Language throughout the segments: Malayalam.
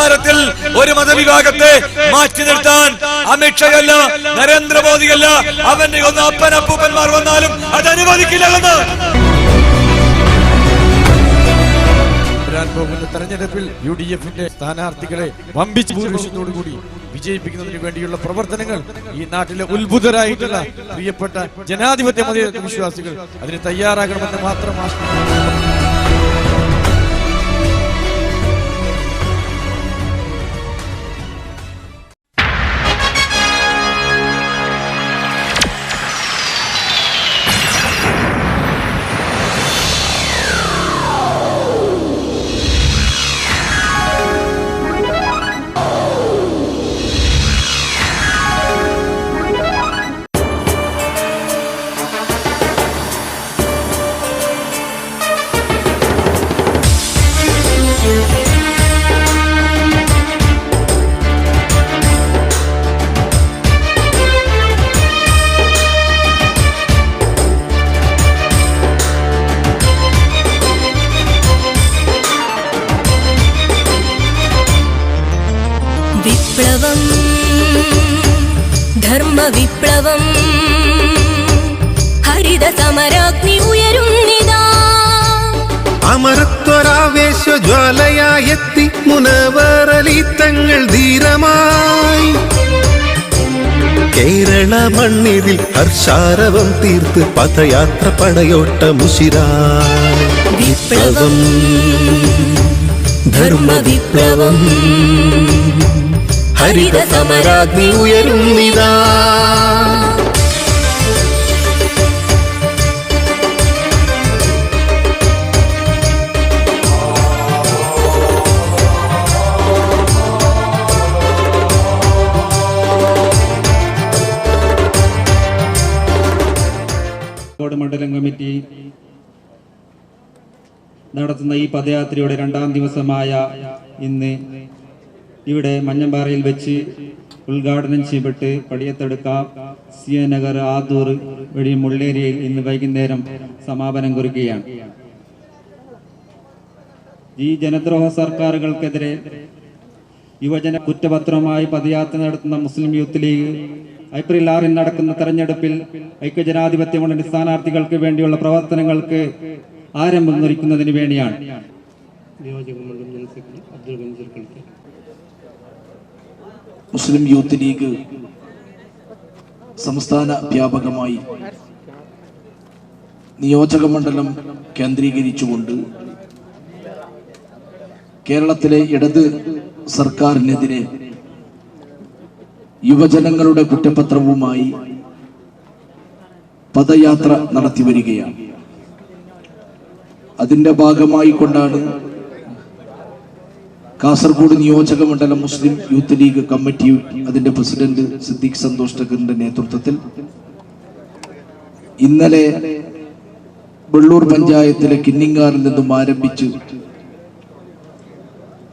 അധികാരത്തിൽ ഒരു മതവിഭാഗത്തെ മാറ്റി നിർത്താൻ അമിത്ഷയല്ല, നരേന്ദ്രമോദിയല്ല, അവന്റെ ഒന്ന് അപ്പനപ്പൂപ്പന്മാർ വന്നാലും അത് അനുവദിക്കില്ലെന്ന്. വരാൻ പോകുന്ന തെരഞ്ഞെടുപ്പിൽ UDF-ന്റെ സ്ഥാനാർത്ഥികളെ വമ്പിച്ച ഭൂരിപക്ഷത്തോടുകൂടി വിജയിപ്പിക്കുന്നതിന് വേണ്ടിയുള്ള പ്രവർത്തനങ്ങൾ ഈ നാട്ടിലെ ഉത്ഭുതരായിട്ടുള്ള പ്രിയപ്പെട്ട ജനാധിപത്യ മതേതര വിശ്വാസികൾ അതിന് തയ്യാറാകണമെന്ന് മാത്രം വിപ്ലവം, ധർമ്മവിപ്ലവം, ഹരിത സമരാഗ്നി ഉയരുന്നിതാ. അമരത്വരാവേശജ്വാലയായെത്തി മുനവറലി തങ്ങൾ ധീരമായി കേരള മണ്ണിതിൽ ഹർഷാരവം തീർത്ത് പദയാത്ര പടയോട്ടമുശിരായി. വിപ്ലവം, ധർമ്മവിപ്ലവം, ഹരിത സമരാഗ്നി ഉയരുന്നിതാ. മണ്ഡലം കമ്മിറ്റി നടത്തുന്ന ഈ പദയാത്രയുടെ 2ാം ദിവസമായ ഇന്ന് ഇവിടെ മഞ്ഞമ്പാറയിൽ വെച്ച് ഉദ്ഘാടനം ചെയ്യപ്പെട്ട് പടിയത്തെടുക്ക, സിയനഗർ, ആദൂർ വഴി മുള്ളേരിയയിൽ ഇന്ന് വൈകുന്നേരം സമാപനം കുറിക്കുകയാണ്. ഈ ജനദ്രോഹ സർക്കാരുകൾക്കെതിരെ യുവജന കുറ്റപത്രവുമായി പദയാത്ര നടത്തുന്ന മുസ്ലിം യൂത്ത് ലീഗ് ഏപ്രിൽ 6 നടക്കുന്ന തെരഞ്ഞെടുപ്പിൽ ഐക്യജനാധിപത്യ മുന്നണി സ്ഥാനാർത്ഥികൾക്ക് വേണ്ടിയുള്ള പ്രവർത്തനങ്ങൾക്ക് ആരംഭം കുറിക്കുന്നതിന് വേണ്ടിയാണ്. മുസ്ലിം യൂത്ത് ലീഗ് സംസ്ഥാന വ്യാപകമായി നിയോജക മണ്ഡലം കേന്ദ്രീകരിച്ചുകൊണ്ട് കേരളത്തിലെ ഇടത് സർക്കാരിനെതിരെ യുവജനങ്ങളുടെ കുറ്റപത്രവുമായി പദയാത്ര നടത്തി വരികയാണ്. അതിന്റെ ഭാഗമായി കൊണ്ടാണ് കാസർഗോഡ് നിയോജക മണ്ഡലം മുസ്ലിം യൂത്ത് ലീഗ് കമ്മിറ്റി അതിന്റെ പ്രസിഡന്റ് സിദ്ദീഖ് സന്തോഷ് ടക്കറിന്റെ നേതൃത്വത്തിൽ ഇന്നലെ വെള്ളൂർ പഞ്ചായത്തിലെ കിന്നിങ്ങാറിൽ നിന്നും ആരംഭിച്ച്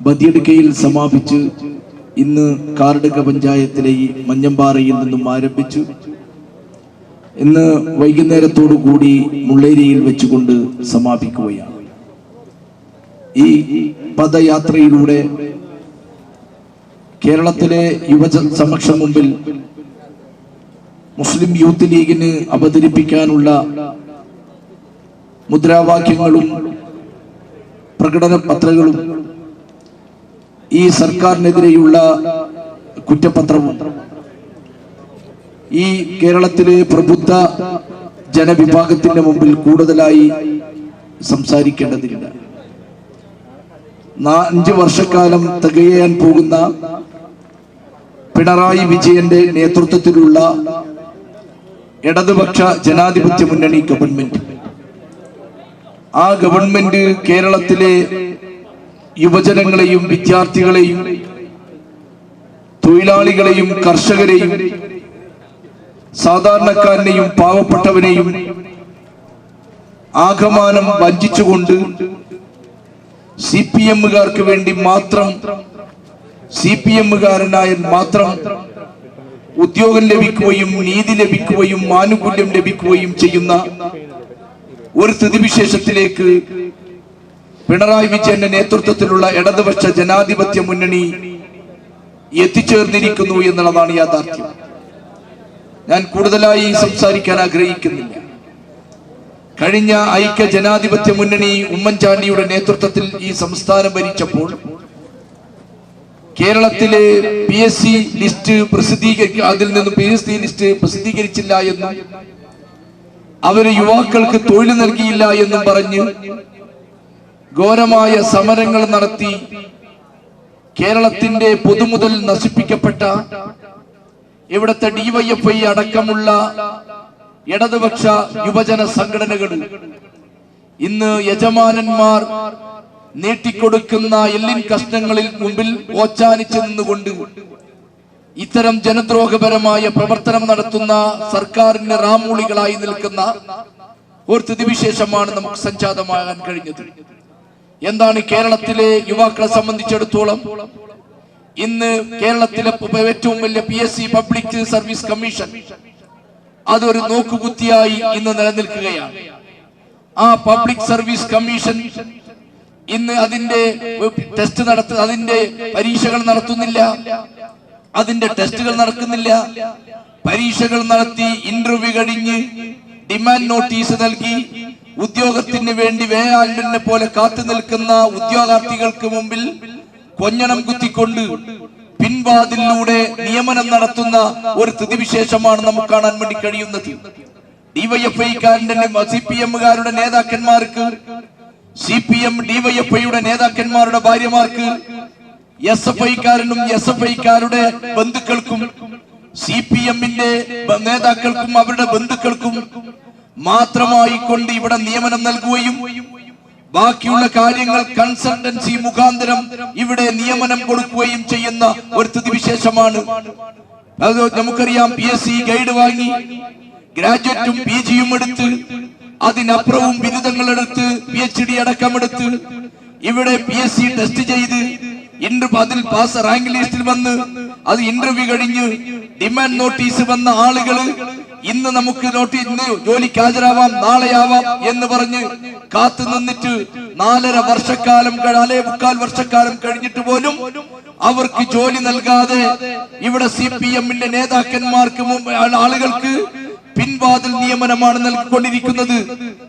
ബദിയടുക്കയിൽ സമാപിച്ച് ഇന്ന് കാർഡക പഞ്ചായത്തിലെ ഈ മഞ്ഞമ്പാറയിൽ നിന്നും ആരംഭിച്ചു ഇന്ന് വൈകുന്നേരത്തോടു കൂടി മുള്ളേരിയിൽ വെച്ചുകൊണ്ട് സമാപിക്കുകയാണ്. ഈ പദയാത്രയിലൂടെ കേരളത്തിലെ യുവജന സമക്ഷം മുമ്പിൽ മുസ്ലിം യൂത്ത് ലീഗിന് അവതരിപ്പിക്കാനുള്ള മുദ്രാവാക്യങ്ങളും പ്രകടന പത്രങ്ങളും ഈ സർക്കാരിനെതിരെയുള്ള കുറ്റപത്രവും ഈ കേരളത്തിലെ പ്രബുദ്ധ ജനവിഭാഗത്തിന്റെ മുമ്പിൽ കൂടുതലായി സംസാരിക്കേണ്ടതില്ല. 5 വർഷക്കാലം തികയാൻ പോകുന്ന പിണറായി വിജയന്റെ നേതൃത്വത്തിലുള്ള ഇടതുപക്ഷ ജനാധിപത്യ മുന്നണി ഗവൺമെന്റ്, ആ ഗവൺമെന്റ് കേരളത്തിലെ യുവജനങ്ങളെയും വിദ്യാർത്ഥികളെയും തൊഴിലാളികളെയും കർഷകരെയും സാധാരണക്കാരനെയും പാവപ്പെട്ടവനെയും ആകമാനം വഞ്ചിച്ചുകൊണ്ട് CPM-കാർക്ക് വേണ്ടി മാത്രം, CPM-കാരനായ മാത്രം ഉദ്യോഗം ലഭിക്കുകയും നീതി ലഭിക്കുകയും ആനുകൂല്യം ലഭിക്കുകയും ചെയ്യുന്ന ഒരു സ്ഥിതിവിശേഷത്തിലേക്ക് പിണറായി വിജയന്റെ നേതൃത്വത്തിലുള്ള ഇടതുപക്ഷ ജനാധിപത്യ മുന്നണി എത്തിച്ചേർന്നിരിക്കുന്നു എന്നുള്ളതാണ് യാഥാർത്ഥ്യം. ഞാൻ കൂടുതലായി സംസാരിക്കാൻ ആഗ്രഹിക്കുന്നില്ല. കഴിഞ്ഞ ഐക്യ ജനാധിപത്യ മുന്നണി ഉമ്മൻചാണ്ടിയുടെ നേതൃത്വത്തിൽ ഈ സംസ്ഥാനം ഭരിച്ചപ്പോൾ കേരളത്തിലെ PSC ലിസ്റ്റ് അതിൽ നിന്ന് PSC ലിസ്റ്റ് പ്രസിദ്ധീകരിച്ചില്ല എന്നും അവര് യുവാക്കൾക്ക് തൊഴിൽ നൽകിയില്ല എന്നും പറഞ്ഞ് ഘോരമായ സമരങ്ങൾ നടത്തി കേരളത്തിന്റെ പൊതുമുതൽ നശിപ്പിക്കപ്പെട്ട ഇവിടുത്തെ DYFI അടക്കമുള്ള ഇടതുപക്ഷ യുവജന സംഘടനകൾ ഇന്ന് യജമാനന്മാർ നീട്ടിക്കൊടുക്കുന്ന എല്ലിൻ കഷ്ണങ്ങളിൽ മുമ്പിൽ ഓച്ചാനിച്ചു നിന്നുകൊണ്ട് ഇത്തരം ജനദ്രോഹപരമായ പ്രവർത്തനം നടത്തുന്ന സർക്കാരിന്റെ റാമൂളികളായി നിൽക്കുന്ന ഒരു സ്ഥിതിവിശേഷമാണ് നമുക്ക് സംജാതമാകാൻ കഴിഞ്ഞത്. എന്താണ് കേരളത്തിലെ യുവാക്കളെ സംബന്ധിച്ചിടത്തോളം ഇന്ന് കേരളത്തിലെ ഏറ്റവും വലിയ PSC പബ്ലിക് സർവീസ് കമ്മീഷൻ അതൊരു നോക്കുകുത്തിയായി ഇന്ന് നിലനിൽക്കുകയാണ്. ആ പബ്ലിക് സർവീസ് കമ്മീഷൻ ഇന്ന് അതിന്റെ അതിന്റെ പരീക്ഷകൾ നടത്തുന്നില്ല, അതിന്റെ ടെസ്റ്റുകൾ നടക്കുന്നില്ല. പരീക്ഷകൾ നടത്തി ഇന്റർവ്യൂ കഴിഞ്ഞ് ഡിമാൻഡ് നോട്ടീസ് നൽകി ഉദ്യോഗത്തിന് വേണ്ടി വേയാലിനെ പോലെ കാത്തു നിൽക്കുന്ന ഉദ്യോഗാർത്ഥികൾക്ക് മുമ്പിൽ കൊഞ്ഞണം കുത്തിക്കൊണ്ട് പിൻവാതിലൂടെ നിയമനം നടത്തുന്ന ഒരു സ്ഥിതിവിശേഷമാണ് നമുക്ക് കാണാൻ വേണ്ടി കഴിയുന്നത്. DYFIക്കാരന്റെ CPM-കാരുടെ നേതാക്കന്മാർക്ക്, CPM DYFIയുടെ നേതാക്കന്മാരുടെ ഭാര്യമാർക്ക്, SFIക്കാരനും SFIക്കാരുടെ ബന്ധുക്കൾക്കും, CPM-ന്റെ നേതാക്കൾക്കും അവരുടെ ബന്ധുക്കൾക്കും മാത്രമായി കൊണ്ട് ഇവിടെ നിയമനം നൽകുകയും ബാക്കിയുള്ള കാര്യങ്ങൾ കൺസൾട്ടൻസി മുഖാന്തരം ഇവിടെ നിയമനം കൊടുക്കുകയും ചെയ്യുന്ന ഒരു സ്ഥിതിവിശേഷമാണ്. അത് നമുക്കറിയാം. PSC ഗൈഡ് വാങ്ങി ഗ്രാജുവേറ്റും PGയും എടുത്ത് അതിനപ്പുറവും ബിരുദങ്ങൾ എടുത്ത് PhD അടക്കമെടുത്ത് ഇവിടെ PSC ടെസ്റ്റ് ചെയ്ത് അതിൽ പാസ് റാങ്ക് ലിസ്റ്റിൽ വന്ന് അത് ഇന്റർവ്യൂ കഴിഞ്ഞ് ഡിമാൻഡ് നോട്ടീസ് വന്ന ആളുകള് ഇന്ന് നമുക്ക് ഇന്ന് ജോലിക്ക് ഹാജരാവാം, നാളെയാവാം എന്ന് പറഞ്ഞ് കാത്തു നിന്നിട്ട് 4.5 വർഷക്കാലം 4.25 വർഷക്കാലം കഴിഞ്ഞിട്ട് പോലും അവർക്ക് ജോലി നൽകാതെ ഇവിടെ CPM-ന്റെ നേതാക്കന്മാർക്ക് ആളുകൾക്ക് പിൻവാതിൽ നിയമനമാണ് നൽകിക്കൊണ്ടിരിക്കുന്നത്.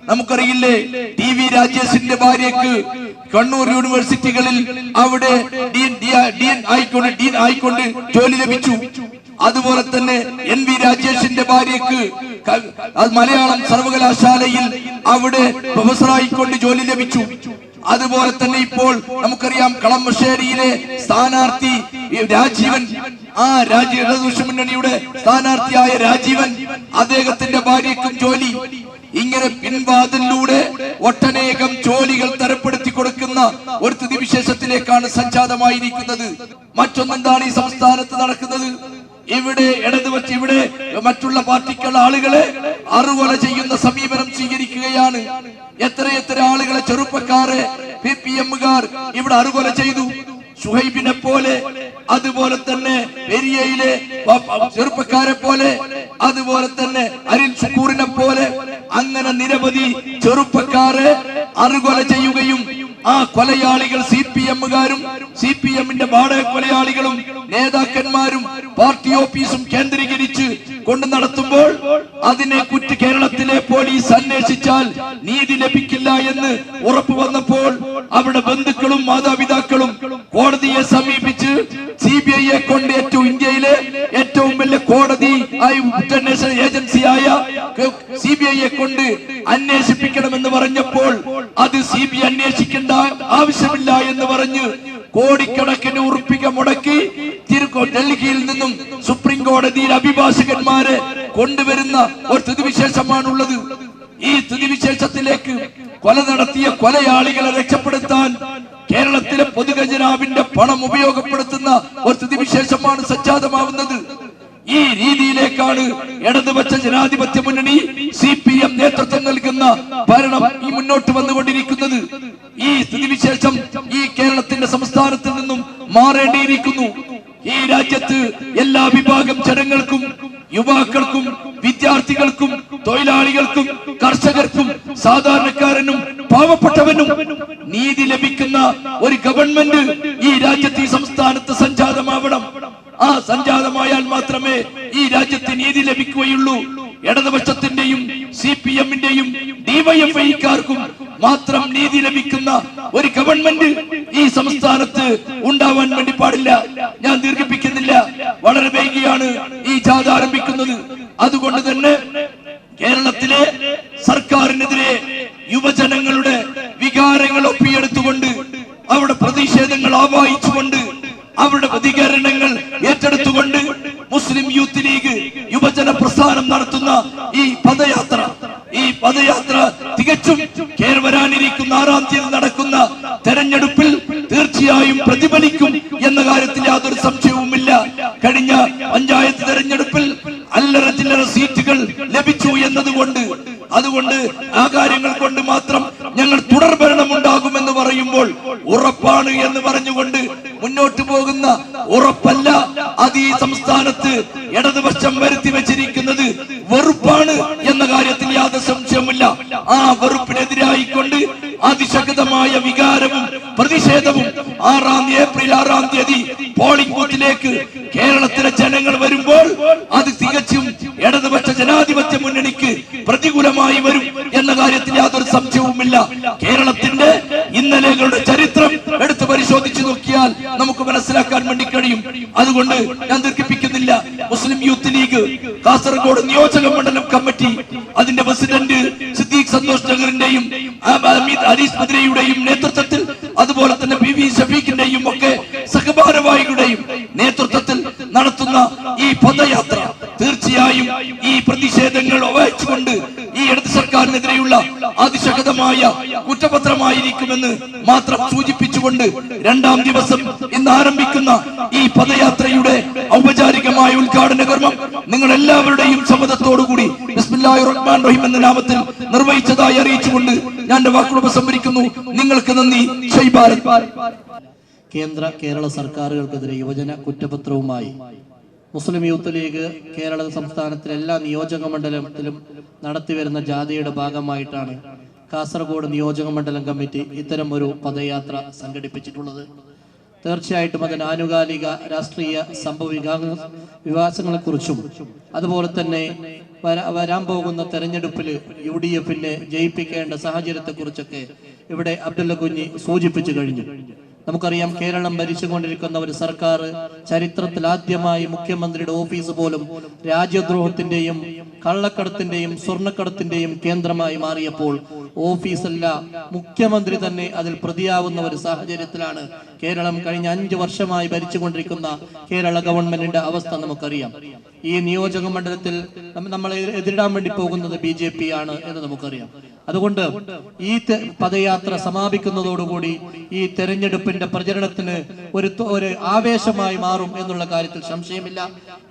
നമുക്കറിയില്ലേ, TV രാജേഷിന്റെ ഭാര്യക്ക് കണ്ണൂർ യൂണിവേഴ്സിറ്റികളിൽ അവിടെ ഡീൻ ആയിക്കൊണ്ട് ജോലി ലഭിച്ചു. അതുപോലെ തന്നെ NV രാജേഷിന്റെ ഭാര്യക്ക് മലയാളം സർവകലാശാലയിൽ അവിടെ പ്രൊഫസറായിക്കൊണ്ട് ജോലി ലഭിച്ചു. അതുപോലെ തന്നെ ഇപ്പോൾ നമുക്കറിയാം കളമശ്ശേരിയിലെ സ്ഥാനാർത്ഥി രാജീവൻ, ഇടതുപക്ഷ മുന്നണിയുടെ സ്ഥാനാർത്ഥിയായ രാജീവൻ, അദ്ദേഹത്തിന്റെ ഭാര്യക്കും ജോലി. ഇങ്ങനെ പിൻവാതിലൂടെ ഒട്ടനേകം ജോലികൾ തരപ്പെടുത്തി കൊടുക്കുന്ന ഒരു സ്ഥിതിവിശേഷത്തിലേക്കാണ് സംജാതമായിരിക്കുന്നത്. മറ്റൊന്നെന്താണ് ഈ സംസ്ഥാനത്ത് നടക്കുന്നത്? ഇവിടെ ഇടതുപക്ഷ ഇവിടെ മറ്റുള്ള പാർട്ടിക്കുള്ള ആളുകളെ അറുകൊല ചെയ്യുന്ന സമീപനം സ്വീകരിക്കുകയാണ്. എത്ര ആളുകളെ, ചെറുപ്പക്കാരെ CPM-കാർ ഇവിടെ അറുകൊല ചെയ്തു. ഷുഹൈബിനെ പോലെ, അതുപോലെ തന്നെ പെരിയയിലെ ചെറുപ്പക്കാരെ പോലെ, അതുപോലെ തന്നെ അരിൽ ഷുക്കൂറിനെ പോലെ അങ്ങനെ നിരവധി ചെറുപ്പക്കാരെ അറുകൊല ചെയ്യുകയും ആ കൊലയാളികൾ CPM-കാരും CPM-ന്റെ വാടക കൊലയാളികളും നേതാക്കന്മാരും പാർട്ടി ഓഫീസും കേന്ദ്രീകരിച്ച് കൊണ്ട് നടത്തുമ്പോൾ അതിനെ കേരളത്തിലെ പോലീസ് അന്വേഷിച്ചാൽ നീതി ലഭിക്കില്ല എന്ന് ഉറപ്പ് വന്നപ്പോൾ അവിടെ ബന്ധുക്കളും മാതാപിതാക്കളും കോടതിയെ സമീപിച്ച് CBI-യെ കൊണ്ട് ഇന്ത്യയിലെ ഏറ്റവും വലിയ കോടതി ഇന്റർനാഷണൽ ഏജൻസിയായ CBI-യെ കൊണ്ട് അന്വേഷിപ്പിക്കണമെന്ന് പറഞ്ഞപ്പോൾ അത് CBI അന്വേഷിക്കേണ്ട ആവശ്യമില്ല എന്ന് പറഞ്ഞ് കോടിക്കണക്കിന് ഉറുപ്പിക മുടക്കി ഡൽഹിയിൽ നിന്നും സുപ്രീം കോടതിയിൽ അഭിഭാഷകന്മാരെ കൊണ്ടുവരുന്ന ഒരു സ്ഥിതിവിശേഷമാണുള്ളത്. ഈ സ്ഥിതിവിശേഷത്തിലേക്ക് കൊല നടത്തിയ കൊലയാളികളെ രക്ഷപ്പെടുത്താൻ കേരളത്തിലെ പൊതുഖജനാവിന്റെ പണം ഉപയോഗപ്പെടുത്തുന്ന ഒരു സ്ഥിതിവിശേഷമാണ് സംജാതമാവുന്നത്. ഈ രീതിയിലേക്കാണ് ഇടതുപക്ഷ ജനാധിപത്യ മുന്നണി CPM നേതൃത്വം നൽകുന്ന ഭരണം ഈ മുന്നോട്ട് വന്നുകൊണ്ടിരിക്കുന്നത്. ഈ സ്ഥിതിവിശേഷം ഈ കേരളത്തിന്റെ സംസ്ഥാനത്തിൽ നിന്നും മാറേണ്ടിയിരിക്കുന്നു. ഈ രാജ്യത്ത് എല്ലാ വിഭാഗം ജനങ്ങൾക്കും, യുവാക്കൾക്കും, വിദ്യാർത്ഥികൾക്കും, തൊഴിലാളികൾക്കും, കർഷകർക്കും, സാധാരണക്കാരനും പാവപ്പെട്ടവനും നീതി ലഭിക്കുന്ന ഒരു ഗവൺമെന്റ് ഈ രാജ്യത്ത് ഈ സംസ്ഥാനത്ത് സംജാതമാവണം. ആ സംജാതമായാൽ മാത്രമേ ഈ രാജ്യത്ത് നീതി ലഭിക്കുകയുള്ളൂ. ഇടതുപക്ഷത്തിന്റെയും CPM-ന്റെയും DYFI-ക്കാർക്കും മാത്രം നീതി ലഭിക്കുന്ന ഒരു ഗവൺമെന്റ് ഈ സംസ്ഥാനത്ത് ഉണ്ടാവാൻ വേണ്ടി പാടില്ല. ഞാൻ ദീർഘിപ്പിക്കുന്നില്ല, വളരെ വൈകിയാണ് ഈ ജാഥ ആരംഭിക്കുന്നത്. അതുകൊണ്ട് തന്നെ കേരളത്തിലെ സർക്കാരിനെതിരെ യുവജനങ്ങളുടെ വികാരങ്ങൾ ഒപ്പിയെടുത്തുകൊണ്ട് അവരുടെ പ്രതിഷേധങ്ങൾ ആവാഹിച്ചുകൊണ്ട് അവരുടെ പ്രതികരണങ്ങൾ ഏറ്റെടുത്തുകൊണ്ട് മുസ്ലിം യൂത്ത് ലീഗ് യുവജന പ്രസ്ഥാനം നടത്തുന്ന ഈ പദയാത്ര തികച്ചും വരാനിരിക്കുന്ന 6-ാം തീയതി നടക്കുന്ന തെരഞ്ഞെടുപ്പിൽ തീർച്ചയായും പ്രതിഫലിക്കും എന്ന കാര്യത്തിൽ യാതൊരു സംശയവുമില്ല. കഴിഞ്ഞ പഞ്ചായത്ത് തെരഞ്ഞെടുപ്പിൽ അല്ലറ ചില്ലറ സീറ്റുകൾ ലഭിച്ചു എന്നതുകൊണ്ട് അതുകൊണ്ട് ആ കാര്യങ്ങൾ കൊണ്ട് മാത്രം ഞങ്ങൾ തുടർ ഭരണം ഉണ്ടാകുമെന്ന് പറയുമ്പോൾ ഉറപ്പാണ് എന്ന് പറഞ്ഞുകൊണ്ട് മുന്നോട്ട് പോകുന്ന ഉറപ്പല്ല. അത് ഈ സംസ്ഥാനത്ത് ഇടതുപക്ഷം വരുത്തി വെച്ചിരിക്കുന്നത് വെറുപ്പാണ് എന്ന കാര്യത്തിൽ യാതൊരു സംശയമില്ല. ആ വെറുപ്പിനെതിരായിക്കൊണ്ട് അതിശക്തമായ വികാരവും പ്രതിഷേധവും ഏപ്രിൽ 6-ാം തീയതി പോളിംഗ് ബൂത്തിലേക്ക് കേരളത്തിലെ ജനങ്ങൾ വരുമ്പോൾ അത് തികച്ചും ഇടതുപക്ഷ ജനാധിപത്യ മുന്നണിക്ക് പ്രതികൂലമായി വരും എന്ന കാര്യത്തിൽ യാതൊരു സംശയവുമില്ല. കേരളത്തിന്റെ ഇന്നലെകളുടെ ചരിത്രം എടുത്ത് പരിശോധിച്ചു നോക്കിയാൽ നമുക്ക് മനസ്സിലാക്കാൻ വേണ്ടി കഴിയും. അതുകൊണ്ട് ഞാൻ ദീർഘിപ്പിക്കുന്നില്ല. മുസ്ലിം യൂത്ത് ലീഗ് കാസർഗോഡ് നിയോജക മണ്ഡലം കമ്മിറ്റി അതിന്റെ പ്രസിഡന്റ് സിദ്ദീഖ് സന്തോഷ് നഗറിന്റെയും അലീസ് ബദ്രയുടെയും നേതൃത്വത്തിൽ, അതുപോലെ തന്നെ PV ഷഫീഖിന്റെയും ഒക്കെ സഹഭാരവാഹികളുടെയും നേതൃത്വത്തിൽ നടത്തുന്ന ഈ പദയാത്ര തീർച്ചയായും ഈ പ്രതിഷേധങ്ങൾ വഹിച്ചുകൊണ്ട് ഈ ഇടത് സർക്കാരിനെതിരെയുള്ള അതിശക്തമായ കുറ്റപത്രമായിരിക്കുമെന്ന് മാത്രം സൂചിപ്പിച്ചുകൊണ്ട് 2-ാം ദിവസം ഇന്ന് ആരംഭിക്കുന്ന ഈ പദയാത്രയുടെ ഔപചാരികമായ ഉദ്ഘാടന കർമ്മം നിങ്ങൾ എല്ലാവരുടെയും സമ്മതത്തോടുകൂടി ബിസ്മില്ലാഹിർ റഹ്മാനിർ റഹീം എന്ന നാമത്തിൽ നിർവഹിച്ചതായി അറിയിച്ചുകൊണ്ട് ഞാൻ എന്റെ വാക്കുകൾ ഉപസംഹരിക്കുന്നു. നിങ്ങൾക്ക് നന്ദി. ജയ് ഭാരത്. കേരള സർക്കാരുകൾക്കെതിരെ യുവജന കുറ്റപത്രവുമായി മുസ്ലിം യൂത്ത് ലീഗ് കേരള സംസ്ഥാനത്തിലെ എല്ലാ നിയോജക മണ്ഡലത്തിലും നടത്തിവരുന്ന ജാഥയുടെ ഭാഗമായിട്ടാണ് കാസർഗോഡ് നിയോജക മണ്ഡലം കമ്മിറ്റി ഇത്തരം ഒരു പദയാത്ര സംഘടിപ്പിച്ചിട്ടുള്ളത്. തീർച്ചയായിട്ടും അതിന് ആനുകാലിക രാഷ്ട്രീയ സംഭവ വികാസങ്ങളെക്കുറിച്ചും അതുപോലെ തന്നെ വരാൻ പോകുന്ന തെരഞ്ഞെടുപ്പിൽ UDF-നെ ജയിപ്പിക്കേണ്ട സാഹചര്യത്തെക്കുറിച്ചൊക്കെ ഇവിടെ അബ്ദുള്ള കുഞ്ഞി സൂചിപ്പിച്ചു കഴിഞ്ഞു. നമുക്കറിയാം, കേരളം ഭരിച്ചുകൊണ്ടിരിക്കുന്ന ഒരു സർക്കാർ ചരിത്രത്തിൽ ആദ്യമായി മുഖ്യമന്ത്രിയുടെ ഓഫീസ് പോലും രാജ്യദ്രോഹത്തിന്റെയും കള്ളക്കടത്തിന്റെയും സ്വർണ്ണക്കടത്തിന്റെയും കേന്ദ്രമായി മാറിയപ്പോൾ ഓഫീസല്ല, മുഖ്യമന്ത്രി തന്നെ അതിൽ പ്രതിയാവുന്ന ഒരു സാഹചര്യത്തിലാണ് കേരളം കഴിഞ്ഞ 5 വർഷമായി ഭരിച്ചുകൊണ്ടിരിക്കുന്ന കേരള ഗവൺമെന്റിന്റെ അവസ്ഥ നമുക്കറിയാം. ഈ നിയോജക മണ്ഡലത്തിൽ നമ്മളെ എതിരിടാൻ വേണ്ടി പോകുന്നത് BJP ആണ് എന്ന് നമുക്കറിയാം. അതുകൊണ്ട് ഈ പദയാത്ര സമാപിക്കുന്നതോടുകൂടി ഈ തെരഞ്ഞെടുപ്പിന്റെ പ്രചരണത്തിന് ഒരു ആവേശമായി മാറും എന്നുള്ള കാര്യത്തിൽ സംശയമില്ല.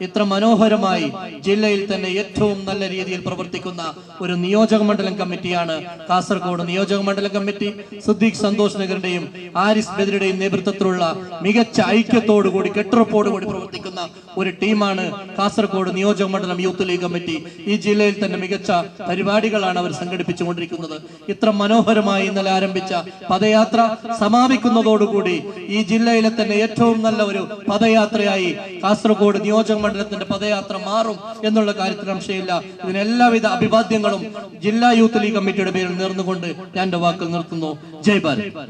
ഇത്ര മനോഹരമായി ജില്ലയിൽ തന്നെ ഏറ്റവും നല്ല രീതിയിൽ പ്രവർത്തിക്കുന്ന ഒരു നിയോജക മണ്ഡലം കമ്മിറ്റിയാണ് കാസർഗോഡ് നിയോജക മണ്ഡലം കമ്മിറ്റി. സിദ്ദീഖ് സന്തോഷ് നഗറിന്റെയും ആരിസ് ബദ്രയുടെയും നേതൃത്വത്തിലുള്ള മികച്ച ഐക്യത്തോടുകൂടി കെട്ടുറപ്പോടുകൂടി പ്രവർത്തിക്കുന്ന ഒരു ടീമാണ് കാസർഗോഡ് നിയോജക മണ്ഡലം യൂത്ത് ലീഗ് കമ്മിറ്റി. ഈ ജില്ലയിൽ തന്നെ മികച്ച പരിപാടികളാണ് അവർ സംഘടിപ്പിച്ചുകൊണ്ടിരിക്കുന്നത്. ഇത്ര മനോഹരമായി ഇന്നലെ ആരംഭിച്ച പദയാത്ര സമാപിക്കുന്നതോടുകൂടി ഈ ജില്ലയിലെ തന്നെ ഏറ്റവും നല്ല ഒരു പദയാത്രയായി കാസർഗോഡ് നിയോജക മണ്ഡലത്തിന്റെ പദയാത്ര മാറും എന്നുള്ള കാര്യത്തിൽ സംശയമില്ല. ഇതിന് എല്ലാവിധ അഭിവാദ്യങ്ങളും ജില്ലാ യൂത്ത് ലീഗ് കമ്മിറ്റിയുടെ പേരിൽ നേർന്നുകൊണ്ട് ഞാൻ എന്റെ വാക്കുകൾ നിർത്തുന്നു. ജയ് ഭാരത്.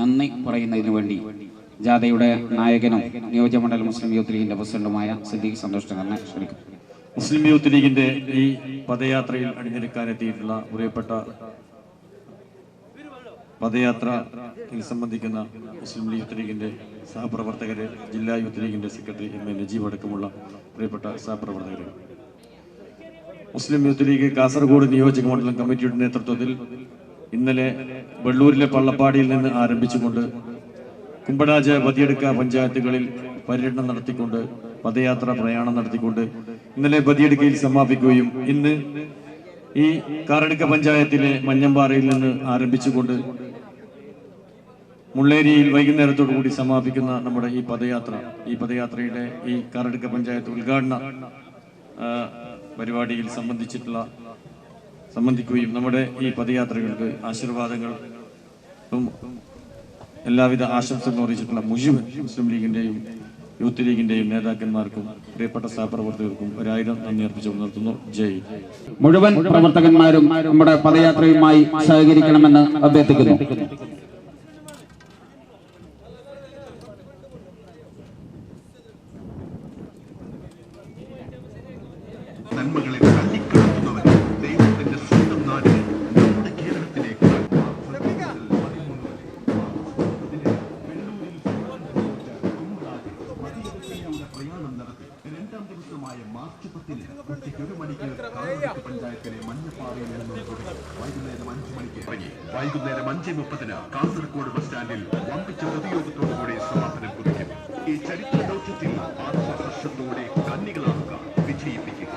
നന്ദി പറയുന്നതിന് വേണ്ടി ജാഥയുടെ നായകനും നിയോജകമണ്ഡലം മുസ്ലിം യൂത്ത് ലീഗിന്റെ പ്രസിഡന്റുമായ സിദ്ദീഖ് സന്തോഷ് നഗറിനെ ക്ഷണിക്കും. മുസ്ലിം യൂത്ത് ലീഗിന്റെ ഈ പദയാത്രയിൽ അണിനിരക്കാനെത്തിയിട്ടുള്ള പ്രിയപ്പെട്ട പദയാത്രയിൽ സംബന്ധിക്കുന്ന മുസ്ലിം യൂത്ത് ലീഗിന്റെ സഹപ്രവർത്തകരെ, ജില്ലാ യൂത്ത് ലീഗിന്റെ സെക്രട്ടറി MA നജീബ് അടക്കമുള്ള പ്രിയപ്പെട്ട സഹപ്രവർത്തകരെ, മുസ്ലിം യൂത്ത് ലീഗ് കാസർഗോഡ് നിയോജക മണ്ഡലം കമ്മിറ്റിയുടെ നേതൃത്വത്തിൽ ഇന്നലെ വെള്ളൂരിലെ പള്ളപ്പാടിയിൽ നിന്ന് ആരംഭിച്ചുകൊണ്ട് കുമ്പടാജ് ബദിയടുക്ക പഞ്ചായത്തുകളിൽ പര്യടനം നടത്തിക്കൊണ്ട് പദയാത്ര പ്രയാണം നടത്തിക്കൊണ്ട് ഇന്നലെ ബദിയടുക്കയിൽ സമാപിക്കുകയും ഇന്ന് ഈ കാറടുക്ക പഞ്ചായത്തിലെ മഞ്ഞമ്പാറയിൽ നിന്ന് ആരംഭിച്ചുകൊണ്ട് മുള്ളേരിയിൽ വൈകുന്നേരത്തോടു കൂടി സമാപിക്കുന്ന നമ്മുടെ ഈ പദയാത്രയുടെ ഈ കാറടുക്ക പഞ്ചായത്ത് ഉദ്ഘാടന പരിപാടിയിൽ സംബന്ധിക്കുകയും നമ്മുടെ ഈ പദയാത്രകൾക്ക് ആശീർവാദങ്ങൾ എല്ലാവിധ ആശംസകളും അറിയിച്ചിട്ടുള്ള മുഴുവൻ മുസ്ലിം ലീഗിന്റെയും യൂത്ത് ലീഗിന്റെയും നേതാക്കന്മാർക്കും പ്രിയപ്പെട്ട സഹപ്രവർത്തകർക്കും 1000 നന്ദി അർപ്പിച്ചു നിർത്തുന്നു. ജയ്. മുഴുവൻ പ്രവർത്തകന്മാരും നമ്മുടെ പദയാത്രയുമായി സഹകരിക്കണമെന്ന് അഭ്യർത്ഥിക്കുന്നു. നന്മകളെ തള്ളിക്കളത്തുന്നവൻ ദൈവത്തിന്റെ സ്വന്തം നാടിനെ നമ്മുടെ കേരളത്തിലേക്ക് പ്രയാണം നടത്തി 2ാം ദിവസമായ മാർച്ച് 10-ന് ഉച്ചയ്ക്ക് 1 മണിക്ക് കാഞ്ഞിരപ്പള്ളി പഞ്ചായത്തിലെ മഞ്ഞപ്പാറയിൽ നിന്നും തുടങ്ങി വൈകുന്നേരം 5 മണിക്ക് ഇറങ്ങി വൈകുന്നേരം 5:30-ന് കാസർഗോഡ് ബസ് സ്റ്റാൻഡിൽ വമ്പിച്ച പൊതുയോഗത്തോടുകൂടി സമാപനം കുറിക്കും. ഈ ചരിത്ര ദൗത്യത്തിൽ ആത്മഹർഷത്തോടെ കന്നികളാക്കുക, വിജയിപ്പിക്കുക.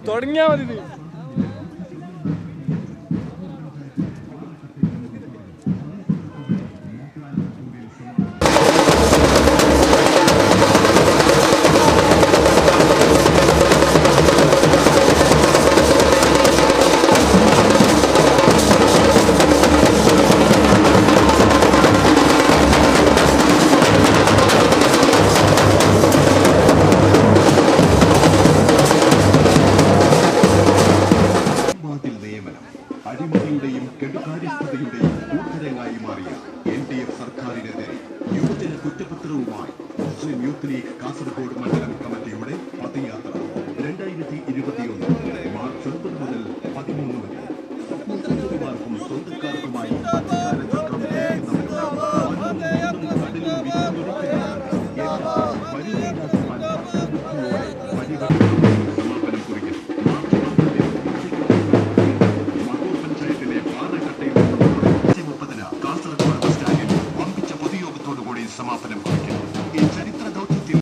തുടങ്ങിയാ മതി. അഴിമതിയുടെയും കെടുകാര്യസ്ഥതയുടെയും കൂട്ടരങ്ങായി മാറിയ LDF സർക്കാരിനെതിരെ യുവജന കുറ്റപത്രവുമായി മുസ്ലിം യൂത്ത് ലീഗ് കാസർഗോഡ് മണ്ഡലം കമ്മിറ്റിയുടെ പദയാത്ര 2021 മാർച്ച് 9 മുതൽ 13 വരെ. സ്വപ്നമാർക്കും സ്വന്തക്കാർക്കുമായി സമാപനം കുറിക്കും. ഈ ചരിത്ര ദൗത്യത്തിൽ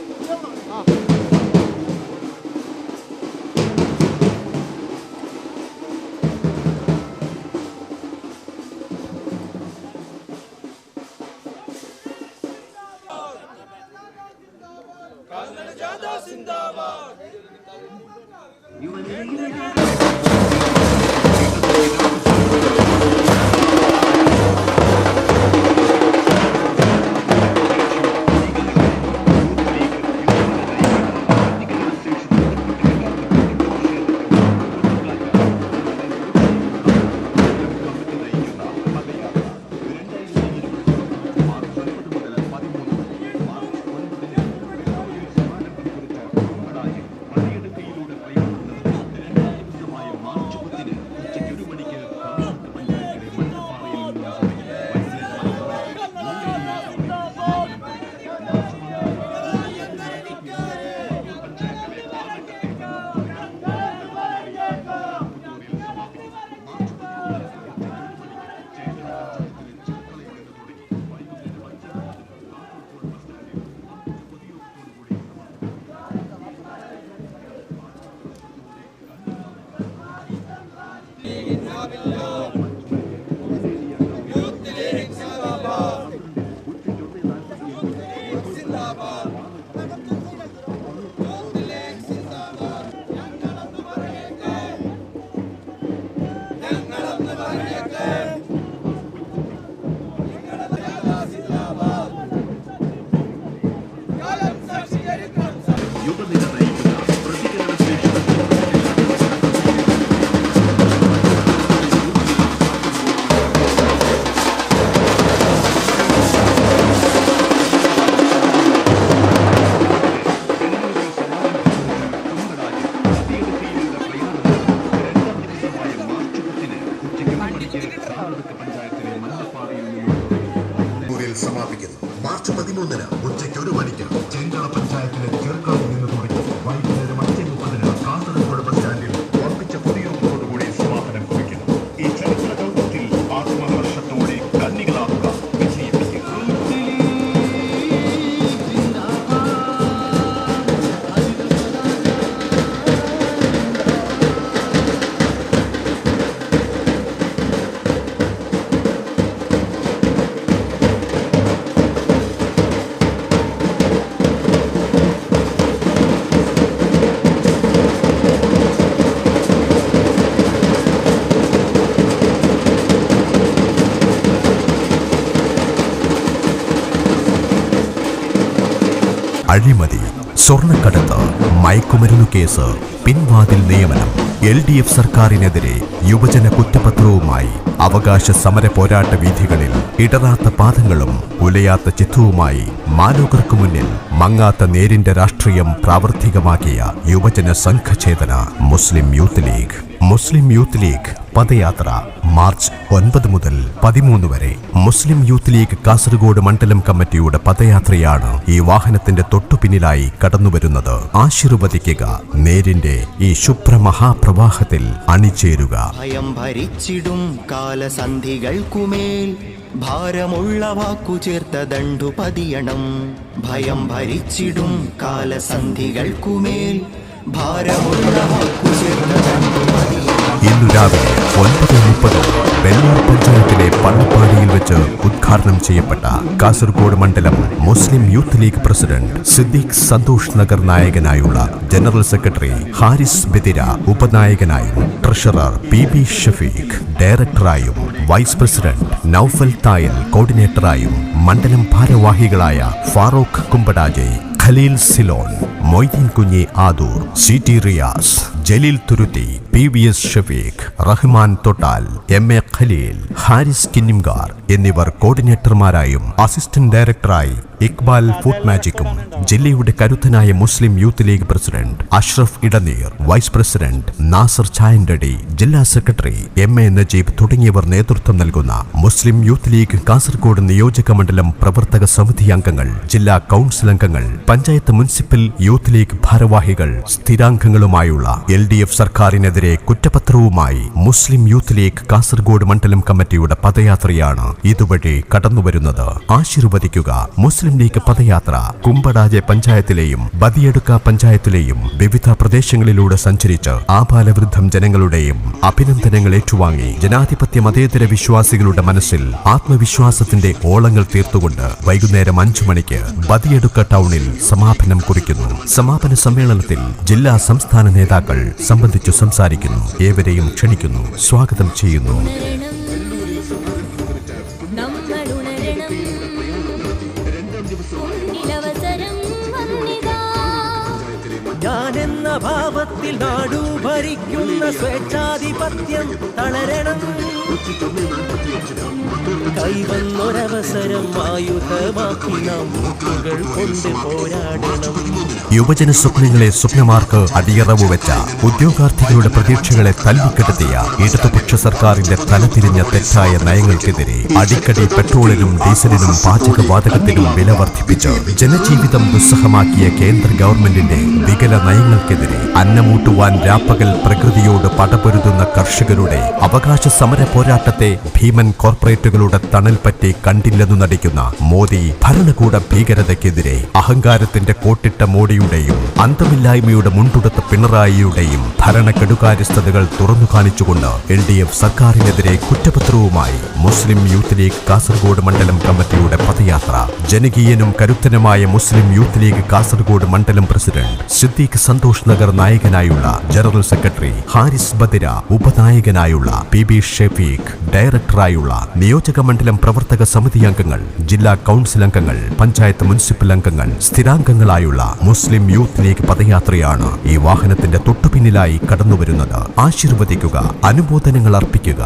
13 ഉച്ചയ്ക്ക് 1 മണിക്ക് ചെങ്കള പഞ്ചായത്തിലെ ചെറുക്കാവിൽ നിന്ന് തുടങ്ങി വൈകുന്നേരം 5:30 കാസർഗോഡ് ബസ് സ്റ്റാൻഡിൽ ഉറപ്പിച്ച പൊതുയോഗത്തോടുകൂടി സമാപനം കുറിക്കുന്നു. ഈ ചരിത്ര ദൗത്യത്തിൽ ആത്മഹർഷത്തോടെ കന്നികളാക്കുക, വിജയിപ്പിക്കുക. അഴിമതി, സ്വർണ്ണക്കടത്ത്, മയക്കുമരുന്നു കേസ്, പിൻവാതിൽ നിയമനം, LDF സർക്കാരിനെതിരെ യുവജന കുറ്റപത്രവുമായി അവകാശ സമര പോരാട്ട വീഥികളിൽ ഇടറാത്ത പാദങ്ങളും ഉലയാത്ത ചിത്രവുമായി മാലോകർക്ക് മുന്നിൽ മങ്ങാത്ത നേരിന്റെ രാഷ്ട്രീയം പ്രാവർത്തികമാക്കിയ യുവജന സംഘചേതന മുസ്ലിം യൂത്ത് ലീഗ്. മുസ്ലിം യൂത്ത് ലീഗ് പദയാത്ര മാർച്ച് 9 മുതൽ 13 വരെ. മുസ്ലിം യൂത്ത് ലീഗ് കാസർഗോഡ് മണ്ഡലം കമ്മിറ്റിയുടെ പദയാത്രയാണ് ഈ വാഹനത്തിന്റെ തൊട്ടുപിന്നിലായി കടന്നുവരുന്നത്. ആശീർവദിക്കുക നേരിന്റെ ഈ ശുഭ്രമഹാപ്രവാഹത്തിൽ അണിചേരുക. ഭയം ഭരിച്ചിടും കാലസന്ധികൾക്കുമേൽ ഭാരമുള്ള വാക്കു ചേർത്ത ദണ്ഡു പതിയണം. ഭയം ഭരിച്ചിടും കാലസന്ധികൾക്കുമേൽ ഭാരമുള്ള വാക്കു ചേർത്ത ദണ്ഡു പതിയണം. ഇന്നു രാവിലെ 9:30 വെള്ളൂർ പഞ്ചായത്തിലെ പള്ളപ്പാടിയിൽ വെച്ച് ഉദ്ഘാടനം ചെയ്യപ്പെട്ട കാസർഗോഡ് മണ്ഡലം മുസ്ലിം യൂത്ത് ലീഗ് പ്രസിഡന്റ് സിദ്ദീഖ് സന്തോഷ് നഗർ നായകനായുള്ള ജനറൽ സെക്രട്ടറി ഹാരിസ് ബദിര ഉപനായകനായും ട്രഷറർ PB ഷഫീഖ് ഡയറക്ടറായും വൈസ് പ്രസിഡന്റ് നൌഫൽ തായൽ കോർഡിനേറ്ററായും മണ്ഡലം ഭാരവാഹികളായ ഫാറൂഖ് കുമ്പടാജെ, ഖലീൽ സിലോൺ, മൊയ്തീൻ കുഞ്ഞി ആദൂർ, CT റിയാസ്, ജലീൽ തുരുത്തി, PBS ഷഫീഖ്, റഹ്മാൻ തൊട്ടാൽ, MA ഖലീൽ, ഹാരിസ് കിന്നിംഗാർ എന്നിവർ കോർഡിനേറ്റർമാരായും അസിസ്റ്റന്റ് ഡയറക്ടറായി ഇക്ബാൽ ഫുഡ് മാജിക്കും ജില്ലയുടെ കരുത്തനായ Muslim Youth League president Ashraf Edneer, vice president Nasar Chayandadi, ജില്ലാ സെക്രട്ടറി MA നജീബ് തുടങ്ങിയവർ നേതൃത്വം നൽകുന്ന മുസ്ലിം യൂത്ത് ലീഗ് കാസർഗോഡ് നിയോജക മണ്ഡലം പ്രവർത്തക സമിതി അംഗങ്ങൾ, ജില്ലാ കൗൺസിൽ അംഗങ്ങൾ, പഞ്ചായത്ത് മുനിസിപ്പൽ യൂത്ത് ലീഗ് ഭാരവാഹികൾ, സ്ഥിരാംഗങ്ങളുമായുള്ള LDF സർക്കാരിനെതിരെ കുറ്റപത്രവുമായി മുസ്ലിം യൂത്ത് ലീഗ് കാസർഗോഡ് മണ്ഡലം കമ്മിറ്റിയുടെ പദയാത്രയാണ് ഇതുവഴി കടന്നുവരുന്നത്. ആശീർവദിക്കുക. മുസ്ലിം ലീഗ് പദയാത്ര കുമ്പടാജെ പഞ്ചായത്തിലെയും ബദിയടുക്ക പഞ്ചായത്തിലെയും വിവിധ പ്രദേശങ്ങളിലൂടെ സഞ്ചരിച്ച് ആബാലവൃദ്ധം ജനങ്ങളുടെയും അഭിനന്ദനങ്ങൾ ഏറ്റുവാങ്ങി ജനാധിപത്യ മതേതര വിശ്വാസികളുടെ മനസ്സിൽ ആത്മവിശ്വാസത്തിന്റെ ഓളങ്ങൾ തീർത്തുകൊണ്ട് വൈകുന്നേരം 5 മണിക്ക് ബദിയടുക്ക ടൗണിൽ സമാപനം കുറിക്കുന്നു. സമാപന സമ്മേളനത്തിൽ ജില്ലാ സംസ്ഥാന നേതാക്കൾ സംബന്ധിച്ചു സംസാരിക്കുന്നു. ഏവരെയും ക്ഷണിക്കുന്നു, സ്വാഗതം ചെയ്യുന്നു. ഞാനെന്ന ഭാവത്തിൽ നാടു ഭരിക്കുന്ന സ്വേച്ഛാധിപത്യം തളരണം. കൈവന്നൊരവസരം ആയുധമാക്കി നാം മുക്കുകൾ കൊണ്ട് പോരാടണം. യുവജന സ്വപ്നങ്ങളെ സ്വപ്നമാർക്ക് അടിയറവ് വെച്ച, ഉദ്യോഗാർത്ഥികളുടെ പ്രതീക്ഷകളെ തല്ലിക്കെടുത്തിയ ഇടതുപക്ഷ സർക്കാരിന്റെ തലതിരിഞ്ഞ തെറ്റായ നയങ്ങൾക്കെതിരെ അടിക്കടി പെട്രോളിനും ഡീസലിനും പാചകവാതകത്തിനും വില വർദ്ധിപ്പിച്ച് ജനജീവിതം ദുസ്സഹമാക്കിയ കേന്ദ്ര ഗവൺമെന്റിന്റെ വികല നയങ്ങൾക്കെതിരെ അന്നമൂട്ടുവാൻ രാപ്പകൽ പ്രകൃതിയോട് പടപൊരുതുന്ന കർഷകരുടെ അവകാശ സമര പോരാട്ടത്തെ ഭീമൻ കോർപ്പറേറ്റുകളുടെ തണൽ പറ്റി കണ്ടില്ലെന്നു നടിക്കുന്ന മോദി ഭരണകൂട ഭീകരതയ്ക്കെതിരെ അഹങ്കാരത്തിന്റെ കോട്ടിട്ട മോഡിയുടെയും അന്തമില്ലായ്മയുടെ മുണ്ടുടുത്ത പിണറായിയുടെയും ഭരണ കെടുകാര്യസ്ഥതകൾ തുറന്നു കാണിച്ചുകൊണ്ട് LDF സർക്കാരിനെതിരെ കുറ്റപത്രവുമായി മുസ്ലിം യൂത്ത് ലീഗ് കാസർഗോഡ് മണ്ഡലം കമ്മിറ്റിയുടെ പദയാത്ര. ജനകീയനും കരുത്തനുമായ മുസ്ലിം യൂത്ത് ലീഗ് കാസർഗോഡ് മണ്ഡലം പ്രസിഡന്റ് സിദ്ദീഖ് സന്തോഷ് നഗർ നായകനായുള്ള ജനറൽ സെക്രട്ടറി ഹാരിസ് ബദിര ഉപനായകനായുള്ള PB ഷഫീഖ് ഡയറക്ടറായുള്ള നിയോജക മണ്ഡലം പ്രവർത്തക സമിതി അംഗങ്ങൾ, ജില്ലാ കൗൺസിൽ അംഗങ്ങൾ, പഞ്ചായത്ത് മുനിസിപ്പൽ അംഗങ്ങൾ, സ്ഥിരാംഗങ്ങളായുള്ള മുസ്ലിം യൂത്ത് ലീഗ് പദയാത്രയാണ് ഈ വാഹനത്തിന്റെ തൊട്ടുപിന്നിലായി കടന്നുവരുന്നത്. ആശീർവദിക്കുക, അനുമോദനങ്ങൾ അർപ്പിക്കുക.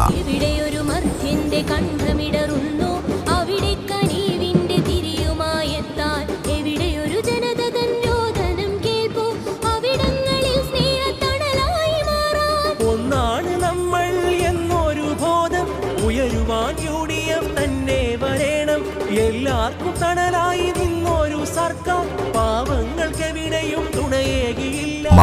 ഉയരുവാൻ UDF തന്നെ വരണം. എല്ലാവർക്കും തണലായി നിന്നോ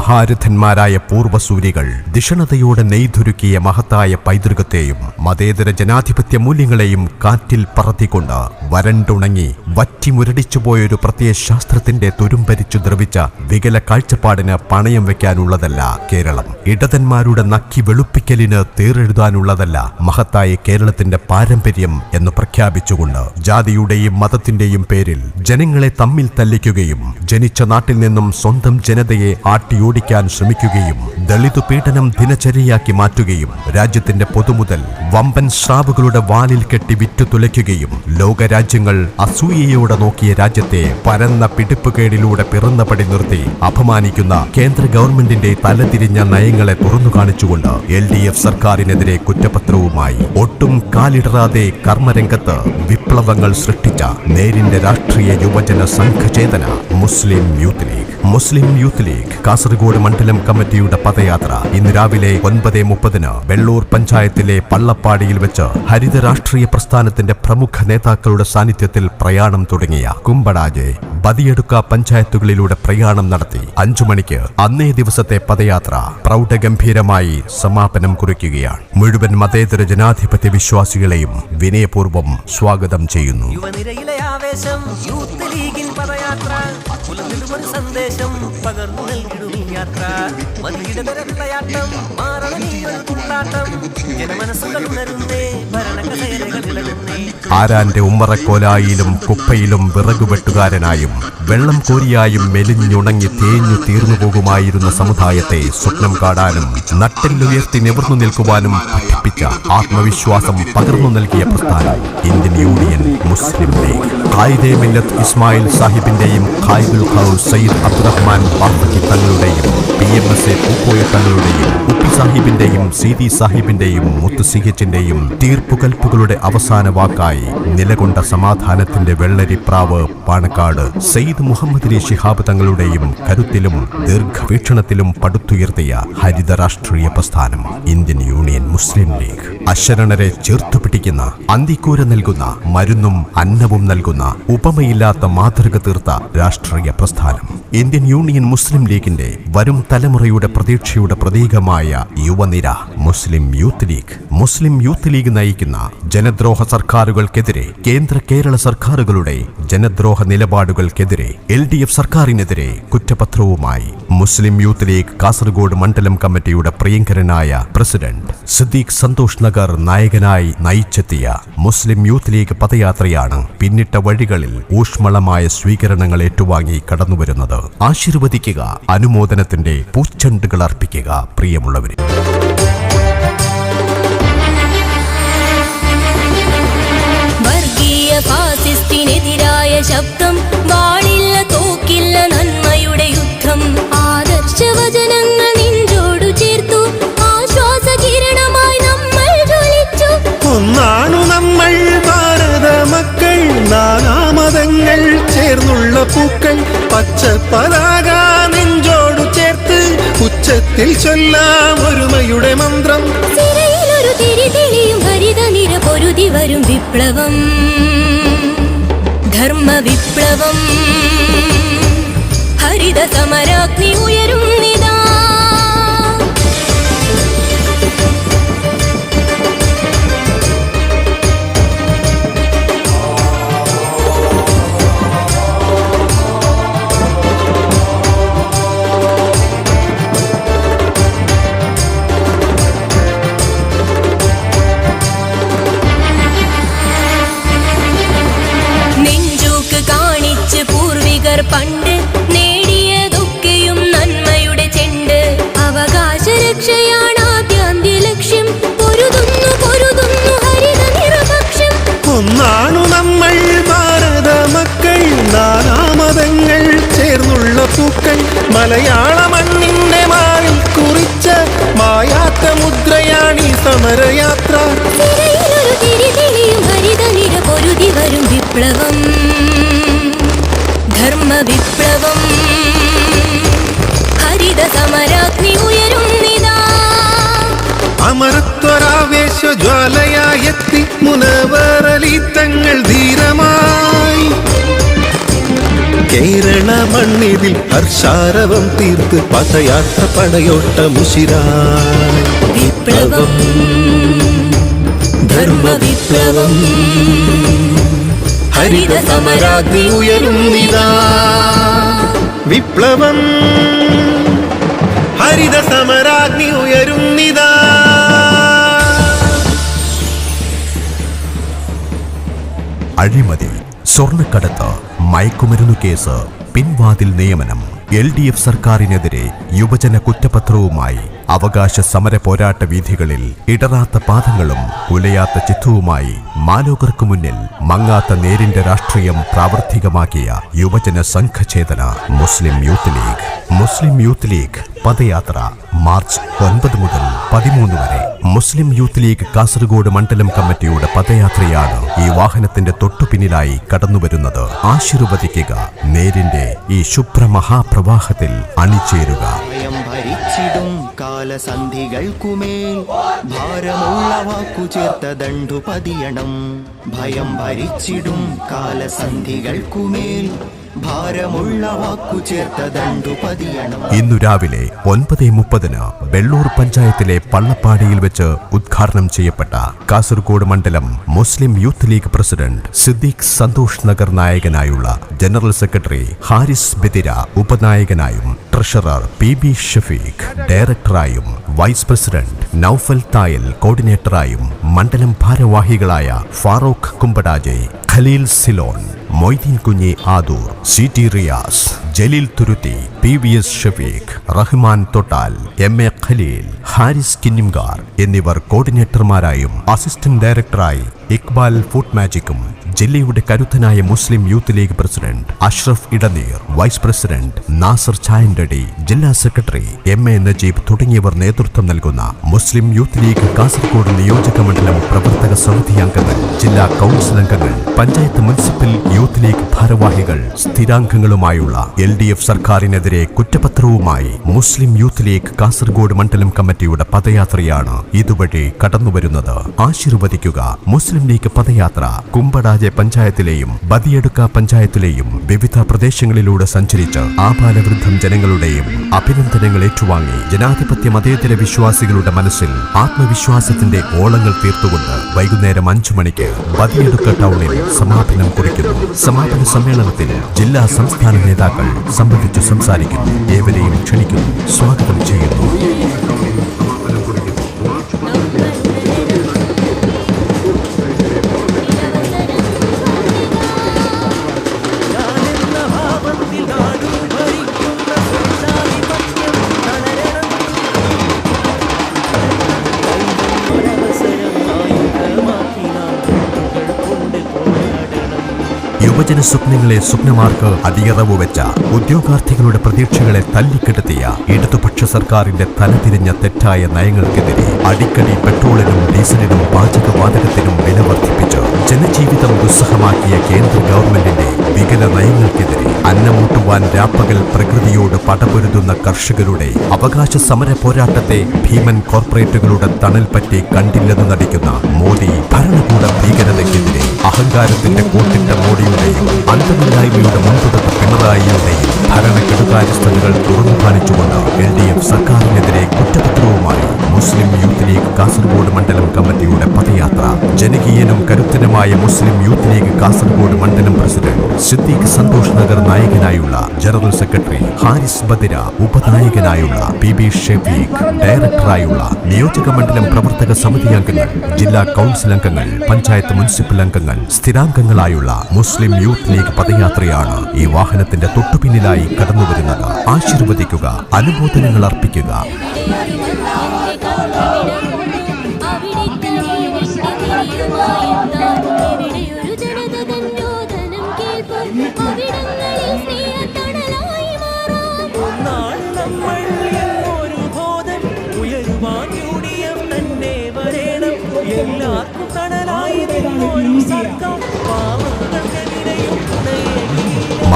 മഹാരഥന്മാരായ പൂർവ്വസൂരികൾ ദിഷണതയോടെ നെയ്തൊരുക്കിയ മഹത്തായ പൈതൃകത്തെയും മതേതര ജനാധിപത്യ മൂല്യങ്ങളെയും കാറ്റിൽ പറത്തിക്കൊണ്ട് വരണ്ടുണങ്ങി വറ്റിമുരടിച്ചുപോയൊരു പ്രത്യയശാസ്ത്രത്തിന്റെ തുരുമ്പരിച്ചു ദ്രവിച്ച വികല കാഴ്ചപ്പാടിന് പണയം വെക്കാനുള്ളതല്ല കേരളം. ഇടതന്മാരുടെ നക്കി വെളുപ്പിക്കലിന് തേരെഴുതാനുള്ളതല്ല മഹത്തായ കേരളത്തിന്റെ പാരമ്പര്യം എന്ന് പ്രഖ്യാപിച്ചുകൊണ്ട് ജാതിയുടെയും മതത്തിന്റെയും പേരിൽ ജനങ്ങളെ തമ്മിൽ തല്ലിക്കുകയും ജനിച്ച നാട്ടിൽ നിന്നും സ്വന്തം ജനതയെ ആട്ടിയോടിക്കാൻ ശ്രമിക്കുകയും ദളിത് പീഡനം ദിനചര്യയാക്കി മാറ്റുകയും രാജ്യത്തിന്റെ പൊതുമുതൽ വമ്പൻ സ്രാവുകളുടെ വാലിൽ കെട്ടി വിറ്റു തുലയ്ക്കുകയും ലോകരാജ്യങ്ങൾ അസൂയയോടെ നോക്കിയ രാജ്യത്തെ പരന്ന പിടിപ്പുകേടിലൂടെ പിറന്നപടി നിർത്തി അപമാനിക്കുന്ന കേന്ദ്ര ഗവൺമെന്റിന്റെ തലതിരിഞ്ഞ നയങ്ങളെ തുറന്നു കാണിച്ചുകൊണ്ട് LDF സർക്കാരിനെതിരെ കുറ്റപത്രവുമായി ഒട്ടും കാലിടറാതെ കർമ്മരംഗത്ത് വിപ്ലവങ്ങൾ സൃഷ്ടിച്ച നേരിന്റെ രാഷ്ട്രീയ യുവജന സംഘചേതന മുസ്ലിം യൂത്ത് ലീഗ്. മുസ്ലിം യൂത്ത് ലീഗ് കാസർഗോഡ് മണ്ഡലം കമ്മിറ്റിയുടെ പദയാത്ര ഇന്ന് രാവിലെ 9:30 വെള്ളൂർ പഞ്ചായത്തിലെ പള്ളപ്പാടിയിൽ വെച്ച് ഹരിത രാഷ്ട്രീയ പ്രസ്ഥാനത്തിന്റെ പ്രമുഖ നേതാക്കളുടെ സാന്നിധ്യത്തിൽ പ്രയാണം തുടങ്ങിയ കുമ്പടാജെ ബദിയടുക്ക പഞ്ചായത്തുകളിലൂടെ പ്രയാണം നടത്തി 5 മണിക്ക് അന്നേ ദിവസത്തെ പദയാത്ര പ്രൗഢഗംഭീരമായി സമാപനം കുറിക്കുകയാണ്. മുഴുവൻ മതേതര ജനാധിപത്യ വിശ്വാസികളെയും വിനയപൂർവ്വം സ്വാഗതം ചെയ്യുന്നു. യുവനിരയിലെ ആവേശം യൂത്ത് ലീഗിൻ പദയാത്ര ഒരു സന്ദേശം പകർന്നു നൽകിടും ഈ യാത്ര മതിയിടതരയാട്ടം മാറണം ഈ ഒരു തുള്ളാട്ടം ജനമനസ്സുകൾ ഉണരുന്നേ ഭരണകസേരകൾ ഇളകുന്നേ. ആരാന്റെ ഉമ്മറക്കോലായിലും കുപ്പയിലും വിറകുവെട്ടുകാരനായും വെള്ളം കോരിയായും മെലിഞ്ഞുണങ്ങി തേഞ്ഞു തീർന്നു പോകുമായിരുന്ന സമുദായത്തെ സ്വപ്നം കാണാനും നട്ടെല്ലുയർത്തി നിവർന്നു നിൽക്കുവാനും പഠിപ്പിച്ച ആത്മവിശ്വാസം പകർന്നു നൽകിയ പ്രസ്ഥാനം ഇന്ത്യൻ യൂണിയൻ മുസ്ലിം ലീഗ്. ഖായിദെ മില്ലത്ത് ഇസ്മായിൽ സാഹിബിന്റെയും ഖായിദുൽ ഖൗസ് സയ്യിദ് അബ്ദുറഹ്മാൻ ബാഫക്കി തങ്ങളുടെയും PMSA പൂക്കോയ തങ്ങളുടെയും ഉപ്പി സാഹിബിന്റെയും സീതി സാഹിബിന്റെയും മുത്ത് സിഹച്ചിന്റെയും തീർപ്പുകൽപ്പുകളുടെ അവസാന വാക്കായി നിലകൊണ്ട സമാധാനത്തിന്റെ വെള്ളരിപ്രാവ് പാണക്കാട് സയ്യിദ് മുഹമ്മദ് അലി ശിഹാബ് തങ്ങളുടെയും കരുത്തിലും ദീർഘവീക്ഷണത്തിലും പടുത്തുയർത്തിയ ഹരിത രാഷ്ട്രീയ പ്രസ്ഥാനം ഇന്ത്യൻ യൂണിയൻ മുസ്ലിം ലീഗ്. അശരണരെ ചേർത്തുപിടിക്കുന്ന, അന്തിക്കൂര നൽകുന്ന, മരുന്നും അന്നവും നൽകുന്ന ഉപമയില്ലാത്ത മാതൃക തീർത്ത രാഷ്ട്രീയ പ്രസ്ഥാനം ഇന്ത്യൻ യൂണിയൻ മുസ്ലിം ലീഗിന്റെ വരും തലമുറയുടെ പ്രതീക്ഷയുടെ പ്രതീകമായ യുവനിര മുസ്ലിം യൂത്ത് ലീഗ്. മുസ്ലിം യൂത്ത് ലീഗ് നയിക്കുന്ന ജനദ്രോഹ സർക്കാരുകൾക്കെതിരെ, കേന്ദ്ര കേരള സർക്കാരുകളുടെ ജനദ്രോഹ നിലപാടുകൾക്കെതിരെ, LDF സർക്കാരിനെതിരെ കുറ്റപത്രവുമായി മുസ്ലിം യൂത്ത് ലീഗ് കാസർഗോഡ് മണ്ഡലം കമ്മിറ്റിയുടെ പ്രിയങ്കരനായ പ്രസിഡന്റ് സിദ്ദീഖ് സന്തോഷ് നഗർ നായകനായി നയിച്ചെത്തിയ മുസ്ലിം യൂത്ത് ലീഗ് പദയാത്രയാണ് പിന്നിട്ട വഴികളിൽ ഊഷ്മളമായ സ്വീകരണങ്ങൾ ഏറ്റുവാങ്ങി കടന്നുവരുന്നത്. ആശീർവദിക്കുക, അനുമോദനത്തിന്റെ പൂച്ചെണ്ടുകൾ അർപ്പിക്കുക. പ്രിയമുള്ളവരെ, വർഗീയ ഫാസിസ്റ്റിനെതിരായ ശബ്ദം, വാളില്ല തോക്കില്ല നന്മയുടെ യുദ്ധം, ആദർശവചനങ്ങൾ നെഞ്ചോടു ചേർത്തു, ആശ്വാസ കിരണമായി നമ്മൾ ജ്വലിച്ചു. ഒന്നാണു നമ്മൾ ഭാരത മക്കൾ, നാനാമതങ്ങൾ ചേർന്നുള്ള പൂക്കൾ, പച്ച പതാക നെഞ്ചോടു ചേർത്ത് ഉച്ചത്തിൽ ചൊല്ലാം ഒരുമയുടെ മന്ത്രം. സിരയിലൊരു തിരി തെളിയും ഹരിത നിര പൊരുതി വരും വിപ്ലവം, ധർമ്മ വിപ്ലവം, ഹരിത സമരാഗ്നി ഉയരും നിതാ. പണ്ട് നേടിയതൊക്കെയും നന്മയുടെ ചെണ്ട്, അവകാശ രക്ഷയാണ് ആദ്യാന്ത്യ ലക്ഷ്യം, പൊരുതുന്നു പൊരുതുന്നു ഹരിത നിറപക്ഷം. ഒന്നാണു നമ്മൾ ഭാരത മക്കൾ, നാനാമതങ്ങൾ ചേർന്നുള്ള പൂക്കൾ, മലയാള മണ്ണിന്റെ മാറിൽ കുറിച്ച മായാത്ത മുദ്രയാണീ സമരയാത്ര. സിരയിലൊരു തിരി തെളിയും ഹരിത നിര പൊരുതി വരും വിപ്ലവം, ധർമ്മ വിപ്ലവം, ഹരിത സമരാഗ്നി ഉയരും നിതാ. അമരത്വരാവേശ ജ്വാലയായെത്തി മുനവറലി തങ്ങൾ ധീരമായി കേരള മണ്ണിതിൽ ഹർഷാരവം തീർത്ത് പദയാത്ര പടയോട്ടമുശിരായി. വിപ്ലവം ധർമ്മ വിപ്ലവം ഹരിത സമരാഗ്നി ഉയരുന്നിതാ. വിപ്ലവം ഹരിത സമരാഗ്നി ഉയരുന്നിതാ. അഴിമതി, സ്വർണ്ണക്കടത്ത്, മയക്കുമരുന്നു കേസ്, പിൻവാതിൽ നിയമനം, LDF സർക്കാരിനെതിരെ യുവജന കുറ്റപത്രവുമായി അവകാശ സമര പോരാട്ട വീഥികളിൽ ഇടറാത്ത പാദങ്ങളും ഉലയാത്ത ചിത്തവുമായി മാലോകർക്കു മുന്നിൽ മങ്ങാത്ത നേരിന്റെ രാഷ്ട്രീയം പ്രാവർത്തികമാക്കിയ യുവജന സംഘചേതന മുസ്ലിം യൂത്ത് ലീഗ്. മുസ്ലിം യൂത്ത് ലീഗ് പദയാത്ര മാർച്ച് 9 മുതൽ 13 വരെ. മുസ്ലിം യൂത്ത് ലീഗ് കാസർഗോഡ് മണ്ഡലം കമ്മിറ്റിയുടെ പദയാത്രയാണ് ഈ വാഹനത്തിന്റെ തൊട്ടുപിന്നിലായി കടന്നുവരുന്നത്. ആശീർവദിക്കുക നേരിന്റെ ഈ ശുഭ്രമഹാപ്രവാഹത്തിൽ അണിചേരുക. ഭരിച്ചിടും കാലസന്ധികൾക്കുമേൽ ഭാരമുള്ള വാക്കു ചേർത്ത ദണ്ഡു പതിയണം. ഭയം ഭരിച്ചിടും കാലസന്ധികൾക്കുമേൽ ഭാരമുള്ള വാക്കു ചേർത്ത ദണ്ഡു പതിയണം. ഇന്നു രാവിലെ 9:30 വെള്ളൂർ പഞ്ചായത്തിലെ പള്ളപ്പാടിയിൽ വെച്ച് ഉദ്ഘാടനം ചെയ്യപ്പെട്ട കാസർഗോഡ് മണ്ഡലം മുസ്ലിം യൂത്ത് ലീഗ് പ്രസിഡന്റ് സിദ്ദീഖ് സന്തോഷ് നഗർ നായകനായുള്ള ജനറൽ സെക്രട്ടറി ഹാരിസ് ബദിര ഉപനായകനായും ട്രഷറർ PB ഷഫീഖ് ഡയറക്ടറായും വൈസ് പ്രസിഡന്റ് നൌഫൽ തായൽ കോർഡിനേറ്ററായും മണ്ഡലം ഭാരവാഹികളായ ഫാറൂഖ് കുമ്പടാജെ, ഖലീൽ സിലോൺ, മൊയ്തീൻ കുഞ്ഞി ആദൂർ, CT റിയാസ്, ജലീൽ തുരുത്തി, PVS ഷഫീഖ്, റഹ്മാൻ തൊട്ടാൽ, MA ഖലീൽ, ഹാരിസ് കിന്നിംഗാർ എന്നിവർ കോർഡിനേറ്റർമാരായും അസിസ്റ്റന്റ് ഡയറക്ടറായി ഇക്ബാൽ ഫുഡ് മാജിക്കും ജില്ലയുടെ കരുത്തനായ Muslim Youth League president Ashraf Edneer, vice president Nasar Chayandadi, ജില്ലാ സെക്രട്ടറി MA നജീബ് തുടങ്ങിയവർ നേതൃത്വം നൽകുന്ന മുസ്ലിം യൂത്ത് ലീഗ് കാസർഗോഡ് നിയോജക മണ്ഡലം പ്രവർത്തക സമിതി അംഗങ്ങൾ, ജില്ലാ കൗൺസിൽ അംഗങ്ങൾ, പഞ്ചായത്ത് മുനിസിപ്പൽ യൂത്ത് ലീഗ് ഭാരവാഹികൾ, സ്ഥിരാംഗങ്ങളുമായുള്ള LDF സർക്കാരിനെതിരെ കുറ്റപത്രവുമായി മുസ്ലിം യൂത്ത് ലീഗ് കാസർഗോഡ് മണ്ഡലം കമ്മിറ്റിയുടെ പദയാത്രയാണ് ഇതുവഴി കടന്നുവരുന്നത്. ആശീർവദിക്കുക. മുസ്ലിം ലീഗ് പദയാത്ര കുമ്പടാജെ പഞ്ചായത്തിലെയും ബദിയടുക്ക പഞ്ചായത്തിലെയും വിവിധ പ്രദേശങ്ങളിലൂടെ സഞ്ചരിച്ച് ആപാലവൃദ്ധം ജനങ്ങളുടെയും അഭിനന്ദനങ്ങൾ ഏറ്റുവാങ്ങി ജനാധിപത്യ മതേതര വിശ്വാസികളുടെ മനസ്സിൽ ആത്മവിശ്വാസത്തിന്റെ ഓളങ്ങൾ തീർത്തുകൊണ്ട് വൈകുന്നേരം 5 മണിക്ക് ബദിയടുക്ക ടൗണിൽ സമാപനം കുറിക്കുന്നു. സമാപന സമ്മേളനത്തിൽ ജില്ലാ സംസ്ഥാന നേതാക്കൾ സംബന്ധിച്ചു സംസാരിക്കുന്നു. ഏവരെയും ക്ഷണിക്കുന്നു, സ്വാഗതം ചെയ്യുന്നു. യുവജന സ്വപ്നങ്ങളെ സ്വപ്നമാർക്ക് അടിയറവ് വെച്ച, ഉദ്യോഗാർത്ഥികളുടെ പ്രതീക്ഷകളെ തല്ലിക്കെടുത്തിയ ഇടതുപക്ഷ സർക്കാരിന്റെ തലതിരിഞ്ഞ തെറ്റായ നയങ്ങൾക്കെതിരെ അടിക്കടി പെട്രോളിനും ഡീസലിനും പാചകവാതകത്തിനും വില വർദ്ധിപ്പിച്ച് ജനജീവിതം ദുസ്സഹമാക്കിയ കേന്ദ്ര ഗവൺമെന്റിന്റെ വികല നയങ്ങൾക്കെതിരെ അന്നമൂട്ടുവാൻ രാപ്പകൽ പ്രകൃതിയോട് പടപൊരുതുന്ന കർഷകരുടെ അവകാശ സമര പോരാട്ടത്തെ ഭീമൻ കോർപ്പറേറ്റുകളുടെ തണൽ പറ്റി കണ്ടില്ലെന്ന് നടിക്കുന്ന മോദി ഭരണകൂട ഭീകരതയ്ക്കെതിരെ അഹങ്കാരത്തിന്റെ കൂട്ടിട്ട മോഡിയുടെയും അന്തമില്ലായ്മയുടെ മുൻപുടത്ത പിണറായിയുടെയും ഭരണകെടുകാര്യസ്ഥതകൾ തുറന്നു കാണിച്ചുകൊണ്ട് LDF സർക്കാരിനെതിരെ കുറ്റപത്രവുമായി മുസ്ലിം യൂത്ത് ലീഗ് കാസർഗോഡ് മണ്ഡലം കമ്മിറ്റിയുടെ പദയാത്ര. ജനകീയനും കരുത്തനുമായ മുസ്ലിം യൂത്ത് ലീഗ് കാസർഗോഡ് മണ്ഡലം പ്രസിഡന്റ് സിദ്ദീഖ് സന്തോഷ് നഗർ നായകനായുള്ള ജനറൽ സെക്രട്ടറി ഹാരിസ് ബദിര ഉപനായകനായുള്ള PB ഷഫീഖ് ഡയറക്ടറായുള്ള നിയോജക മണ്ഡലം പ്രവർത്തക സമിതി അംഗങ്ങൾ, ജില്ലാ കൗൺസിൽ അംഗങ്ങൾ, പഞ്ചായത്ത് മുനിസിപ്പൽ അംഗങ്ങൾ, സ്ഥിരാംഗങ്ങളായുള്ള മുസ്ലിം യൂത്ത് ലീഗ് പദയാത്രയാണ് ഈ വാഹനത്തിന്റെ തൊട്ടുപിന്നിലായി കടന്നുവരുന്നത്. ആശീർവദിക്കുക, അനുമോദനങ്ങൾ അർപ്പിക്കുക.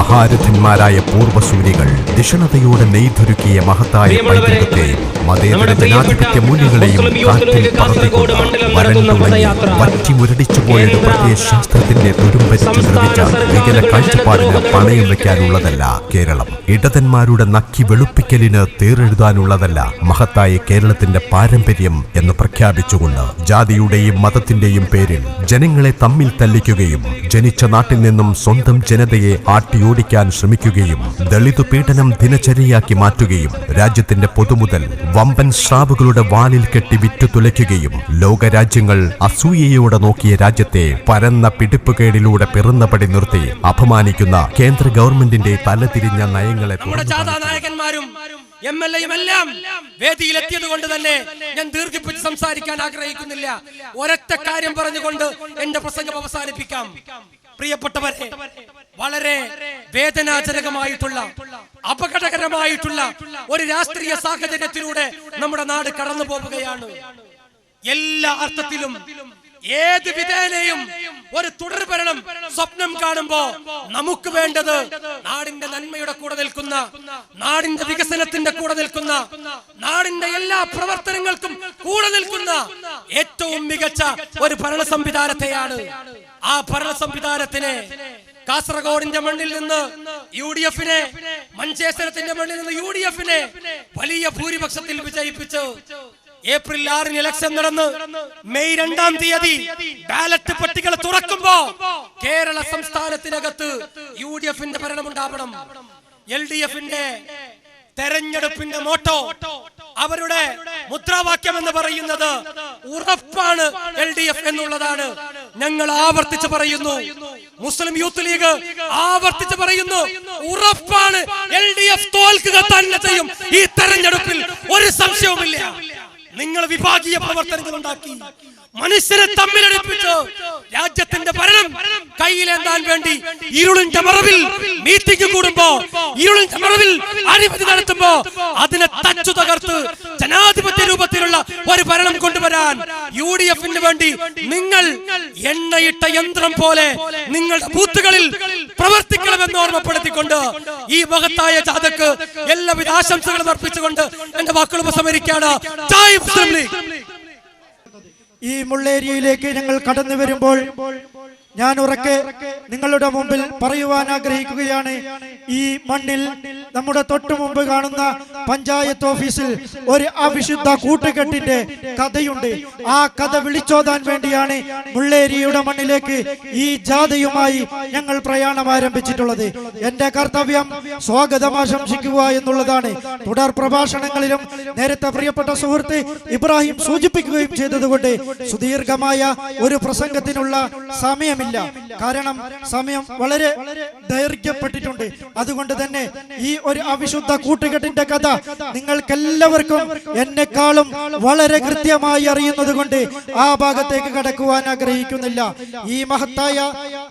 മഹാരഥന്മാരായ പൂർവ്വസൂരികൾ ദിഷണതയോടെ നെയ്തൊരുക്കിയ മഹത്തായ പൈതൃകത്തെയും മതേതര ജനാധിപത്യ മൂല്യങ്ങളെയും കാറ്റിൽ പറത്തിക്കൊണ്ട് വരണ്ടുണങ്ങി വറ്റിമുരടിച്ചുപോയ ഒരു പ്രത്യയശാസ്ത്രത്തിന്റെ തുരുമ്പരിച്ചു നിർമ്മിച്ച വികല കാഴ്ചപ്പാടിന് പണയം വെക്കാനുള്ളതല്ല കേരളം. ഇടതന്മാരുടെ നക്കി വെളുപ്പിക്കലിന് തേരെഴുതാനുള്ളതല്ല മഹത്തായ കേരളത്തിന്റെ പാരമ്പര്യം എന്ന് പ്രഖ്യാപിച്ചുകൊണ്ട് ജാതിയുടെയും മതത്തിന്റെയും പേരിൽ ജനങ്ങളെ തമ്മിൽ തല്ലിക്കുകയും ജനിച്ച നാട്ടിൽ നിന്നും സ്വന്തം ജനതയെ ആട്ടിയോടിക്കാൻ ശ്രമിക്കുകയും ദളിത് പീഡനം ദിനചര്യയാക്കി മാറ്റുകയും രാജ്യത്തിന്റെ പൊതുമുതൽ വമ്പൻ സ്രാവുകളുടെ വാലിൽ കെട്ടി വിറ്റുതുലയ്ക്കുകയും ലോകരാജ്യങ്ങൾ അസൂയയോടെ നോക്കിയ രാജ്യത്തെ പരന്ന പിടിപ്പുകേടിലൂടെ പിറന്നപടി നിർത്തി അപമാനിക്കുന്ന കേന്ദ്ര ഗവൺമെന്റിന്റെ തലതിരിഞ്ഞ നയങ്ങളെ നായകന്മാരും MLA-യും എല്ലാം വേദിയിലെത്തിയത് കൊണ്ട് തന്നെ ഞാൻ ദീർഘിപ്പിച്ച് സംസാരിക്കാൻ ആഗ്രഹിക്കുന്നില്ല. ഒരൊറ്റ കാര്യം പറഞ്ഞുകൊണ്ട് എന്റെ പ്രസംഗം അവസാനിപ്പിക്കാം. പ്രിയപ്പെട്ടവരെ, വളരെ വേദനാജനകമായിട്ടുള്ള അപകടകരമായിട്ടുള്ള ഒരു രാഷ്ട്രീയ സാഹചര്യത്തിലൂടെ നമ്മുടെ നാട് കടന്നു പോവുകയാണ്. എല്ലാ അർത്ഥത്തിലും ഏത് വിധേനയും ഒരു തുടർഭരണം സ്വപ്നം കാണുമ്പോ നമുക്ക് വേണ്ടത് നാടിന്റെ നന്മയുടെ കൂടെ നിൽക്കുന്ന, നാടിന്റെ വികസനത്തിന്റെ കൂടെ നിൽക്കുന്ന, നാടിന്റെ എല്ലാ പ്രവർത്തനങ്ങൾക്കും കൂടെ നിൽക്കുന്ന ഏറ്റവും മികച്ച ഒരു ഭരണ സംവിധാനത്തെയാണ്. ആ ഭരണ സംവിധാനത്തിനെ കാസർഗോഡിന്റെ മണ്ണിൽ നിന്ന് UDF-നെ, മഞ്ചേശ്വരത്തിന്റെ മണ്ണിൽ നിന്ന് UDF-നെ വലിയ ഭൂരിപക്ഷത്തിൽ വിജയിപ്പിച്ച് ഏപ്രിൽ 6-ന് ഇലക്ഷൻ നടന്ന് മെയ് 2-ാം തീയതി ബാലറ്റ് പട്ടികകൾ തുറക്കുമ്പോ കേരള സംസ്ഥാനത്തിനകത്ത് UDF-ന്റെ ഭരണമുണ്ടാവണം. LDF-ന്റെ തെരഞ്ഞെടുപ്പിന്റെ മോട്ടോ, അവരുടെ മുദ്രാവാക്യം എന്ന് പറയുന്നത് ഉറപ്പാണ് LDF എന്നുള്ളതാണ്. ഞങ്ങൾ ആവർത്തിച്ച് പറയുന്നു, മുസ്ലിം യൂത്ത് ലീഗ് ആവർത്തിച്ച് പറയുന്നു, ഉറപ്പാണ് LDF തോൽക്കുക തന്നെ ചെയ്യും. ഈ തെരഞ്ഞെടുപ്പിൽ ഒരു സംശയവുമില്ല. നിങ്ങൾ വിഭാഗീയ പ്രവർത്തനങ്ങൾ ഉണ്ടാക്കി മനുഷ്യരെ തമ്മിലടിപ്പിച്ച് രാജ്യത്തിന്റെ ഭരണം കയ്യിലേന്താൻ വേണ്ടി ഇരുളിന്റെ മറവിൽ മീറ്റിംഗ് കൂടുമ്പോ, ഇരുളിന്റെ മറവിൽ അഴിമതി നടത്തുമ്പോ അതിനെ തച്ചു തകർത്ത് ജനാധിപത്യ രൂപത്തിലുള്ള ഒരു ഭരണം കൊണ്ടുവരാൻ UDF-ന് വേണ്ടി നിങ്ങൾ എണ്ണയിട്ട യന്ത്രം പോലെ നിങ്ങളുടെ ബൂത്തുകളിൽ പ്രവർത്തിക്കണമെന്ന് ഓർമ്മപ്പെടുത്തിക്കൊണ്ട് ഈ മഹത്തായ ജാഥക്ക് എല്ലാവിധ ആശംസകളും അർപ്പിച്ചുകൊണ്ട് എന്റെ വാക്കുകൾ ഉപസംഹരിക്കുകയാണ്. ജയ് മുസ്ലിം ലീഗ്. ഈ മുള്ളേരിയയിലേക്ക് ഞങ്ങൾ കടന്നു വരുമ്പോൾ ഞാൻ ഉറക്കെ നിങ്ങളുടെ മുമ്പിൽ പറയുവാൻ ആഗ്രഹിക്കുകയാണ്, ഈ മണ്ണിൽ നമ്മുടെ തൊട്ടു മുമ്പ് കാണുന്ന പഞ്ചായത്ത് ഓഫീസിൽ ഒരു അവിശുദ്ധ കൂട്ടുകെട്ടിന്റെ കഥയുണ്ട്. ആ കഥ വിളിച്ചോതാൻ വേണ്ടിയാണ് മുള്ളേരിയുടെ മണ്ണിലേക്ക് ഈ ജാഥയുമായി ഞങ്ങൾ പ്രയാണം ആരംഭിച്ചിട്ടുള്ളത്. എന്റെ കർത്തവ്യം സ്വാഗതം ആശംസിക്കുക എന്നുള്ളതാണ്. തുടർ പ്രഭാഷണങ്ങളിലും നേരത്തെ പ്രിയപ്പെട്ട സുഹൃത്ത് ഇബ്രാഹിം സൂചിപ്പിക്കുകയും ചെയ്തതുകൊണ്ട് സുദീർഘമായ ഒരു പ്രസംഗത്തിനുള്ള സമയമില്ല. കാരണം സമയം വളരെ ദൈർഘ്യപ്പെട്ടിട്ടുണ്ട്. അതുകൊണ്ട് തന്നെ ഈ ഒരു അവിശുദ്ധ കൂട്ടുകെട്ടിന്റെ കഥ നിങ്ങൾക്കെല്ലാവർക്കും എന്നെക്കാളും വളരെ കൃത്യമായി അറിയുന്നത് കൊണ്ട് ആ ഭാഗത്തേക്ക് കടക്കുവാൻ ആഗ്രഹിക്കുന്നില്ല. ഈ മഹത്തായ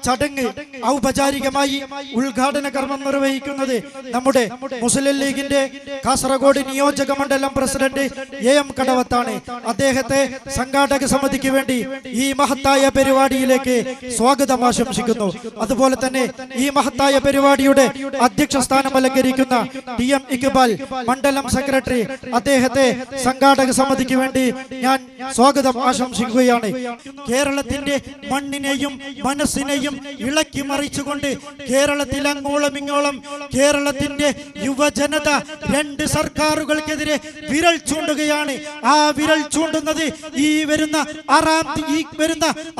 ചടങ്ങ് ഔപചാരികമായി ഉദ്ഘാടന കർമ്മം നിർവഹിക്കുന്നത് നമ്മുടെ മുസ്ലിം ലീഗിന്റെ കാസർഗോഡ് നിയോജക മണ്ഡലം പ്രസിഡന്റ് AM കടവത്താണ്. അദ്ദേഹത്തെ സംഘാടക സമിതിക്ക് വേണ്ടി ഈ മഹത്തായ പരിപാടിയിലേക്ക് സ്വാഗതം ആശംസിക്കുന്നു. അതുപോലെ തന്നെ ഈ മഹത്തായ പരിപാടിയുടെ അധ്യക്ഷ സ്ഥാനം അലങ്കരിക്കുന്ന TM ഇക്ബാൽ മണ്ഡലം സെക്രട്ടറി, അദ്ദേഹത്തെ സംഘാടക സമിതിക്ക് വേണ്ടി ഞാൻ സ്വാഗതം ആശംസിക്കുകയാണ്. കേരളത്തിന്റെ മണ്ണിനെയും മനസ്സിനെയും ഇളക്കി മറിച്ചുകൊണ്ട് കേരളത്തിൽ അങ്ങോളം ഇങ്ങോളം കേരളത്തിന്റെ യുവജനത രണ്ട് സർക്കാരുകൾക്കെതിരെ വിരൽ ചൂണ്ടുകയാണ്. ആ വിരൽ ചൂണ്ടുന്നത് ഈ വരുന്ന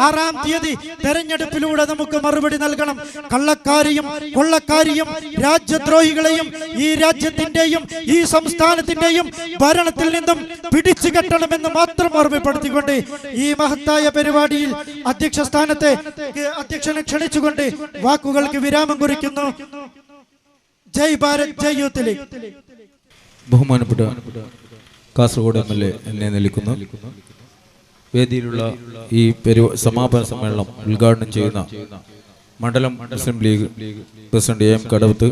ആറാം തീയതി തെരഞ്ഞെടുപ്പിലൂടെ നമുക്ക് മറുപടി നൽകണം. കള്ളക്കാരെയും കൊള്ളക്കാരെയും രാജ്യദ്രോഹികളെയും ഈ രാജ്യത്തിന്റെയും ഈ സംസ്ഥാനത്തിന്റെയും ഭരണത്തിൽ നിന്നും പിടിച്ചു കെട്ടണമെന്ന് മാത്രം ഓർമ്മപ്പെടുത്തിക്കൊണ്ട് ഈ മഹത്തായ പരിപാടിയിൽ അധ്യക്ഷ സ്ഥാനത്തെ അധ്യക്ഷനെ ക്ഷണിച്ചുകൊണ്ട് വാക്കുകൾക്ക് വിരാമം കുറിക്കുന്നു. ജയ് ഭാരത്, ജയ് യൂത്ത് ലീഗ്. ബഹുമാനപ്പെട്ട കാസർഗോഡ് MLA എന്നെ നിൽക്കുന്നു വേദിയിലുള്ള ഈ സമാപന സമ്മേളനം ഉദ്ഘാടനം ചെയ്യുന്ന മണ്ഡലം Muslim League president AM Kadavath,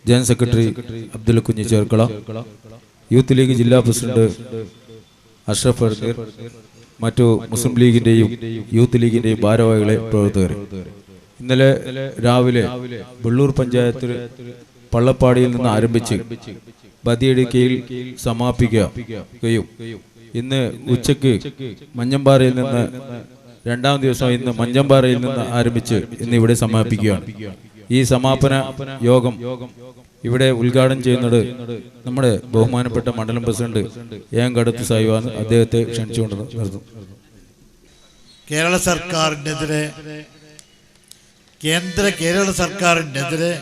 general secretary Abdul Kunhi Cherkala, Youth League ജില്ലാ പ്രസിഡന്റ് അഷ്റഫ് അർഗീർ, മറ്റു മുസ്ലിം ലീഗിന്റെയും യൂത്ത് ലീഗിന്റെയും ഭാരവാഹികളെ, പ്രവർത്തകരെ, ഇന്നലെ രാവിലെ വെള്ളൂർ പഞ്ചായത്തിൽ പള്ളപ്പാടിയിൽ നിന്ന് ആരംഭിച്ച് ബദിയടുക്കയിൽ സമാപിക്കുകയും ഇന്ന് ഉച്ചയ്ക്ക് മഞ്ഞമ്പാറയിൽ നിന്ന് രണ്ടാം ദിവസം ഇന്ന് മഞ്ഞമ്പാറയിൽ നിന്ന് ആരംഭിച്ച് ഇന്ന് ഇവിടെ സമാപിക്കുകയാണ്. ഈ സമാപന യോഗം ഇവിടെ ഉദ്ഘാടനം ചെയ്യുന്നത് നമ്മുടെ ബഹുമാനപ്പെട്ട മണ്ഡലം പ്രസിഡന്റ് ഏങ്കടത്ത് സാഹിബാണ്. അദ്ദേഹത്തെ ക്ഷണിച്ചുകൊണ്ട് നിർത്തും. കേരള സർക്കാരിനെതിരെ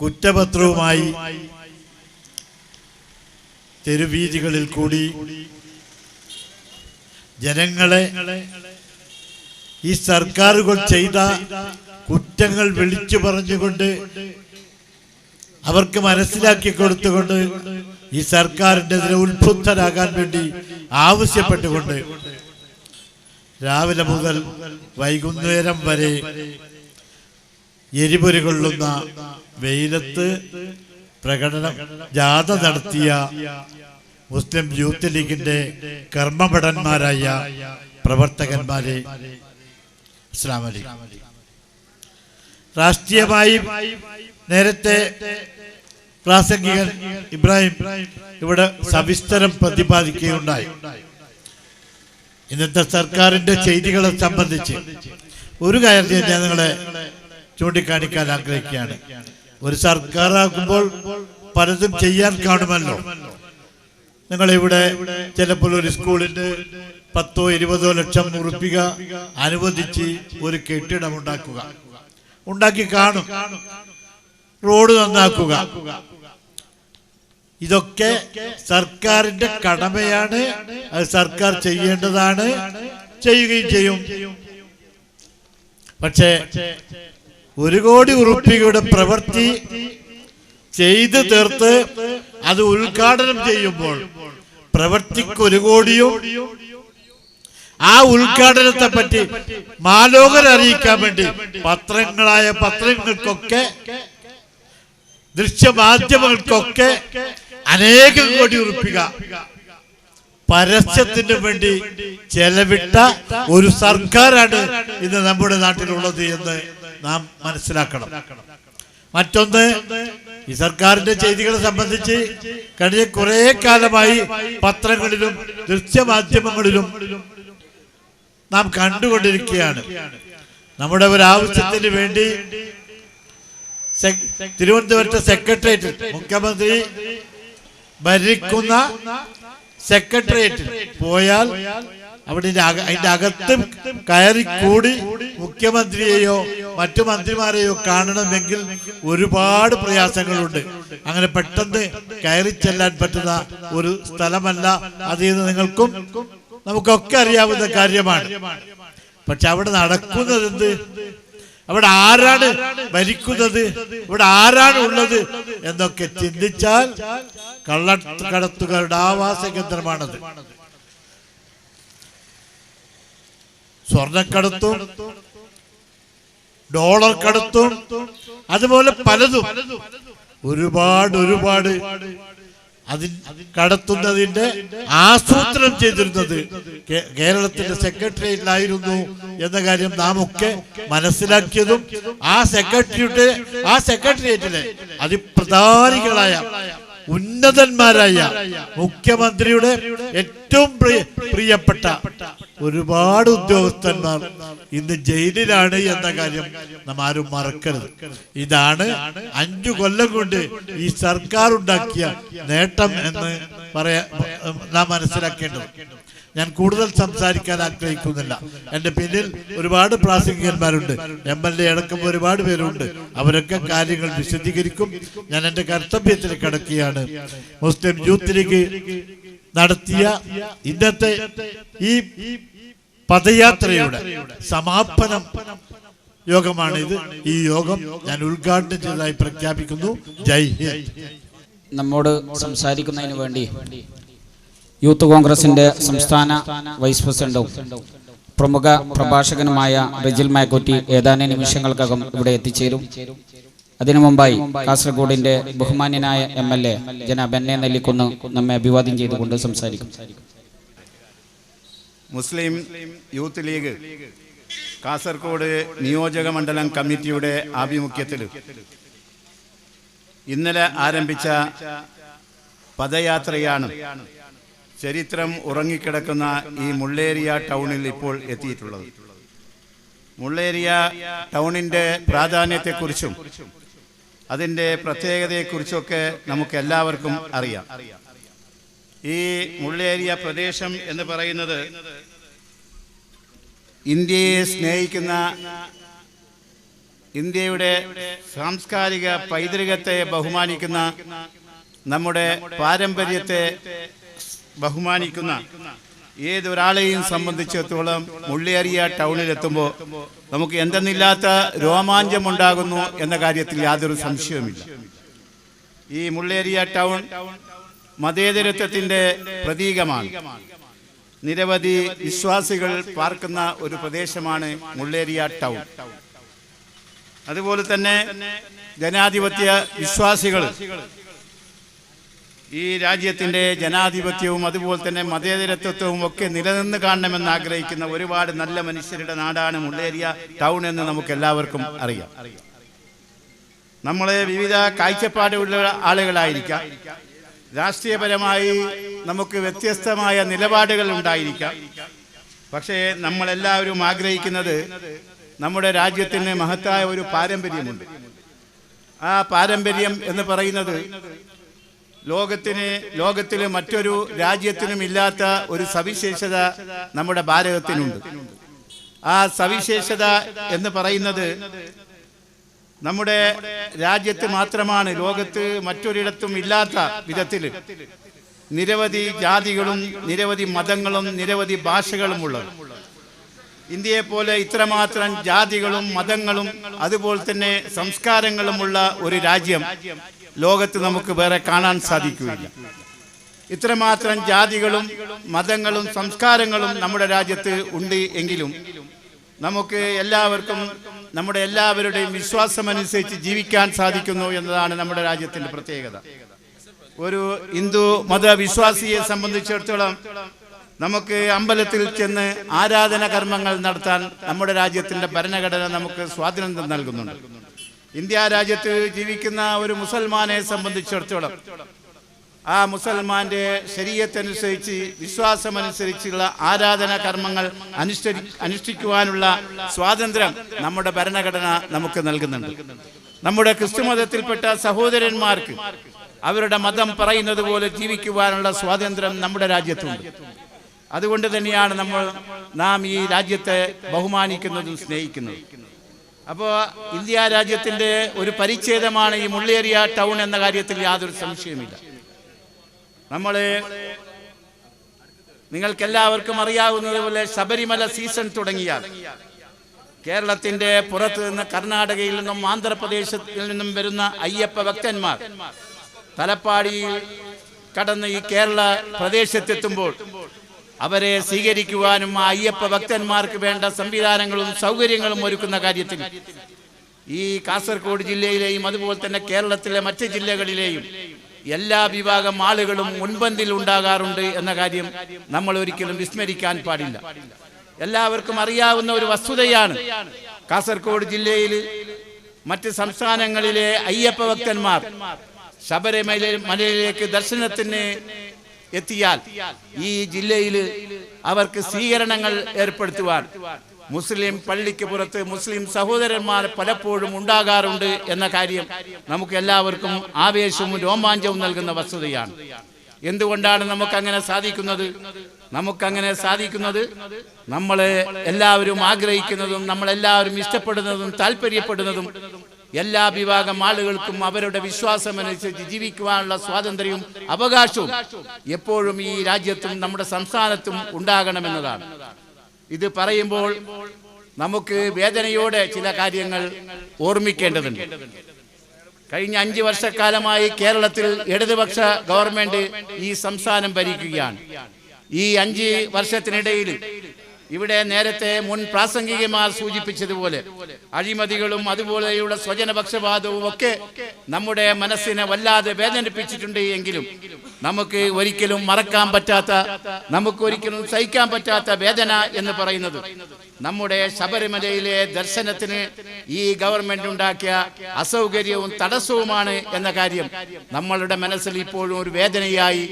കുറ്റപത്രവുമായി തെരുവീതികളിൽ കൂടി ജനങ്ങളെ ഈ സർക്കാരുകൾ ചെയ്ത കുറ്റങ്ങൾ വിളിച്ചു പറഞ്ഞുകൊണ്ട് അവർക്ക് മനസ്സിലാക്കി കൊടുത്തുകൊണ്ട് ഈ സർക്കാരിനെതിരെ ഉത്ബുദ്ധരാകാൻ വേണ്ടി ആവശ്യപ്പെട്ടുകൊണ്ട് രാവിലെ മുതൽ വൈകുന്നേരം വരെ എരിപൊരി കൊള്ളുന്ന വെയിലത്ത് പ്രകടനം ജാഥ നടത്തിയ മുസ്ലിം യൂത്ത് ലീഗിന്റെ കർമ്മഭടന്മാരായ പ്രവർത്തകന്മാരെ, അസ്സലാമു അലൈക്കും. രാഷ്ട്രീയമായി നേരത്തെ പ്രാസംഗികൻ ഇബ്രാഹിം ഇവിടെ സവിസ്തരം പ്രതിപാദിക്കുകയുണ്ടായി. ഇന്നത്തെ സർക്കാരിന്റെ ചെയ്തികളെ സംബന്ധിച്ച് ഒരു കാര്യം ഞാൻ നിങ്ങളെ ചൂണ്ടിക്കാണിക്കാൻ ആഗ്രഹിക്കുകയാണ്. ഒരു സർക്കാരാകുമ്പോൾ പലതും ചെയ്യാൻ കാണുമല്ലോ. നിങ്ങളിവിടെ ചിലപ്പോൾ ഒരു സ്കൂളിന് 10-20 ലക്ഷം ഉറുപ്പിക അനുവദിച്ച് ഒരു കെട്ടിടം ഉണ്ടാക്കി കാണും, റോഡ് നന്നാക്കുക. ഇതൊക്കെ സർക്കാരിന്റെ കടമയാണ്, അത് സർക്കാർ ചെയ്യേണ്ടതാണ്, ചെയ്യുകയും ചെയ്യും. പക്ഷേ 1 കോടി ഉറുപ്പികയുടെ പ്രവൃത്തി ചെയ്തു തീർത്ത് അത് ഉദ്ഘാടനം ചെയ്യുമ്പോൾ പ്രവൃത്തിക്ക് 1 കോടിയും ആ ഉദ്ഘാടനത്തെ പറ്റി മാലോകരെ അറിയിക്കാൻ വേണ്ടി പത്രങ്ങൾക്കൊക്കെ ദൃശ്യമാധ്യമങ്ങൾക്കൊക്കെ അനേകം കോടി ഉറുപ്പിക പരസ്യത്തിന് വേണ്ടി ചെലവിട്ട ഒരു സർക്കാരാണ് ഇന്ന് നമ്മുടെ നാട്ടിലുള്ളത് എന്ന് നാം മനസ്സിലാക്കണം. മറ്റൊന്ന്, ഈ സർക്കാരിന്റെ ചെയ്തികളെ സംബന്ധിച്ച് കഴിഞ്ഞ കുറെ കാലമായി പത്രങ്ങളിലും ദൃശ്യമാധ്യമങ്ങളിലും നാം കണ്ടുകൊണ്ടിരിക്കുകയാണ്. നമ്മുടെ ഒരു ആവശ്യത്തിന് വേണ്ടി തിരുവനന്തപുരത്തെ സെക്രട്ടേറിയറ്റ്, മുഖ്യമന്ത്രി ഭരിക്കുന്ന സെക്രട്ടേറിയറ്റിൽ പോയാൽ അവിടെ അതിന്റെ അകത്ത് കയറിക്കൂടി മുഖ്യമന്ത്രിയെയോ മറ്റു മന്ത്രിമാരെയോ കാണണമെങ്കിൽ ഒരുപാട് പ്രയാസങ്ങളുണ്ട്. അങ്ങനെ പെട്ടെന്ന് കയറി ചെല്ലാൻ പറ്റുന്ന ഒരു സ്ഥലമല്ല അത്. നിങ്ങൾക്കും നമുക്കൊക്കെ അറിയാവുന്ന കാര്യമാണ്. പക്ഷെ അവിടെ നടക്കുന്നത് എന്ത്? അവിടെ ആരാണ് ഭരിക്കുന്നത്? ഇവിടെ ആരാണ് ഉള്ളത് എന്നൊക്കെ ചിന്തിച്ചാൽ കള്ളക്കടത്തുകാരുടെ ആവാസ കേന്ദ്രമാണത്. സ്വർണ്ണക്കടത്തും ഡോളർ കടത്തും അതുപോലെ പലതും ഒരുപാട് കടത്തുന്നതിന്റെ ആസൂത്രണം ചെയ്തിരുന്നത് കേരളത്തിന്റെ സെക്രട്ടേറിയറ്റിലായിരുന്നു എന്ന കാര്യം നാം ഒക്കെ മനസ്സിലാക്കിയതും ആ സെക്രട്ടേറിയറ്റിലെ അതിപ്രധാനികളായ ഉന്നതന്മാരായ മുഖ്യമന്ത്രിയുടെ ഏറ്റവും പ്രിയപ്പെട്ട ഒരുപാട് ഉദ്യോഗസ്ഥന്മാർ ഇന്ന് ജയിലിലാണ് എന്ന കാര്യം നാം ആരും മറക്കരുത്. ഇതാണ് 5 കൊല്ലം കൊണ്ട് ഈ സർക്കാർ ഉണ്ടാക്കിയ നേട്ടം എന്ന് നാം മനസ്സിലാക്കേണ്ടത്. ഞാൻ കൂടുതൽ സംസാരിക്കാൻ ആഗ്രഹിക്കുന്നില്ല. എന്റെ പിന്നിൽ ഒരുപാട് പ്രാസംഗികന്മാരുണ്ട്, MLA അടക്കം ഒരുപാട് പേരുണ്ട്. അവരൊക്കെ കാര്യങ്ങൾ വിശദീകരിക്കും. ഞാൻ എന്റെ കർത്തവ്യത്തിൽ കിടക്കുകയാണ്. മുസ്ലിം യൂത്ത് ലീഗ് നടത്തിയ ഇന്നത്തെ ഈ പദയാത്രയുടെ സമാപനം യോഗമാണിത്. ഈ യോഗം ഞാൻ ഉദ്ഘാടനം ചെയ്തതായി പ്രഖ്യാപിക്കുന്നു. ജയ് ഹിന്ദ്. നമ്മോട് സംസാരിക്കുന്നതിന് വേണ്ടി യൂത്ത് കോൺഗ്രസിന്റെ സംസ്ഥാന വൈസ് പ്രസിഡന്റും പ്രമുഖ പ്രഭാഷകനുമായ റിജിൽ മാക്കുറ്റി ഏതാനും നിമിഷങ്ങൾക്കകം ഇവിടെ എത്തിച്ചേരും. അതിനു മുമ്പായി കാസർഗോഡിന്റെ ബഹുമാന്യനായ MLA ജനാബ് എന്നെ നെല്ലിക്കുന്ന് നമ്മെ അഭിവാദ്യം ചെയ്തുകൊണ്ട് സംസാരിക്കും. മുസ്ലിം യൂത്ത് ലീഗ് കാസർഗോഡ് നിയോജക മണ്ഡലം കമ്മിറ്റിയുടെ ആഭിമുഖ്യത്തിൽ ഇന്നലെ ആരംഭിച്ച പദയാത്രയാണ് ചരിത്രം ഉറങ്ങിക്കിടക്കുന്ന ഈ മുള്ളേരിയ ടൗണിൽ ഇപ്പോൾ എത്തിയിട്ടുള്ളത്. മുള്ളേരിയ ടൗണിൻ്റെ പ്രാധാന്യത്തെക്കുറിച്ചും അതിൻ്റെ പ്രത്യേകതയെക്കുറിച്ചൊക്കെ നമുക്ക് എല്ലാവർക്കും അറിയാം. ഈ മുള്ളേരിയ പ്രദേശം എന്ന് പറയുന്നത് ഇന്ത്യയെ സ്നേഹിക്കുന്ന, ഇന്ത്യയുടെ സാംസ്കാരിക പൈതൃകത്തെ ബഹുമാനിക്കുന്ന, നമ്മുടെ പാരമ്പര്യത്തെ ബഹുമാനിക്കുന്ന ഏതൊരാളെയും സംബന്ധിച്ചിടത്തോളം മുള്ളേരിയ ടൗണിലെത്തുമ്പോൾ നമുക്ക് എന്തെന്നില്ലാത്ത രോമാഞ്ചമുണ്ടാകുന്നു എന്ന കാര്യത്തിൽ യാതൊരു സംശയവുമില്ല. ഈ മുള്ളേരിയ ടൗൺ മതേതരത്വത്തിൻ്റെ പ്രതീകമാണ്. നിരവധി വിശ്വാസികൾ പാർക്കുന്ന ഒരു പ്രദേശമാണ് മുള്ളേരിയ ടൗൺ. അതുപോലെ തന്നെ ജനാധിപത്യ വിശ്വാസികൾ ഈ രാജ്യത്തിൻ്റെ ജനാധിപത്യവും അതുപോലെ തന്നെ മതേതരത്വവും ഒക്കെ നിലനിന്ന് കാണണമെന്ന് ആഗ്രഹിക്കുന്ന ഒരുപാട് നല്ല മനുഷ്യരുടെ നാടാണ് മുള്ളേരിയ ടൗൺ എന്ന് നമുക്ക് എല്ലാവർക്കും അറിയാം. നമ്മളെ വിവിധ കാഴ്ചപ്പാടുള്ള ആളുകളായിരിക്കാം, രാഷ്ട്രീയപരമായി നമുക്ക് വ്യത്യസ്തമായ നിലപാടുകൾ ഉണ്ടായിരിക്കാം. പക്ഷേ നമ്മളെല്ലാവരും ആഗ്രഹിക്കുന്നത് നമ്മുടെ രാജ്യത്തിന് മഹത്തായ ഒരു പാരമ്പര്യമുണ്ട്. ആ പാരമ്പര്യം എന്ന് പറയുന്നത് ലോകത്തിലെ മറ്റൊരു രാജ്യത്തിനും ഇല്ലാത്ത ഒരു സവിശേഷത നമ്മുടെ ഭാരതത്തിനുണ്ട്. ആ സവിശേഷത എന്ന് പറയുന്നത് നമ്മുടെ രാജ്യത്ത് മാത്രമാണ്, ലോകത്ത് മറ്റൊരിടത്തും ഇല്ലാത്ത വിധത്തിൽ നിരവധി ജാതികളും നിരവധി മതങ്ങളും നിരവധി ഭാഷകളുമുള്ളത്. ഇന്ത്യയെപ്പോലെ ഇത്രമാത്രം ജാതികളും മതങ്ങളും അതുപോലെ തന്നെ സംസ്കാരങ്ങളുമുള്ള ഒരു രാജ്യം ലോകത്ത് നമുക്ക് വേറെ കാണാൻ സാധിക്കുകയില്ല. ഇത്രമാത്രം ജാതികളും മതങ്ങളും സംസ്കാരങ്ങളും നമ്മുടെ രാജ്യത്ത് ഉണ്ട് എങ്കിലും നമുക്ക് എല്ലാവർക്കും നമ്മുടെ എല്ലാവരുടെയും വിശ്വാസമനുസരിച്ച് ജീവിക്കാൻ സാധിക്കുന്നു എന്നതാണ് നമ്മുടെ രാജ്യത്തിൻ്റെ പ്രത്യേകത. ഒരു ഹിന്ദു മതവിശ്വാസിയെ സംബന്ധിച്ചിടത്തോളം നമുക്ക് അമ്പലത്തിൽ ചെന്ന് ആരാധന കർമ്മങ്ങൾ നടത്താൻ നമ്മുടെ രാജ്യത്തിൻ്റെ ഭരണഘടന നമുക്ക് സ്വാതന്ത്ര്യം നൽകുന്നുണ്ട്. ഇന്ത്യ രാജ്യത്ത് ജീവിക്കുന്ന ഒരു മുസൽമാനെ സംബന്ധിച്ചിടത്തോളം ആ മുസൽമാന്റെ ശരീഅത്തനുസരിച്ച് വിശ്വാസമനുസരിച്ചുള്ള ആരാധന കർമ്മങ്ങൾ അനുഷ്ഠിക്കുവാനുള്ള സ്വാതന്ത്ര്യം നമ്മുടെ ഭരണഘടന നമുക്ക് നൽകുന്നുണ്ട്. നമ്മുടെ ക്രിസ്തുമതത്തിൽപ്പെട്ട സഹോദരന്മാർക്ക് അവരുടെ മതം പറയുന്നത് പോലെ ജീവിക്കുവാനുള്ള സ്വാതന്ത്ര്യം നമ്മുടെ രാജ്യത്തുണ്ട്. അതുകൊണ്ട് തന്നെയാണ് നാം ഈ രാജ്യത്തെ ബഹുമാനിക്കുന്നതും സ്നേഹിക്കുന്നതും. അപ്പോൾ ഇന്ത്യ രാജ്യത്തിൻ്റെ ഒരു പരിച്ഛേദമാണ് ഈ മുള്ളേരിയ ടൗൺ എന്ന കാര്യത്തിൽ യാതൊരു സംശയമില്ല. നിങ്ങൾക്കെല്ലാവർക്കും അറിയാവുന്നതുപോലെ ശബരിമല സീസൺ തുടങ്ങിയാൽ കേരളത്തിൻ്റെ പുറത്തു നിന്ന് കർണാടകയിൽ നിന്നും ആന്ധ്രാപ്രദേശിൽ നിന്നും വരുന്ന അയ്യപ്പ ഭക്തന്മാർ തലപ്പാടിയിൽ കടന്ന് ഈ കേരള പ്രദേശത്തെത്തുമ്പോൾ അവരെ സ്വീകരിക്കുവാനും ആ അയ്യപ്പ ഭക്തന്മാർക്ക് വേണ്ട സംവിധാനങ്ങളും സൗകര്യങ്ങളും ഒരുക്കുന്ന കാര്യത്തിൽ ഈ കാസർഗോഡ് ജില്ലയിലെയും അതുപോലെ തന്നെ കേരളത്തിലെ മറ്റ് ജില്ലകളിലെയും എല്ലാ വിഭാഗം ആളുകളും മുൻപന്തിൽ ഉണ്ടാകാറുണ്ട് എന്ന കാര്യം നമ്മൾ ഒരിക്കലും വിസ്മരിക്കാൻ പാടില്ല. എല്ലാവർക്കും അറിയാവുന്ന ഒരു വസ്തുതയാണ്, കാസർഗോഡ് ജില്ലയിൽ മറ്റ് സംസ്ഥാനങ്ങളിലെ അയ്യപ്പ ഭക്തന്മാർ ശബരിമലയിലേക്ക് ദർശനത്തിന് എത്തിയാൽ ഈ ജില്ലയിൽ അവർക്ക് സ്വീകരണങ്ങൾ ഏർപ്പെടുത്തുവാൻ മുസ്ലിം പള്ളിക്ക് പുറത്ത് മുസ്ലിം സഹോദരന്മാർ പലപ്പോഴും ഉണ്ടാകാറുണ്ട് എന്ന കാര്യം നമുക്ക് എല്ലാവർക്കും ആവേശവും രോമാഞ്ചവും നൽകുന്ന വസ്തുതയാണ്. എന്തുകൊണ്ടാണ് നമുക്കങ്ങനെ സാധിക്കുന്നത്? നമ്മളെ എല്ലാവരും ആഗ്രഹിക്കുന്നതും നമ്മളെല്ലാവരും ഇഷ്ടപ്പെടുന്നതും താല്പര്യപ്പെടുന്നതും എല്ലാ വിഭാഗം ആളുകൾക്കും അവരുടെ വിശ്വാസമനുസരിച്ച് ജീവിക്കുവാനുള്ള സ്വാതന്ത്ര്യവും അവകാശവും എപ്പോഴും ഈ രാജ്യത്തും നമ്മുടെ സംസ്ഥാനത്തും ഉണ്ടാകണമെന്നതാണ്. ഇത് പറയുമ്പോൾ നമുക്ക് വേദനയോടെ ചില കാര്യങ്ങൾ ഓർമ്മിക്കേണ്ടതുണ്ട്. കഴിഞ്ഞ 5 വർഷക്കാലമായി കേരളത്തിൽ ഇടതുപക്ഷ ഗവൺമെന്റ് ഈ സംസ്ഥാനം ഭരിക്കുകയാണ്. ഈ 5 വർഷത്തിനിടയിൽ ഇവിടെ നേരത്തെ മുൻ പ്രാസംഗികമാർ സൂചിപ്പിച്ചതുപോലെ അഴിമതികളും അതുപോലെയുള്ള സ്വജനപക്ഷപാതവും ഒക്കെ നമ്മുടെ മനസ്സിനെ വല്ലാതെ വേദനിപ്പിച്ചിട്ടുണ്ട്. എങ്കിലും നമുക്ക് ഒരിക്കലും മറക്കാൻ പറ്റാത്ത, നമുക്ക് ഒരിക്കലും സഹിക്കാൻ പറ്റാത്ത വേദന എന്ന് പറയുന്നത് നമ്മുടെ ശബരിമലയിലെ ദർശനത്തിന് ഈ ഗവൺമെന്റ് ഉണ്ടാക്കിയ അസൗകര്യവും തടസ്സവുമാണ് എന്ന കാര്യം നമ്മളുടെ മനസ്സിൽ ഇപ്പോഴും ഒരു വേദനയായി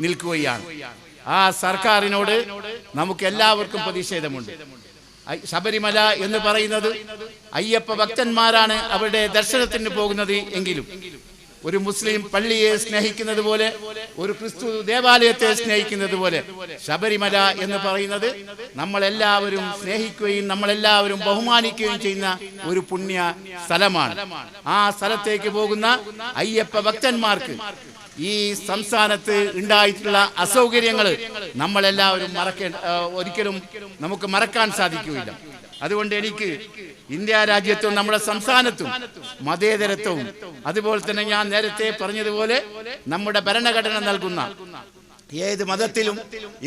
നിൽക്കുകയാണ്. ആ സർക്കാരിനോട് നമുക്ക് എല്ലാവർക്കും പ്രതിഷേധമുണ്ട്. ശബരിമല എന്ന് പറയുന്നത് അയ്യപ്പ ഭക്തന്മാരാണ് അവരുടെ ദർശനത്തിന് പോകുന്നത് എങ്കിലും ഒരു മുസ്ലിം പള്ളിയെ സ്നേഹിക്കുന്നത് പോലെ, ഒരു ക്രിസ്തു ദേവാലയത്തെ സ്നേഹിക്കുന്നത് പോലെ ശബരിമല എന്ന് പറയുന്നത് നമ്മളെല്ലാവരും സ്നേഹിക്കുകയും നമ്മളെല്ലാവരും ബഹുമാനിക്കുകയും ചെയ്യുന്ന ഒരു പുണ്യ സ്ഥലമാണ്. ആ സ്ഥലത്തേക്ക് പോകുന്ന അയ്യപ്പ ഭക്തന്മാർക്ക് ഈ സംസ്ഥാനത്ത് ഉണ്ടായിട്ടുള്ള അസൗകര്യങ്ങൾ നമ്മളെല്ലാവരും ഒരിക്കലും നമുക്ക് മറക്കാൻ സാധിക്കുകയില്ല. അതുകൊണ്ട് എനിക്ക് ഇന്ത്യ രാജ്യത്തും നമ്മുടെ സംസ്ഥാനത്തും മതേതരത്വവും അതുപോലെ തന്നെ ഞാൻ നേരത്തെ പറഞ്ഞതുപോലെ നമ്മുടെ ഭരണഘടന നൽകുന്ന ഏത് മതത്തിലും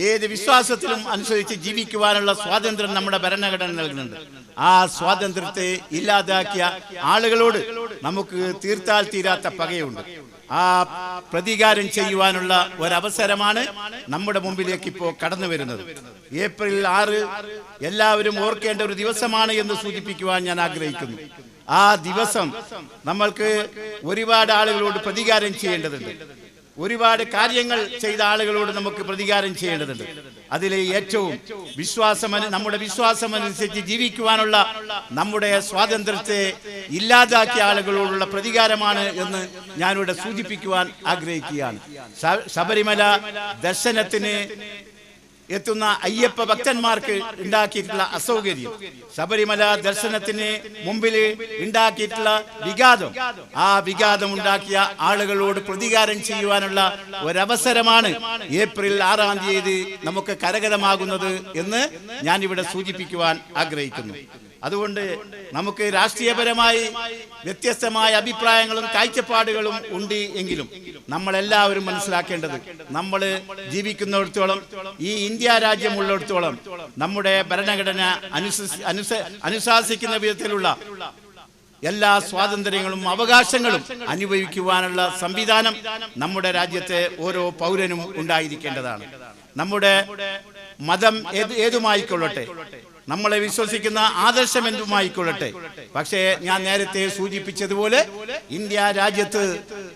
ഏത് വിശ്വാസത്തിലും അനുസരിച്ച് ജീവിക്കുവാനുള്ള സ്വാതന്ത്ര്യം നമ്മുടെ ഭരണഘടന നൽകുന്നുണ്ട്. ആ സ്വാതന്ത്ര്യത്തെ ഇല്ലാതാക്കിയ ആളുകളോട് നമുക്ക് തീർത്താൽ തീരാത്ത പകയുണ്ട്. ആ പ്രതികാരം ചെയ്യുവാനുള്ള ഒരവസരമാണ് നമ്മുടെ മുമ്പിലേക്ക് ഇപ്പോൾ കടന്നു വരുന്നത്. ഏപ്രിൽ 6 എല്ലാവരും ഓർക്കേണ്ട ഒരു ദിവസമാണ് എന്ന് സൂചിപ്പിക്കുവാൻ ഞാൻ ആഗ്രഹിക്കുന്നു. ആ ദിവസം നമ്മൾക്ക് ഒരുപാട് ആളുകളോട് പ്രതികാരം ചെയ്യേണ്ടതുണ്ട്. ഒരുപാട് കാര്യങ്ങൾ ചെയ്ത ആളുകളോട് നമുക്ക് പ്രതികാരം ചെയ്യേണ്ടതുണ്ട്. അതിലെ ഏറ്റവും നമ്മുടെ വിശ്വാസമനുസരിച്ച് ജീവിക്കുവാനുള്ള നമ്മുടെ സ്വാതന്ത്ര്യത്തെ ഇല്ലാതാക്കിയ ആളുകളോടുള്ള പ്രതികാരമാണ് എന്ന് ഞാനിവിടെ സൂചിപ്പിക്കുവാൻ ആഗ്രഹിക്കുകയാണ്. ശബരിമല ദർശനത്തിന് എത്തുന്ന അയ്യപ്പ ഭക്തന്മാർക്ക് ഉണ്ടാക്കിയിട്ടുള്ള അസൗകര്യം, ശബരിമല ദർശനത്തിന് മുമ്പിൽ ഉണ്ടാക്കിയിട്ടുള്ള വിഘാതം, ആ വിഘാതം ഉണ്ടാക്കിയ ആളുകളോട് പ്രതികാരം ചെയ്യുവാനുള്ള ഒരവസരമാണ് ഏപ്രിൽ 6 നമുക്ക് കരഗതമാകുന്നത് എന്ന് ഞാനിവിടെ സൂചിപ്പിക്കുവാൻ ആഗ്രഹിക്കുന്നു. അതുകൊണ്ട് നമുക്ക് രാഷ്ട്രീയപരമായി വ്യത്യസ്തമായ അഭിപ്രായങ്ങളും കാഴ്ചപ്പാടുകളും ഉണ്ട് എങ്കിലും നമ്മളെല്ലാവരും മനസ്സിലാക്കേണ്ടത്, നമ്മൾ ജീവിക്കുന്നിടത്തോളം, ഈ ഇന്ത്യ രാജ്യമുള്ളിടത്തോളം നമ്മുടെ ഭരണഘടന അനുശാസിക്കുന്ന വിധത്തിലുള്ള എല്ലാ സ്വാതന്ത്ര്യങ്ങളും അവകാശങ്ങളും അനുഭവിക്കുവാനുള്ള സംവിധാനം നമ്മുടെ രാജ്യത്തെ ഓരോ പൗരനും ഉണ്ടായിരിക്കേണ്ടതാണ്. നമ്മുടെ മതം ഏതുമായിക്കൊള്ളട്ടെ, നമ്മളെ വിശ്വസിക്കുന്ന ആദർശം എന്തുമായിക്കൊള്ളട്ടെ, പക്ഷേ ഞാൻ നേരത്തെ സൂചിപ്പിച്ചതുപോലെ ഇന്ത്യ രാജ്യത്ത്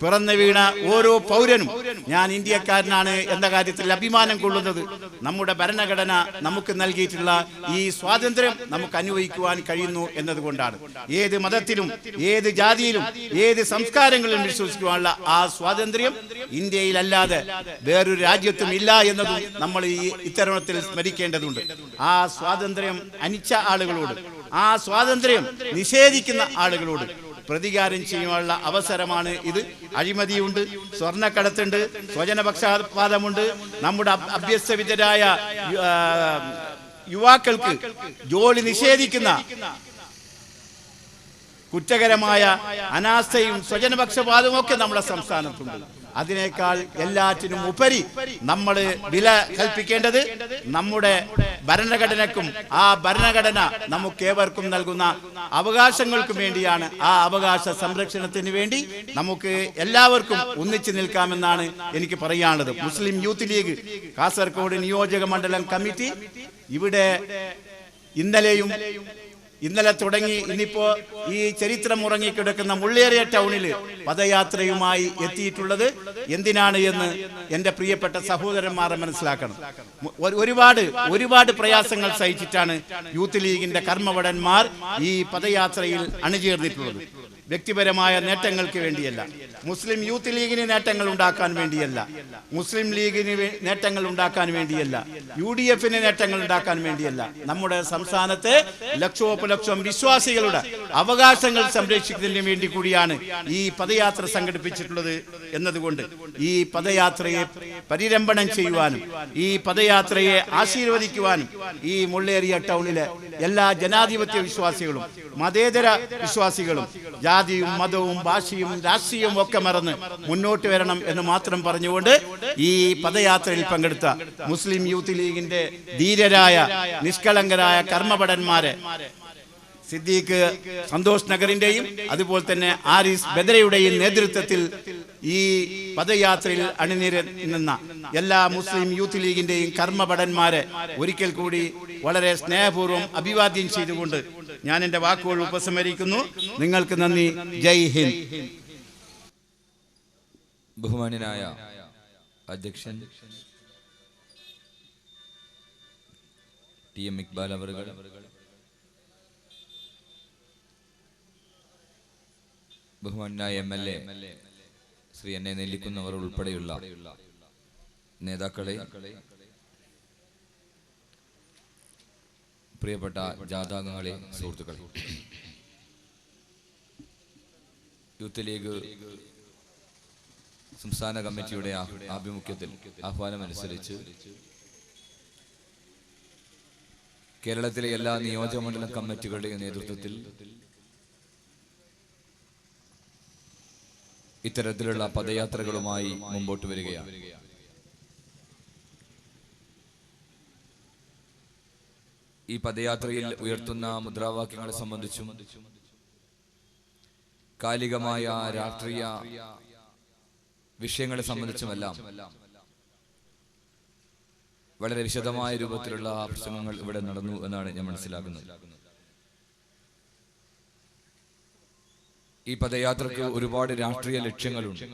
പിറന്നു വീണ ഓരോ പൗരനും ഞാൻ ഇന്ത്യക്കാരനാണ് എന്ന കാര്യത്തിൽ അഭിമാനം കൊള്ളുന്നത് നമ്മുടെ ഭരണഘടന നമുക്ക് നൽകിയിട്ടുള്ള ഈ സ്വാതന്ത്ര്യം നമുക്ക് അനുഭവിക്കുവാൻ കഴിയുന്നു എന്നതുകൊണ്ടാണ്. ഏത് മതത്തിലും ഏത് ജാതിയിലും ഏത് സംസ്കാരങ്ങളിലും വിശ്വസിക്കുവാനുള്ള ആ സ്വാതന്ത്ര്യം ഇന്ത്യയിലല്ലാതെ വേറൊരു രാജ്യത്തും ഇല്ല എന്നതും നമ്മൾ ഈ ഇത്തരണത്തിൽ സ്മരിക്കേണ്ടതുണ്ട്. ആ സ്വാതന്ത്ര്യം അനിച്ച ആളുകളോട്, ആ സ്വാതന്ത്ര്യം നിഷേധിക്കുന്ന ആളുകളോട് പ്രതികാരം ചെയ്യാനുള്ള അവസരമാണ് ഇത്. അഴിമതിയുണ്ട്, സ്വർണ്ണക്കടത്തുണ്ട്, സ്വജനപക്ഷപാതമുണ്ട്, നമ്മുടെ അഭ്യസ്തവിദ്യരായ യുവാക്കൾക്ക് ജോലി നിഷേധിക്കുന്ന കുറ്റകരമായ അനാസ്ഥയും സ്വജനപക്ഷപാതവും ഒക്കെ നമ്മുടെ സംസ്ഥാനത്തുണ്ട്. അതിനേക്കാൾ എല്ലാറ്റിനും ഉപരി നമ്മൾ വില കൽപ്പിക്കേണ്ടത് നമ്മുടെ ഭരണഘടനക്കും ആ ഭരണഘടന നമുക്കേവർക്കും നൽകുന്ന അവകാശങ്ങൾക്കും വേണ്ടിയാണ്. ആ അവകാശ സംരക്ഷണത്തിന് വേണ്ടി നമുക്ക് എല്ലാവർക്കും ഒന്നിച്ചു നിൽക്കാമെന്നാണ് എനിക്ക് പറയാനുള്ളത്. മുസ്ലിം യൂത്ത് ലീഗ് കാസർഗോഡ് നിയോജക മണ്ഡലം കമ്മിറ്റി ഇവിടെ ഇന്നലെ തുടങ്ങി ഇന്നിപ്പോ ഈ ചരിത്രം ഉറങ്ങിക്കിടക്കുന്ന മുള്ളേറിയ ടൗണിൽ പദയാത്രയുമായി എത്തിയിട്ടുള്ളത് എന്തിനാണ് എന്ന് എന്റെ പ്രിയപ്പെട്ട സഹോദരന്മാരെ മനസ്സിലാക്കണം. ഒരുപാട് പ്രയാസങ്ങൾ സഹിച്ചിട്ടാണ് യൂത്ത് ലീഗിന്റെ കർമ്മവടന്മാർ ഈ പദയാത്രയിൽ അണിചേർന്നിട്ടുള്ളത്. വ്യക്തിപരമായ നേട്ടങ്ങൾക്ക് വേണ്ടിയല്ല, മുസ്ലിം യൂത്ത് ലീഗിന് നേട്ടങ്ങൾ ഉണ്ടാക്കാൻ വേണ്ടിയല്ല, മുസ്ലിം ലീഗിന് നേട്ടങ്ങൾ ഉണ്ടാക്കാൻ വേണ്ടിയല്ല, UDFന് നേട്ടങ്ങൾ ഉണ്ടാക്കാൻ വേണ്ടിയല്ല, നമ്മുടെ സംസ്ഥാനത്തെ ലക്ഷോപലക്ഷം വിശ്വാസികളുടെ അവകാശങ്ങൾ സംരക്ഷിക്കുന്നതിന് വേണ്ടി കൂടിയാണ് ഈ പദയാത്ര സംഘടിപ്പിച്ചിട്ടുള്ളത് എന്നതുകൊണ്ട് ഈ പദയാത്രയെ പരിരംഭണം ചെയ്യുവാനും ഈ പദയാത്രയെ ആശീർവദിക്കുവാനും ഈ മുള്ളേറിയ ടൗണിലെ എല്ലാ ജനാധിപത്യ വിശ്വാസികളും മതേതര വിശ്വാസികളും ജാതിയും മതവും ഭാഷയും രാഷ്ട്രീയവും ഒക്കെ മറന്ന് മുന്നോട്ട് വരണം എന്ന് മാത്രം പറഞ്ഞുകൊണ്ട് ഈ പദയാത്രയിൽ പങ്കെടുത്ത മുസ്ലിം യൂത്ത് ലീഗിന്റെ ധീരരായ നിഷ്കളങ്കരായ കർമ്മഭടന്മാരെ സിദ്ദീഖ് സന്തോഷ് നഗറിന്റെയും അതുപോലെ തന്നെ ആരിസ് ബദരയുടെയും നേതൃത്വത്തിൽ ഈ പദയാത്രയിൽ അണിനിരന്ന എല്ലാ മുസ്ലിം യൂത്ത് ലീഗിന്റെയും കർമ്മഭടന്മാരെ ഒരിക്കൽ കൂടി വളരെ സ്നേഹപൂർവ്വം അഭിവാദ്യം ചെയ്തുകൊണ്ട് ഞാൻ എൻ്റെ വാക്കുകൾ ഉപസംഹരിക്കുന്നു. നിങ്ങൾക്ക് നന്ദി. ജയ് ഹിന്ദ്. ബഹുമാന്യനായ അധ്യക്ഷൻ ടി എം ഇക്ബാൽ അവറുകൾ, ബഹുമാന്യനായ MLA ശ്രീ എന്നെ നെല്ലിക്കുന്നവർ ഉൾപ്പെടെയുള്ള നേതാക്കളെ, പ്രിയപ്പെട്ട ജാഥാംഗങ്ങളെ, സുഹൃത്തുക്കളെ, യൂത്ത് ലീഗ് സംസ്ഥാന കമ്മിറ്റിയുടെ ആഭിമുഖ്യത്തിൽ ആഹ്വാനമനുസരിച്ച് കേരളത്തിലെ എല്ലാ നിയോജകമണ്ഡലം കമ്മിറ്റികളുടെയും നേതൃത്വത്തിൽ ഇത്തരത്തിലുള്ള പദയാത്രകളുമായി മുമ്പോട്ട് വരികയാണ്. ഈ പദയാത്രയിൽ ഉയർത്തുന്ന മുദ്രാവാക്യങ്ങളെ സംബന്ധിച്ചും കാലികമായ രാഷ്ട്രീയ വിഷയങ്ങളെ സംബന്ധിച്ചുമെല്ലാം വളരെ വിശദമായ രൂപത്തിലുള്ള പ്രസംഗങ്ങൾ ഇവിടെ നടന്നു എന്നാണ് ഞാൻ മനസ്സിലാക്കുന്നത്. ഈ പദയാത്രയ്ക്ക് ഒരുപാട് രാഷ്ട്രീയ ലക്ഷ്യങ്ങളുണ്ട്.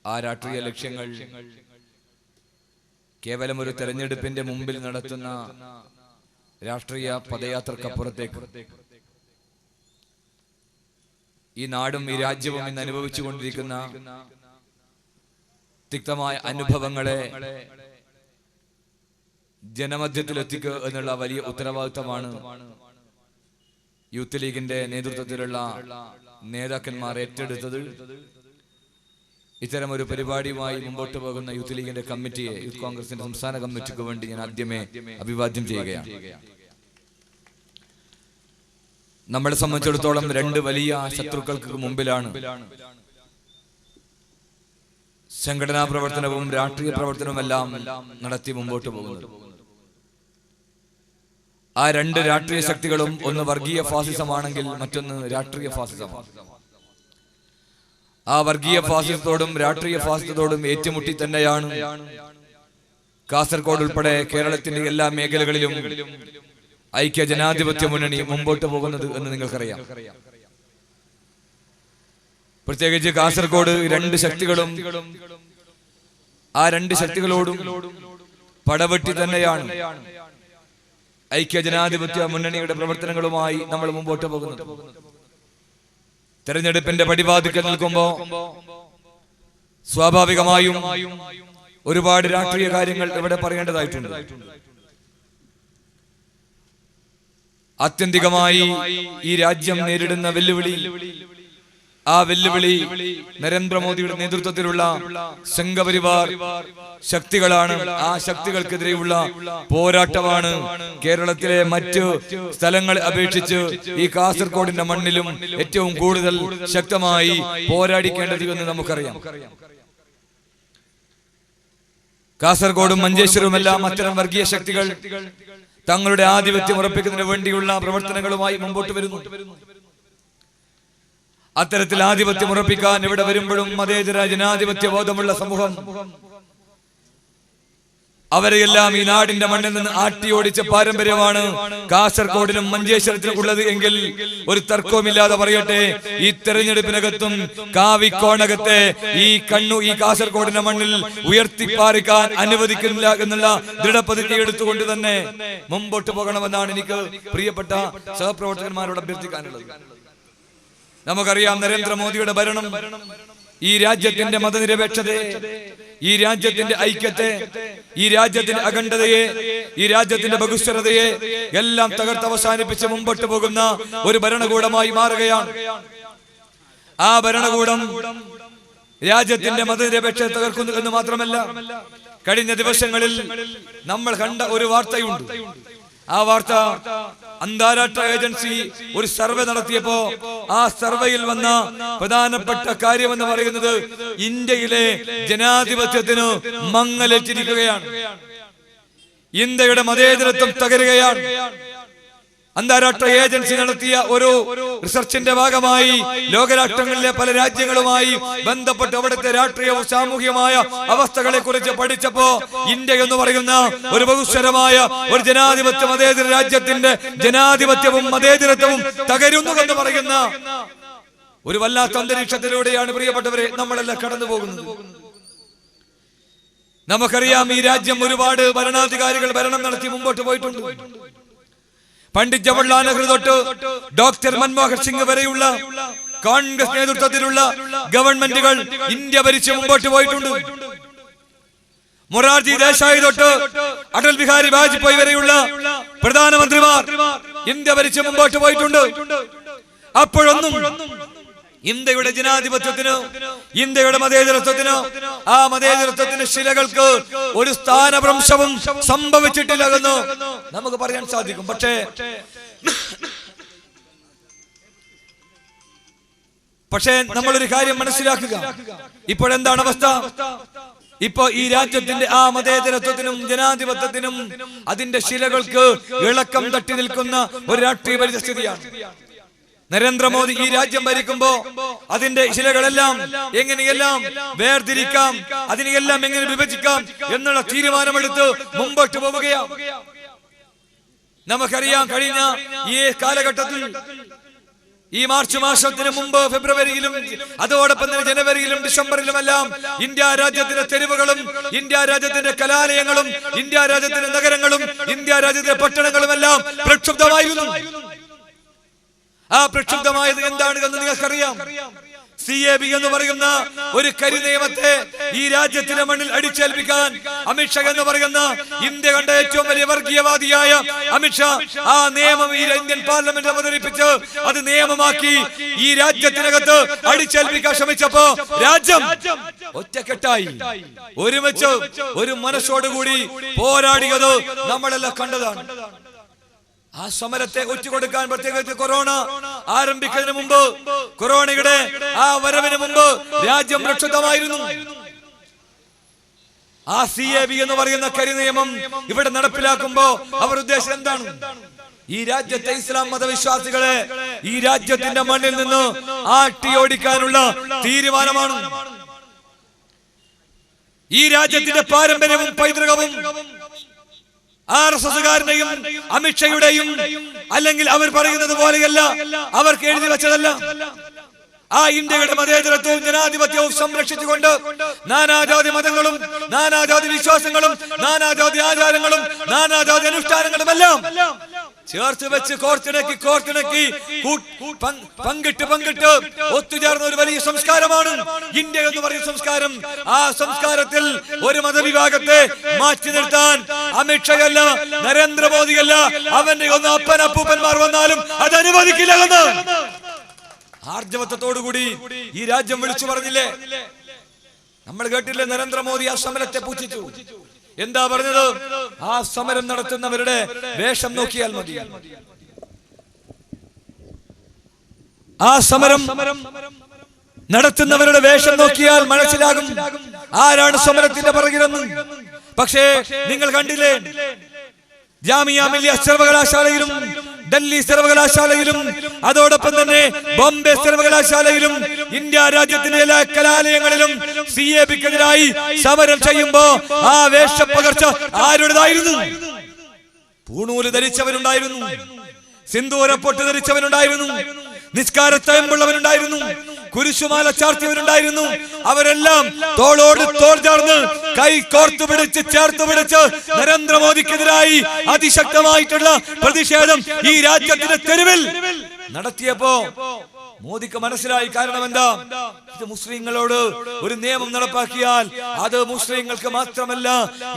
ആ രാഷ്ട്രീയ ലക്ഷ്യങ്ങൾ കേവലം ഒരു തെരഞ്ഞെടുപ്പിന്റെ മുമ്പിൽ നടത്തുന്ന രാഷ്ട്രീയ പദയാത്രക്കപ്പുറത്തേക്ക് ഈ നാടും ഈ രാജ്യവും ഇന്ന് അനുഭവിച്ചുകൊണ്ടിരിക്കുന്ന തിക്തമായ അനുഭവങ്ങളെ ജനമധ്യത്തിലെത്തിക്കുക എന്നുള്ള വലിയ ഉത്തരവാദിത്തമാണ് യൂത്ത് ലീഗിന്റെ നേതൃത്വത്തിലുള്ള നേതാക്കന്മാർ ഏറ്റെടുത്തത്. ഇത്തരം ഒരു പരിപാടിയുമായി മുമ്പോട്ട് പോകുന്ന യൂത്ത് ലീഗിന്റെ കമ്മിറ്റിയെ, യൂത്ത് കോൺഗ്രസിന്റെ സംസ്ഥാന കമ്മിറ്റിക്ക് വേണ്ടി ഞാൻ ആദ്യമേ അഭിവാദ്യം ചെയ്യുകയാണ്. നമ്മളെ സംബന്ധിച്ചിടത്തോളം രണ്ട് വലിയ ശത്രുക്കൾക്ക് മുമ്പിലാണ് സംഘടനാ പ്രവർത്തനവും രാഷ്ട്രീയ പ്രവർത്തനവും എല്ലാം നടത്തി മുമ്പോട്ട് പോകുന്നത്. ആ രണ്ട് രാഷ്ട്രീയ ശക്തികളും ഒന്ന് വർഗീയ ഫാസിസമാണെങ്കിൽ മറ്റൊന്ന് രാഷ്ട്രീയ ഫാസിസമാണ്. ആ വർഗീയ ഫാസിസത്തോടും രാഷ്ട്രീയ ഫാസിസത്തോടും ഏറ്റുമുട്ടി തന്നെയാണ് കാസർഗോഡ് ഉൾപ്പെടെ കേരളത്തിന്റെ എല്ലാ മേഖലകളിലും ഐക്യ ജനാധിപത്യ മുന്നണി മുമ്പോട്ട് പോകുന്നത് എന്ന് നിങ്ങൾക്കറിയാം. പ്രത്യേകിച്ച് കാസർഗോഡ് രണ്ട് ശക്തികളും ആ രണ്ട് ശക്തികളോടും പടവെട്ടി തന്നെയാണ് ഐക്യ ജനാധിപത്യ മുന്നണിയുടെ പ്രവർത്തനങ്ങളുമായി നമ്മൾ മുമ്പോട്ട് പോകുന്നത്. തെരഞ്ഞെടുപ്പിന്റെ പടിവാതിക്കൽ നിൽക്കുമ്പോൾ സ്വാഭാവികമായും ഒരുപാട് രാഷ്ട്രീയ കാര്യങ്ങൾ ഇവിടെ പറയേണ്ടതായിട്ടുണ്ട്. ആത്യന്തികമായി ഈ രാജ്യം നേരിടുന്ന വെല്ലുവിളി, ആ വെല്ലുവിളി നരേന്ദ്രമോദിയുടെ നേതൃത്വത്തിലുള്ള സംഘപരിവാർ ശക്തികളാണ്. ആ ശക്തികൾക്കെതിരെയുള്ള പോരാട്ടമാണ് കേരളത്തിലെ മറ്റ് സ്ഥലങ്ങളെ അപേക്ഷിച്ച് ഈ കാസർഗോഡിന്റെ മണ്ണിലും ഏറ്റവും കൂടുതൽ ശക്തമായി പോരാടിക്കേണ്ടത് എന്ന് നമുക്കറിയാം. കാസർഗോഡും മഞ്ചേശ്വരവുമെല്ലാം അത്തരം വർഗീയ ശക്തികൾ തങ്ങളുടെ ആധിപത്യം ഉറപ്പിക്കുന്നതിന് വേണ്ടിയുള്ള പ്രവർത്തനങ്ങളുമായി മുമ്പോട്ട് വരുന്നു. അത്തരത്തിൽ ആധിപത്യം ഉറപ്പിക്കാൻ ഇവിടെ വരുമ്പോഴും മതേതര ജനാധിപത്യ ബോധമുള്ള സമൂഹം അവരെയെല്ലാം ഈ നാടിന്റെ മണ്ണിൽ നിന്ന് ആട്ടിയോടിച്ച പാരമ്പര്യമാണ് കാസർഗോഡിനും മഞ്ചേശ്വരത്തിനും ഉള്ളത് എങ്കിൽ ഒരു തർക്കവുമില്ലാതെ പറയട്ടെ, ഈ തെരഞ്ഞെടുപ്പിനകത്തും കാവിക്കോണകത്തെ ഈ കാസർഗോഡിന്റെ മണ്ണിൽ ഉയർത്തിപ്പാറിക്കാൻ അനുവദിക്കുന്നില്ല എന്നുള്ള ദൃഢപ്രതിജ്ഞ എടുത്തുകൊണ്ട് തന്നെ മുമ്പോട്ട് പോകണമെന്നാണ് എനിക്ക് പ്രിയപ്പെട്ട സഹപ്രവർത്തകന്മാരോട് അഭ്യർത്ഥിക്കാനുള്ളത്. നമുക്കറിയാം, നരേന്ദ്രമോദിയുടെ ഭരണം ഈ രാജ്യത്തിന്റെ മതനിരപേക്ഷതയെ, ഈ രാജ്യത്തിന്റെ ഐക്യത്തെ, ഈ രാജ്യത്തിന്റെ അഖണ്ഡതയെ, ഈ രാജ്യത്തിന്റെ ബഹുസ്വരതയെ എല്ലാം തകർത്തവസാനിപ്പിച്ച് മുമ്പോട്ട് പോകുന്ന ഒരു ഭരണകൂടമായി മാറുകയാണ്. ആ ഭരണകൂടം രാജ്യത്തിന്റെ മതനിരപേക്ഷത തകർക്കുന്നു എന്ന് മാത്രമല്ല, കഴിഞ്ഞ ദിവസങ്ങളിൽ നമ്മൾ കണ്ട ഒരു വാർത്തയുണ്ട്. ആ വാർത്ത അന്താരാഷ്ട്ര ഏജൻസി ഒരു സർവേ നടത്തിയപ്പോ ആ സർവേയിൽ വന്ന പ്രധാനപ്പെട്ട കാര്യമെന്ന് പറയുന്നത് ഇന്ത്യയിലെ ജനാധിപത്യത്തിന് മങ്ങലേറ്റിരിക്കുകയാണ്. ഇന്ത്യയുടെ മതേതരത്വം തകരുകയാണ്. അന്താരാഷ്ട്ര ഏജൻസി നടത്തിയ ഒരു റിസർച്ചിന്റെ ഭാഗമായി ലോകരാഷ്ട്രങ്ങളിലെ പല രാജ്യങ്ങളുമായി ബന്ധപ്പെട്ട് അവിടുത്തെ രാഷ്ട്രീയവും സാമൂഹികമായ അവസ്ഥകളെ കുറിച്ച് പഠിച്ചപ്പോ ഇന്ത്യ എന്ന് പറയുന്ന ഒരു ബഹുസ്വരമായ ഒരു ജനാധിപത്യ മതേതര രാജ്യത്തിന്റെ ജനാധിപത്യവും മതേതരത്വവും തകരുന്നു എന്ന് പറയുന്ന ഒരു വല്ലാത്ത അന്തരീക്ഷത്തിലൂടെയാണ് പ്രിയപ്പെട്ടവരെ നമ്മളെല്ലാം കടന്നു പോകുന്നത്. നമുക്കറിയാം, ഈ രാജ്യം ഒരുപാട് ഭരണാധികാരികൾ ഭരണം നടത്തി മുമ്പോട്ട് പോയിട്ടുണ്ട്. പണ്ഡിറ്റ് ജവഹർലാൽ നെഹ്റു തൊട്ട് ഡോക്ടർ മൻമോഹൻ സിംഗ് വരെയുള്ള കോൺഗ്രസ് നേതൃത്വത്തിലുള്ള ഗവൺമെന്റുകൾ ഇന്ത്യ ഭരിച്ച് മുമ്പോട്ട് പോയിട്ടുണ്ട്. മൊറാർജി ദേശായി തൊട്ട് അടൽ ബിഹാരി വാജ്പേയി വരെയുള്ള പ്രധാനമന്ത്രിമാർ ഇന്ത്യ ഭരിച്ച് മുമ്പോട്ട് പോയിട്ടുണ്ട്. അപ്പോഴൊന്നും ഇന്ത്യയുടെ ജനാധിപത്യത്തിന്, ഇന്ത്യയുടെ മതേതരത്വത്തിന്, ആ മതേതരത്വത്തിന്റെ ശിലകൾക്ക് ഒരു സ്ഥാനഭ്രംശവും സംഭവിച്ചിട്ടില്ല എന്ന് നമുക്ക് പറയാൻ സാധിക്കും. പക്ഷേ നമ്മളൊരു കാര്യം മനസ്സിലാക്കുക. ഇപ്പോഴെന്താണ് അവസ്ഥ? ഇപ്പൊ ഈ രാജ്യത്തിന്റെ ആ മതേതരത്വത്തിനും ജനാധിപത്യത്തിനും അതിന്റെ ശിലകൾക്ക് ഇളക്കം തട്ടി നിൽക്കുന്ന ഒരു രാഷ്ട്രീയ പരിസ്ഥിതിയാണ്. നരേന്ദ്രമോദി ഈ രാജ്യം ഭരിക്കുമ്പോ അതിന്റെ ശിലകളെല്ലാം എങ്ങനെയെല്ലാം വേർതിരിക്കാം, അതിനെയെല്ലാം എങ്ങനെ വിഭജിക്കാം എന്നുള്ള തീരുമാനമെടുത്ത് മുമ്പോട്ട് പോവുകയാണ്. നമുക്കറിയാം, കഴിഞ്ഞ ഈ കാലഘട്ടത്തിൽ ഈ മാർച്ച് മാസത്തിന് മുമ്പ് ഫെബ്രുവരിയിലും അതോടൊപ്പം തന്നെ ജനുവരിയിലും ഡിസംബറിലുമെല്ലാം ഇന്ത്യ രാജ്യത്തിന്റെ തെരുവുകളും ഇന്ത്യ രാജ്യത്തിന്റെ കലാലയങ്ങളും ഇന്ത്യ രാജ്യത്തിന്റെ നഗരങ്ങളും ഇന്ത്യ രാജ്യത്തിന്റെ പട്ടണങ്ങളുമെല്ലാം പ്രക്ഷുബ്ധമായിരുന്നു. ആ പ്രക്ഷുബ്ധമായത് എന്താണെന്ന് നിങ്ങൾക്കറിയാം. CAB എന്ന് പറയുന്ന ഒരു കരി നിയമത്തെ ഈ രാജ്യത്തിന്റെ മണ്ണിൽ അടിച്ചേൽപ്പിക്കാൻ അമിത്ഷാ എന്ന് പറയുന്ന ഇന്ത്യ കണ്ട ഏറ്റവും വലിയ വർഗീയവാദിയായ അമിത്ഷാ ആ നിയമം ഈ ഇന്ത്യൻ പാർലമെന്റ് അവതരിപ്പിച്ച് അത് നിയമമാക്കി ഈ രാജ്യത്തിനകത്ത് അടിച്ചേൽപ്പിക്കാൻ ശ്രമിച്ചപ്പോ രാജ്യം ഒറ്റക്കെട്ടായി ഒരുമിച്ച് ഒരു മനസ്സോടുകൂടി പോരാടിയത് നമ്മളെല്ലാം കണ്ടതാണ്. ആ സമരത്തെ ഒറ്റുകൊടുക്കാൻ പ്രത്യേകിച്ച് കൊറോണ ആരംഭിക്കുന്നതിന് മുമ്പ്, കൊറോണയുടെ ആ വരവിന് മുമ്പ് രാജ്യം പ്രക്ഷുബ്ധമായിരുന്നു. ആ CAB എന്ന് പറയുന്ന കരി നിയമം ഇവിടെ നടപ്പിലാക്കുമ്പോ അവർ ഉദ്ദേശം എന്താണ്? ഈ രാജ്യത്തെ ഇസ്ലാം മതവിശ്വാസികളെ ഈ രാജ്യത്തിന്റെ മണ്ണിൽ നിന്ന് ആട്ടിയോടിക്കാനുള്ള തീരുമാനമാണ്. ഈ രാജ്യത്തിന്റെ പാരമ്പര്യവും പൈതൃകവും RSSകാരന്റെയും അമിത്ഷായുടെയും അല്ലെങ്കിൽ അവർ പറയുന്നത് പോലെയല്ല, അവർക്ക് എഴുതി വെച്ചതല്ല. ആ ഇന്ത്യയുടെ മതേതരത്വവും ജനാധിപത്യവും സംരക്ഷിച്ചുകൊണ്ട് നാനാജാതി മതങ്ങളും നാനാജാതി വിശ്വാസങ്ങളും നാനാജാതി ആചാരങ്ങളും നാനാജാതി അനുഷ്ഠാനങ്ങളും എല്ലാം ചേർത്ത് വെച്ച് കോർത്തിണക്കി പങ്കിട്ട് ഒത്തുചേർന്ന ഒരു വലിയ സംസ്കാരമാണ് ഇന്ത്യ എന്ന് പറയുന്ന സംസ്കാരം. ആ സംസ്കാരത്തിൽ ഒരു മതവിഭാഗത്തെ മാറ്റി നിർത്താൻ അമിത്ഷായല്ല, നരേന്ദ്രമോദിയല്ല, അവന്റെ ഒന്ന് അപ്പനപ്പൂപ്പന്മാർ വന്നാലും അത് അനുവദിക്കില്ല എന്ന് ആർജവത്തോടുകൂടി ഈ രാജ്യം വിളിച്ചു പറഞ്ഞില്ലേ? നമ്മൾ കേട്ടില്ലേ? നരേന്ദ്രമോദി ആ സമരത്തെ പൂജിച്ചു. എന്താ പറഞ്ഞത്? ആ സമരം നടത്തുന്നവരുടെ വേഷം നോക്കിയാൽ മതി. ആ സമരം നടത്തുന്നവരുടെ വേഷം നോക്കിയാൽ മനസ്സിലാകും ആരാണ് സമരത്തിന്റെ പുറകിലെന്ന്. പക്ഷേ നിങ്ങൾ കണ്ടില്ലേ? ജാമിയ മില്ലിയ സർവകലാശാലയിലും ഡൽഹി സർവകലാശാലയിലും അതോടൊപ്പം തന്നെ ബോംബെ സർവകലാശാലയിലും ഇന്ത്യ രാജ്യത്തിന്റെ എല്ലാ കലാലയങ്ങളിലും CABക്കെതിരായി സമരം ചെയ്യുമ്പോ ആ വേഷപ്പകർച്ച ആരുടേതായിരുന്നു? പൂണൂല് ധരിച്ചവരുണ്ടായിരുന്നു, സിന്ദൂരപ്പൊട്ട് ധരിച്ചവരുണ്ടായിരുന്നു, നിസ്കാരത്തയമ്പുള്ളവരുണ്ടായിരുന്നു, കുരിശുമാല ചാർത്തിയവരുണ്ടായിരുന്നു. അവരെല്ലാം തോളോട് തോൾ ചേർന്ന് കൈ കോർത്തു പിടിച്ച് ചേർത്ത് പിടിച്ച് നരേന്ദ്രമോദിക്കെതിരായി അതിശക്തമായിട്ടുള്ള പ്രതിഷേധം ഈ രാജ്യത്തിന്റെ തെരുവിൽ നടത്തിയപ്പോ മോദിക്ക് മനസ്സിലായി. കാരണം എന്താ? ഇത് മുസ്ലിങ്ങളോട് ഒരു നിയമം നടപ്പാക്കിയാൽ അത് മുസ്ലിങ്ങൾക്ക് മാത്രമല്ല,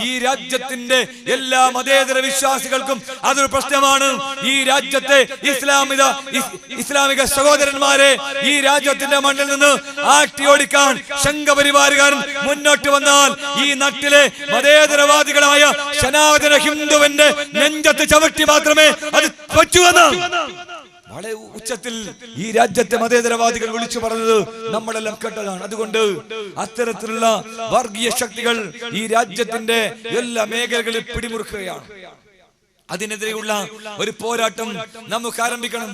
ഈ രാജ്യത്തിന്റെ എല്ലാ മതേതര വിശ്വാസികൾക്കും അതൊരു പ്രശ്നമാണ്. ഈ രാജ്യത്തെ ഇസ്ലാമിക സഹോദരന്മാരെ ഈ രാജ്യത്തിന്റെ മണ്ണിൽ നിന്ന് ആട്ടിയോടിക്കാൻ സംഘപരിവാരുകാരൻ മുന്നോട്ട് വന്നാൽ ഈ നാട്ടിലെ മതേതരവാദികളായ സനാതന ഹിന്ദുവിന്റെ നെഞ്ചത്ത് ചവിട്ടി മാത്രമേ അത് പറ്റുമെന്ന് വളരെ ഉച്ചത്തിൽ ഈ രാജ്യത്തെ മതേതരവാദികൾ വിളിച്ചു പറഞ്ഞത് നമ്മളെല്ലാം കേട്ടതാണ്. അതുകൊണ്ട് അത്തരത്തിലുള്ള വർഗീയ ശക്തികൾ ഈ രാജ്യത്തിന്റെ എല്ലാ മേഖലകളിൽ പിടിമുറുക്കുകയാണ്. അതിനെതിരെയുള്ള ഒരു പോരാട്ടം നമുക്ക് ആരംഭിക്കണം.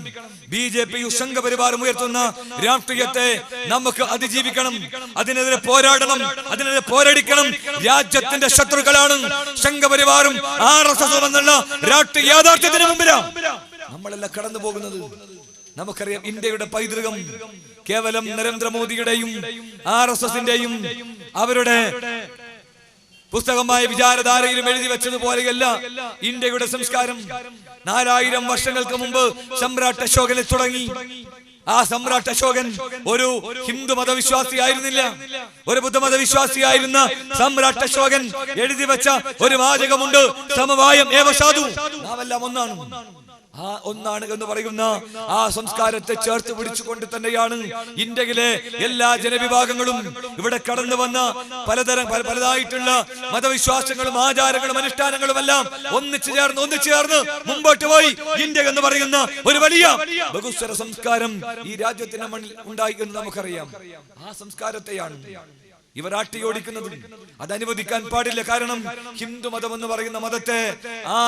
BJP സംഘപരിവാരം ഉയർത്തുന്ന രാഷ്ട്രീയത്തെ നമുക്ക് അതിജീവിക്കണം. അതിനെതിരെ പോരാടണം, അതിനെതിരെ പോരടിക്കണം. രാജ്യത്തിന്റെ ശത്രുക്കളാണ് സംഘപരിവാറും RSS എന്നുള്ള രാഷ്ട്രീയ യാഥാർത്ഥ്യത്തിന് മുമ്പിലാണ് നമ്മളെല്ലാം കടന്നു പോകുന്നത്. നമുക്കറിയാം, ഇന്ത്യയുടെ പൈതൃകം കേവലം നരേന്ദ്രമോദിയുടെയും RSSന്റെയും അവരുടെ പുസ്തകമായ വിചാരധാരയിലും എഴുതി വെച്ചതുപോലെയല്ല ഇന്ത്യയുടെ സംസ്കാരം. 4000 വർഷങ്ങൾക്ക് മുമ്പ് സമ്രാട്ട് അശോകനിൽ തുടങ്ങി. ആ സമ്രാട്ട് അശോകൻ ഒരു ഹിന്ദു മതവിശ്വാസിയായിരുന്നില്ല, ഒരു ബുദ്ധമതവിശ്വാസിയായിരുന്ന സമ്രാട്ട് അശോകൻ എഴുതി വെച്ച ഒരു വാചകമുണ്ട്, സമവായം ഏവ സാധു, നാമെല്ലാം ഒന്നാണ്. ആ ഒന്നാണ് എന്ന് പറയുന്ന ആ സംസ്കാരത്തെ ചേർത്ത് പിടിച്ചുകൊണ്ട് തന്നെയാണ് ഇന്ത്യയിലെ എല്ലാ ജനവിഭാഗങ്ങളും ഇവിടെ കടന്നു വന്ന പലതായിട്ടുള്ള മതവിശ്വാസങ്ങളും ആചാരങ്ങളും അനുഷ്ഠാനങ്ങളും എല്ലാം ഒന്നിച്ചു ചേർന്ന് മുമ്പോട്ട് പോയി ഇന്ത്യ എന്ന് പറയുന്ന ഒരു വലിയ ബഹുസ്വര സംസ്കാരം ഈ രാജ്യത്തിന്റെ മണ്ണിൽ ഉണ്ടായി എന്ന് നമുക്കറിയാം. ആ സംസ്കാരത്തെയാണ് ഇവർ ആട്ടിയോടിക്കുന്നത്. അത് അനുവദിക്കാൻ പാടില്ല. കാരണം ഹിന്ദു മതം എന്ന് പറയുന്ന മതത്തെ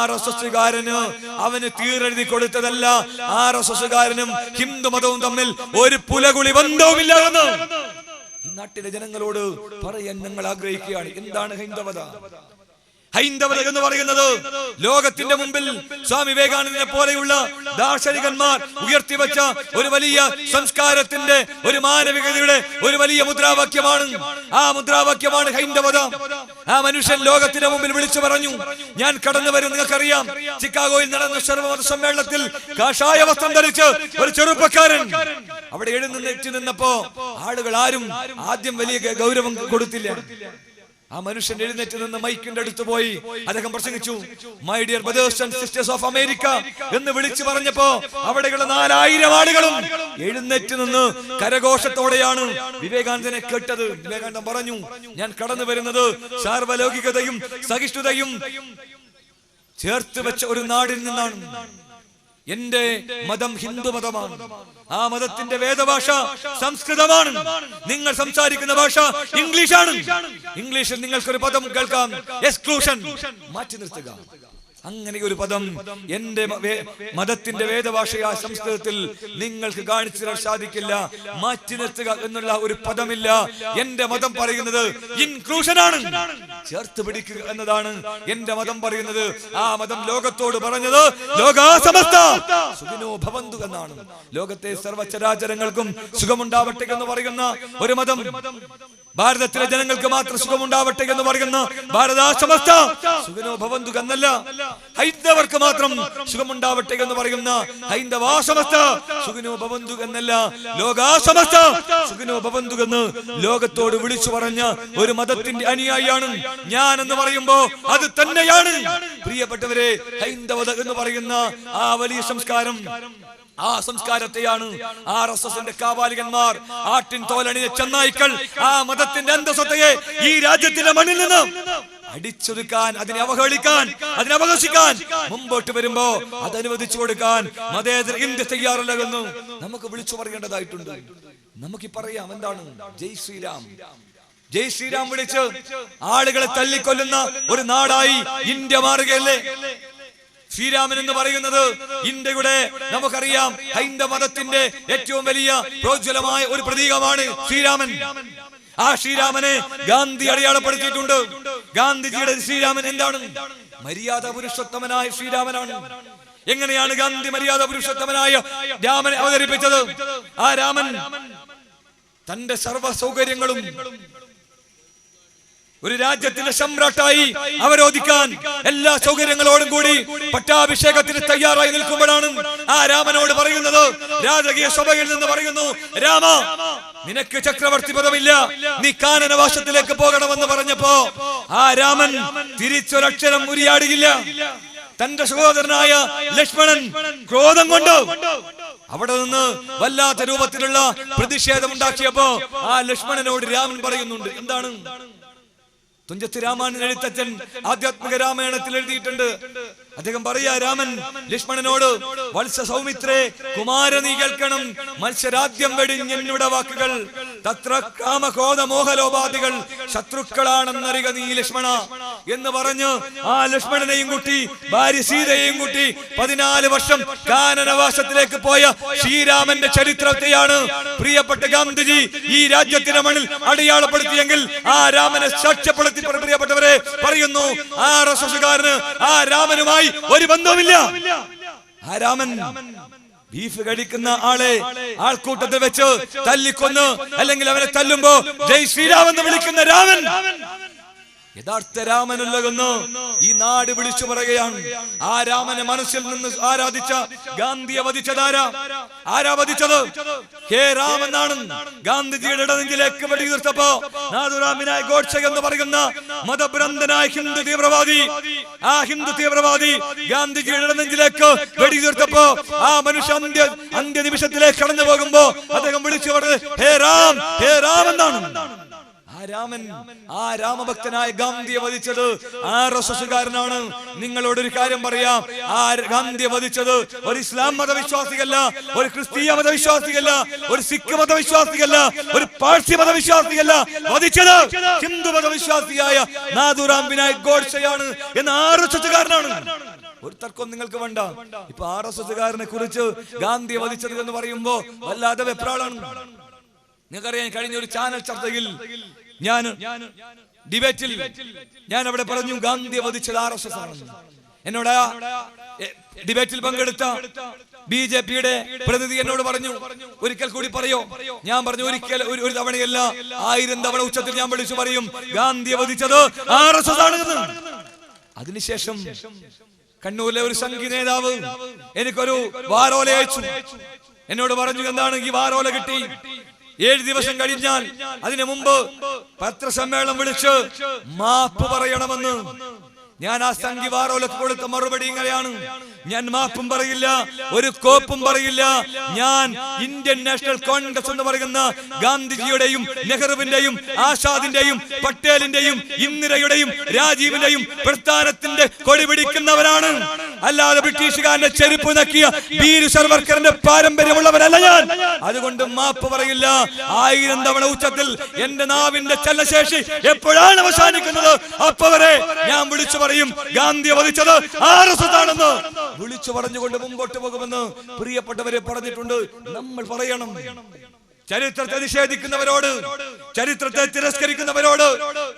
RSSകാരന് അവന് തീരെഴുതി കൊടുത്തതല്ല. RSSകാരനും ഹിന്ദു മതവും തമ്മിൽ ഒരു പുലകുളി ബന്ധവുമില്ല എന്ന് ഈ നാട്ടിലെ ജനങ്ങളോട് പറയാൻ ഞങ്ങൾ ആഗ്രഹിക്കുകയാണ്. എന്താണ് ഹൈന്ദവത? ഹൈന്ദവത എന്ന് പറയുന്നത് ലോകത്തിന്റെ മുമ്പിൽ സ്വാമി വിവേകാനന്ദനെ പോലെയുള്ള ദാർശനികന്മാർ ഉയർത്തിവെച്ച ഒരു വലിയ സംസ്കാരത്തിന്റെ, ഒരു മാനവികതയുടെ ഒരു വലിയ മുദ്രാവാക്യമാണ്. ആ മുദ്രാവാക്യമാണ് ഹൈന്ദവത. ആ മനുഷ്യൻ ലോകത്തിന്റെ മുമ്പിൽ വിളിച്ചു പറഞ്ഞു, ഞാൻ കടന്നു വരും. നിങ്ങൾക്കറിയാം, ചിക്കാഗോയിൽ നടന്ന സർവമത സമ്മേളനത്തിൽ കാഷായ വസ്ത്രം ധരിച്ച് ഒരു ചെറുപ്പക്കാരൻ അവിടെ എഴുന്നേറ്റ് നിന്നപ്പോ ആളുകൾ ആരും ആദ്യം വലിയ ഗൗരവം കൊടുത്തില്ല. ആ മനുഷ്യൻ എഴുന്നേറ്റ് നിന്ന് മൈക്കിന്റെ അടുത്ത് പോയി അദ്ദേഹം പ്രസംഗിച്ചു, my dear brothers and sisters of America എന്ന് വിളിച്ചു പറഞ്ഞപ്പോ അവിടെയുള്ള 4000 ആളുകളും എഴുന്നേറ്റ് നിന്ന് കരഘോഷത്തോടെയാണ് വിവേകാനന്ദനെ കേട്ടത്. വിവേകാനന്ദൻ പറഞ്ഞു, ഞാൻ കടന്നു വരുന്നത് സാർവലൗകികതയും സഹിഷ്ണുതയും ചേർത്ത് വെച്ച ഒരു നാടിൽ നിന്നാണ്. എന്റെ മതം ഹിന്ദു മതമാണ്. ആ മതത്തിന്റെ വേദഭാഷ സംസ്കൃതമാണ്. നിങ്ങൾ സംസാരിക്കുന്ന ഭാഷ ഇംഗ്ലീഷാണ്. ഇംഗ്ലീഷിൽ നിങ്ങൾക്കൊരു പദം കേൾക്കാം, എക്സ്ക്ലൂഷൻ, മാറ്റി നിർത്തുക. അങ്ങനെ ഒരു പദം എന്റെ മതത്തിന്റെ വേദഭാഷയായ സംസ്കൃതത്തിൽ നിങ്ങൾക്ക് കാണിച്ചു തരാൻ സാധിക്കില്ല. മാറ്റി നിർത്തുക എന്നുള്ള ഒരു പദമില്ല. എന്റെ മതം പറയുന്നത് ഇൻക്ലൂഷനാണ്, ചേർത്ത് പിടിക്കുക എന്നതാണ് എന്റെ മതം പറയുന്നത്. ആ മതം ലോകത്തോട് പറഞ്ഞത് ലോകാസമസ്ത സുഖിനോ ഭവന്തു എന്നാണ്. ലോകത്തെ സർവ്വചരാചരങ്ങൾക്കും സുഖമുണ്ടാവട്ടെ എന്ന് പറയുന്ന ഒരു മതം, ഭാരതത്തിലെ ജനങ്ങൾക്ക് മാത്രം സുഖമുണ്ടാവട്ടെ എന്ന് പറയുന്ന ഭാരതാസമസ്ത സുഖിനോ ഭവന്തു എന്നല്ല, ഹൈന്ദവർക്ക് മാത്രം സുഖമുണ്ടാവട്ടെ എന്ന് പറയുന്ന ഹൈന്ദവാസമസ്ത സുഖിനോ ഭവന്തു എന്നല്ല, ലോകാസമസ്ത സുഖിനോ ഭവന്തു എന്ന് ലോകത്തോട് വിളിച്ചു പറഞ്ഞ ഒരു മതത്തിന്റെ അനുയായിയാണ് ഞാൻ എന്ന് പറയുമ്പോ അത് തന്നെയാണ് പ്രിയപ്പെട്ടവരെ ഹൈന്ദവത എന്ന് പറയുന്ന ആ വലിയ സംസ്കാരം. ആ സംസ്കാരത്തെയാണ് RSSന്റെ കാപാലികന്മാർ, ആട്ടിൻ തോലണിയ ചെന്നായ്ക്കൾ ആ മതത്തിന്റെ അന്തസ്സത്തയെ ഈ രാജ്യത്തിന്റെ മണ്ണിൽ നിന്ന് അടിച്ചൊതുക്കാൻ, അതിനെ അവഹേളിക്കാൻ, അതിനെ അവകാശിക്കാൻ മുമ്പോട്ട് വരുമ്പോ അത് അനുവദിച്ചു കൊടുക്കാൻ മതേതര ഇന്ത്യ തയ്യാറല്ല എന്ന് നമുക്ക് വിളിച്ചു പറയേണ്ടതായിട്ടുണ്ട്. നമുക്ക് പറയാം, എന്താണ് ജയ് ശ്രീരാം, ജയ് ശ്രീരാം വിളിച്ച് ആളുകളെ തല്ലിക്കൊല്ലുന്ന ഒരു നാടായി ഇന്ത്യ മാറുകയല്ലേ? ശ്രീരാമൻ എന്ന് പറയുന്നത് ഇന്ത്യയുടെ, നമുക്കറിയാം, ഹൈന്ദവ മതത്തിന്റെ ഏറ്റവും വലിയ പ്രോജ്വലമായ ഒരു പ്രതീകമാണ് ശ്രീരാമൻ. ആ ശ്രീരാമനെ ഗാന്ധി അടയാളപ്പെടുത്തിയിട്ടുണ്ട്. ഗാന്ധിജിയുടെ ശ്രീരാമൻ എന്താണ്? മര്യാദ പുരുഷോത്തമനായ ശ്രീരാമനാണ്. എങ്ങനെയാണ് ഗാന്ധി മര്യാദ പുരുഷോത്തമനായ രാമനെ അവതരിപ്പിച്ചത്? ആ രാമൻ തന്റെ സർവ്വ സൗകര്യങ്ങളും ഒരു രാജ്യത്തിന്റെ സമ്രാട്ടായി അവരോധിക്കാൻ എല്ലാ സൗകര്യങ്ങളോടും കൂടി പട്ടാഭിഷേകത്തിന് തയ്യാറായി നിൽക്കുമ്പോഴാണ് ആ രാമനോട് പറയുന്നത്, രാജകീയ സഭയിൽ നിന്ന് പറയുന്നു, രാമ, നിനക്ക് ചക്രവർത്തി പദമില്ല, നീ കാനനവാസത്തിലേക്ക് പോകണമെന്ന് പറഞ്ഞപ്പോ ആ രാമൻ തിരിച്ചൊരക്ഷരം ഉരിയാടിയില്ല. തന്റെ സഹോദരനായ ലക്ഷ്മണൻ ക്രോധം കൊണ്ട് അവിടെ നിന്ന് വല്ലാത്ത രൂപത്തിലുള്ള പ്രതിഷേധം ഉണ്ടാക്കിയപ്പോ ആ ലക്ഷ്മണനോട് രാമൻ പറയുന്നുണ്ട്, എന്താണ്? തുഞ്ചത്ത് രാമായണൻ എഴുത്തച്ഛൻ ആധ്യാത്മിക രാമായണത്തിൽ എഴുതിയിട്ടുണ്ട്. അദ്ദേഹം പറയാ, രാമൻ ലക്ഷ്മണനോട്, വത്സ സൗമിത്രേ, കുമാര നീ കേൾക്കണം, മത്സരാദ്യം വെടിഞ്ഞെന്നുടെ വാക്കുകൾ, തത്ര കാമക്രോധ മോഹലോപാധികൾ ശത്രുക്കളാണെന്നറിക നീ ലക്ഷ്മണ എന്ന് പറഞ്ഞ് ആ ലക്ഷ്മണനെയും കൂട്ടി ഭാര്യ സീതയെയും കൂട്ടി 14 വർഷം കാനനവാസത്തിലേക്ക് പോയ ശ്രീരാമന്റെ ചരിത്രത്തെയാണ് പ്രിയപ്പെട്ട ഗാന്ധിജി ഈ രാജ്യത്തിന്റെ മണ്ണിൽ അടയാളപ്പെടുത്തിയെങ്കിൽ ആ രാമനെ സാക്ഷ്യപ്പെടുത്തി പ്രിയപ്പെട്ടവരെ പറയുന്നു, RSSകാരന് ആ രാമനുമായി ഒരു ബന്ധവുമില്ല. ആ രാമൻ ബീഫ് കഴിക്കുന്ന ആളെ ആൾക്കൂട്ടത്തിൽ വെച്ച് തല്ലിക്കൊന്ന് അല്ലെങ്കിൽ അവനെ തല്ലുമ്പോ ജയ് ശ്രീരാം എന്ന് വിളിക്കുന്ന രാമൻ യഥാർത്ഥ രാമനല്ലെന്ന് ഈ നാട് വിളിച്ചു പറയുകയാണ്. ആ രാമനെ മനസ്സിൽ നിന്ന് ആരാധിച്ച ഗാന്ധിയെ വധിച്ചതാരാ? ആരാ വധിച്ചത്? ഹേ രാം എന്നാണ് ഗാന്ധിജിയുടെ ഇടനെഞ്ചിലേക്ക് വെടിയുതിർത്തപ്പോ നാഥുറാം വിനായക് ഗോഡ്സെ എന്ന് പറയുന്ന മതഭ്രാന്തനായ ഹിന്ദു തീവ്രവാദി, ആ ഹിന്ദു തീവ്രവാദി ഗാന്ധിജിയുടെ ഇടനെഞ്ചിലേക്ക് വെടിയുതിർത്തപ്പോ ആ മനുഷ്യ അന്ത്യനിമിഷത്തിലേക്ക് കടന്നു പോകുമ്പോ അദ്ദേഹം വിളിച്ചു പറഞ്ഞത് ഹേ രാം, ഹേ രാം എന്നാണ്. ആ രാമൻ, ആ രാമഭക്തനായ ഗാന്ധിയെ വധിച്ചത് RSSകാരനാണ്. നിങ്ങളോടൊരു കാര്യം പറയാം, ആ ഗാന്ധിയെ വധിച്ചത് ഒരു ഇസ്ലാം മതവിശ്വാസികല്ല, ഒരു ക്രിസ്തീയ മതവിശ്വാസികല്ല, ഒരു സിഖ് മതവിശ്വാസികല്ല, ഒരു പാഴ്സി മതവിശ്വാസികല്ല, വധിച്ചത് ഹിന്ദു മതവിശ്വാസിയായ നാഥുറാം വിനായക് ഗോഡ്സെയാണ് എന്ന RSSകാരനാണ്. ഒരു തർക്കം നിങ്ങൾക്ക് വേണ്ട. ഇപ്പൊ RSSകാരനെ കുറിച്ച് ഗാന്ധിയെ വധിച്ചത് എന്ന് പറയുമ്പോ വല്ലാതെ വെപ്രാളാണ്. നിങ്ങൾക്കറിയാൻ, കഴിഞ്ഞ ഒരു ചാനൽ ചർച്ചയിൽ ഞാൻ ഡിബേറ്റിൽ ഞാൻ അവിടെ പറഞ്ഞു ഗാന്ധിയെ വധിച്ചത് RSS ആണെന്ന്. എന്നോട് ഡിബേറ്റിൽ പങ്കെടുത്ത BJPയുടെ പ്രതിനിധി എന്നോട് പറഞ്ഞു, ഒരിക്കൽ കൂടി പറയോ? ഞാൻ പറഞ്ഞു, ഒരു തവണയല്ല 1000 തവണ ഉച്ചത്തിൽ ഞാൻ വിളിച്ചു പറയും ഗാന്ധിയെ വധിച്ചത് RSS ആണെന്ന്. അതിനുശേഷം കണ്ണൂരിലെ ഒരു സംഘി നേതാവ് എനിക്കൊരു വാരോല അയച്ചു. എന്നോട് പറഞ്ഞു, എന്താണ് ഈ വാരോല കിട്ടി? 7 ദിവസം കഴിഞ്ഞാൽ അതിനു മുമ്പ് പത്രസമ്മേളനം വിളിച്ച് മാപ്പ് പറയണമെന്ന്. ഞാൻ ആ സംഘി വാരോലക്ക് കൊടുത്ത മറുപടി ഇങ്ങനെയാണ്, ഞാൻ മാപ്പും പറയില്ല, ഒരു കോപ്പും പറയില്ല. ഞാൻ ഇന്ത്യൻ നാഷണൽ കോൺഗ്രസ് എന്ന് പറയുന്ന ഗാന്ധിജിയുടെയും നെഹ്റുവിന്റെയും ആസാദിന്റെയും പട്ടേലിന്റെയും ഇന്ദിരയുടെയും രാജീവിന്റെയും പ്രസ്ഥാനത്തിന്റെ കൊടി പിടിക്കുന്നവരാണ്. അല്ലാതെ ബ്രിട്ടീഷുകാരന്റെ ചെരുപ്പ് നക്കിയ വീരു സർവർക്കറിന്റെ പാരമ്പര്യമുള്ളവരല്ല ഞാൻ. അതുകൊണ്ട് മാപ്പ് പറയില്ല. 1000 തവണ ഉച്ചത്തിൽ എന്റെ നാവിന്റെ ചലനശേഷി എപ്പോഴാണ് അവസാനിക്കുന്നത് അപ്പവരെ ഞാൻ വിളിച്ചു പറയും ഗാന്ധിയെ വധിച്ചത് RSS ആണെന്ന്. വിളിച്ചു പറഞ്ഞുകൊണ്ട് മുമ്പോട്ട് പോകുമെന്ന് പ്രിയപ്പെട്ടവരെ പറഞ്ഞിട്ടുണ്ട്. നമ്മൾ പറയണം, ചരിത്രത്തെ നിഷേധിക്കുന്നവരോട്, ചരിത്രത്തെ തിരസ്കരിക്കുന്നവരോട്,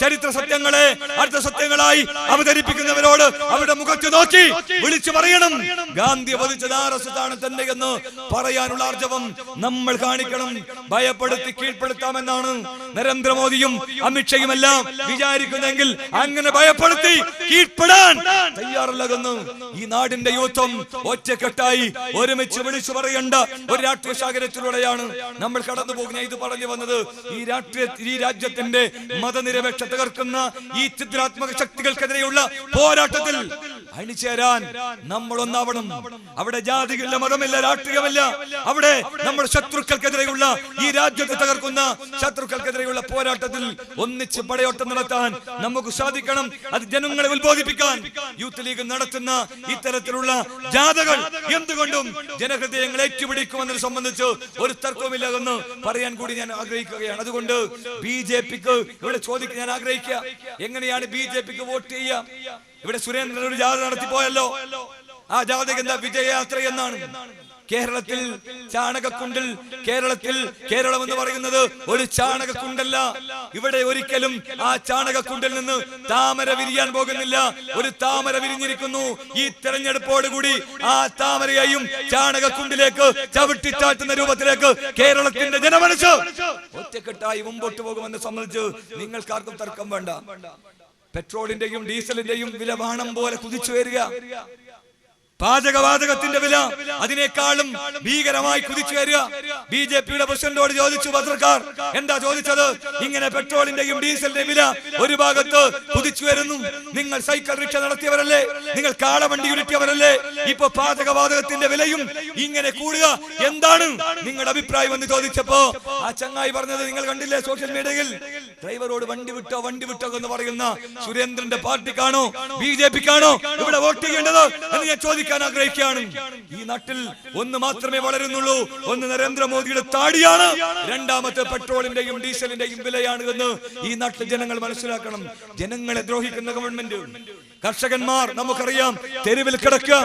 ചരിത്ര സത്യങ്ങളെ അടുത്ത സത്യങ്ങളായി അവതരിപ്പിക്കുന്നവരോട് അവരുടെ മുഖത്ത് നോക്കി വിളിച്ചു പറയണം ഗാന്ധി വധിച്ചത് RSS ആണ് തന്നെ എന്ന് പറയാനുള്ള ആർജവം നമ്മൾ കാണിക്കണം. ഭയപ്പെടുത്തി കീഴ്പ്പെടുത്താമെന്നാണ് നരേന്ദ്രമോദിയും അമിത്ഷയും എല്ലാം വിചാരിക്കുന്നെങ്കിൽ അങ്ങനെ ഭയപ്പെടുത്തി കീഴ്പ്പെടാൻ തയ്യാറല്ലെന്ന് ഈ നാടിന്റെ യുവത്വം ഒറ്റക്കെട്ടായി ഒരുമിച്ച് വിളിച്ചു പറയേണ്ട ഒരു രാഷ്ട്രീയ സാഹചര്യത്തിലൂടെയാണ് നമ്മൾ കടന്നു പോകുന്ന. ഇത് പറഞ്ഞു വന്നത് ഈ രാജ്യത്തിന്റെ മതനിരപേക്ഷ തകർക്കുന്ന ഈ ചിത്രാത്മക ശക്തികൾക്കെതിരെയുള്ള പോരാട്ടത്തിൽ അണിചേരാൻ നമ്മൾ ഒന്നാവണം. അവിടെ ജാതിയില്ല, മതമില്ല, രാഷ്ട്രീയമില്ല. അവിടെ നമ്മുടെ ശത്രുക്കൾക്കെതിരെയുള്ള ഈ രാജ്യത്തെ തകർക്കുന്ന ശത്രുക്കൾക്കെതിരെയുള്ള പോരാട്ടത്തിൽ ഒന്നിച്ച് പടയോട്ടം നടത്താൻ നമുക്ക് സാധിക്കണം. അത് ജനങ്ങളെ ഉത്ബോധിപ്പിക്കാൻ യൂത്ത് ലീഗ് നടത്തുന്ന ഇത്തരത്തിലുള്ള ജാഥകൾ എന്തുകൊണ്ടും ജനഹൃദയങ്ങൾ ഏറ്റുപിടിക്കുമെന്നത് സംബന്ധിച്ച് ഒരു തർക്കവുമില്ല എന്ന് പറയാൻ കൂടി ഞാൻ ആഗ്രഹിക്കുകയാണ്. അതുകൊണ്ട് BJPക്ക് ഇവിടെ ചോദിക്കാൻ ഞാൻ ആഗ്രഹിക്കുക, എങ്ങനെയാണ് BJPക്ക് വോട്ട് ചെയ്യുക? ഇവിടെ സുരേന്ദ്രൻ ഒരു ജാഥ നടത്തിപ്പോയല്ലോ, ആ ജാഥയ്ക്ക് എന്താ വിജയയാത്ര എന്നാണ്. കേരളത്തിൽ ചാണകക്കുണ്ടിൽ കേരളം എന്ന് പറയുന്നത് ഒരു ചാണകക്കുണ്ടല്ല. ഇവിടെ ഒരിക്കലും ആ ചാണകക്കുണ്ടിൽ നിന്ന് താമര വിരിയാൻ പോകുന്നില്ല. ഒരു താമര വിരിഞ്ഞിരിക്കുന്നു. ഈ തെരഞ്ഞെടുപ്പോടുകൂടി ആ താമരയെയും ചാണകക്കുണ്ടിലേക്ക് ചവിട്ടിച്ചാട്ടുന്ന രൂപത്തിലേക്ക് കേരളത്തിന്റെ ജനമനസ് ഒറ്റക്കെട്ടായി മുമ്പോട്ട് പോകുമെന്ന് സംബന്ധിച്ച് നിങ്ങൾക്കാർക്കും തർക്കം വേണ്ട. പെട്രോളിന്റെയും ഡീസലിന്റെയും വില വാണം പോലെ കുതിച്ചു വരിക. പാചകവാതകത്തിന്റെ വില അതിനേക്കാളും ഭീകരമായി കുതിച്ചു വരിക. ബിജെപിയുടെ പ്രസിഡന്റോട് ചോദിച്ചു പത്രക്കാർ, എന്താ ചോദിച്ചത്? ഇങ്ങനെ പെട്രോളിന്റെയും ഡീസലിന്റെയും വില ഒരു ഭാഗത്ത് കുതിച്ചു വരുന്നു. നിങ്ങൾ സൈക്കിൾ റിക്ഷ നടത്തിയവരല്ലേ? നിങ്ങൾ കാളവണ്ടി ഉരുട്ടിയവരല്ലേ? ഇപ്പൊ പാചകവാതകത്തിന്റെ വിലയും ഇങ്ങനെ കൂടുക. എന്താണ് നിങ്ങളുടെ അഭിപ്രായം എന്ന് ചോദിച്ചപ്പോ ആ ചങ്ങായി പറഞ്ഞത് നിങ്ങൾ കണ്ടില്ലേ സോഷ്യൽ മീഡിയയിൽ? ഡ്രൈവറോട് വണ്ടി വിട്ടോ എന്ന് പറയുന്ന സുരേന്ദ്രന്റെ പാർട്ടിക്കാണോ ബിജെപിക്കാണോ ഇവിടെ വോട്ട് ചെയ്യേണ്ടത് എന്ന് ഞാൻ ചോദിക്കാൻ ആഗ്രഹിക്കുകയാണ്. ഈ നാട്ടിൽ ഒന്ന് മാത്രമേ വളരുന്നുള്ളൂ. ഒന്ന് നരേന്ദ്രമോദിയുടെ താടിയാണ്, രണ്ടാമത്തെ പെട്രോളിന്റെയും ഡീസലിന്റെയും വിലയാണ് എന്ന് ഈ നാട്ടിലെ ജനങ്ങൾ മനസ്സിലാക്കണം. ജനങ്ങളെ ദ്രോഹിക്കുന്ന ഗവൺമെന്റ്, കർഷകന്മാർ നമുക്കറിയാം തെരുവിൽ കിടക്കുക.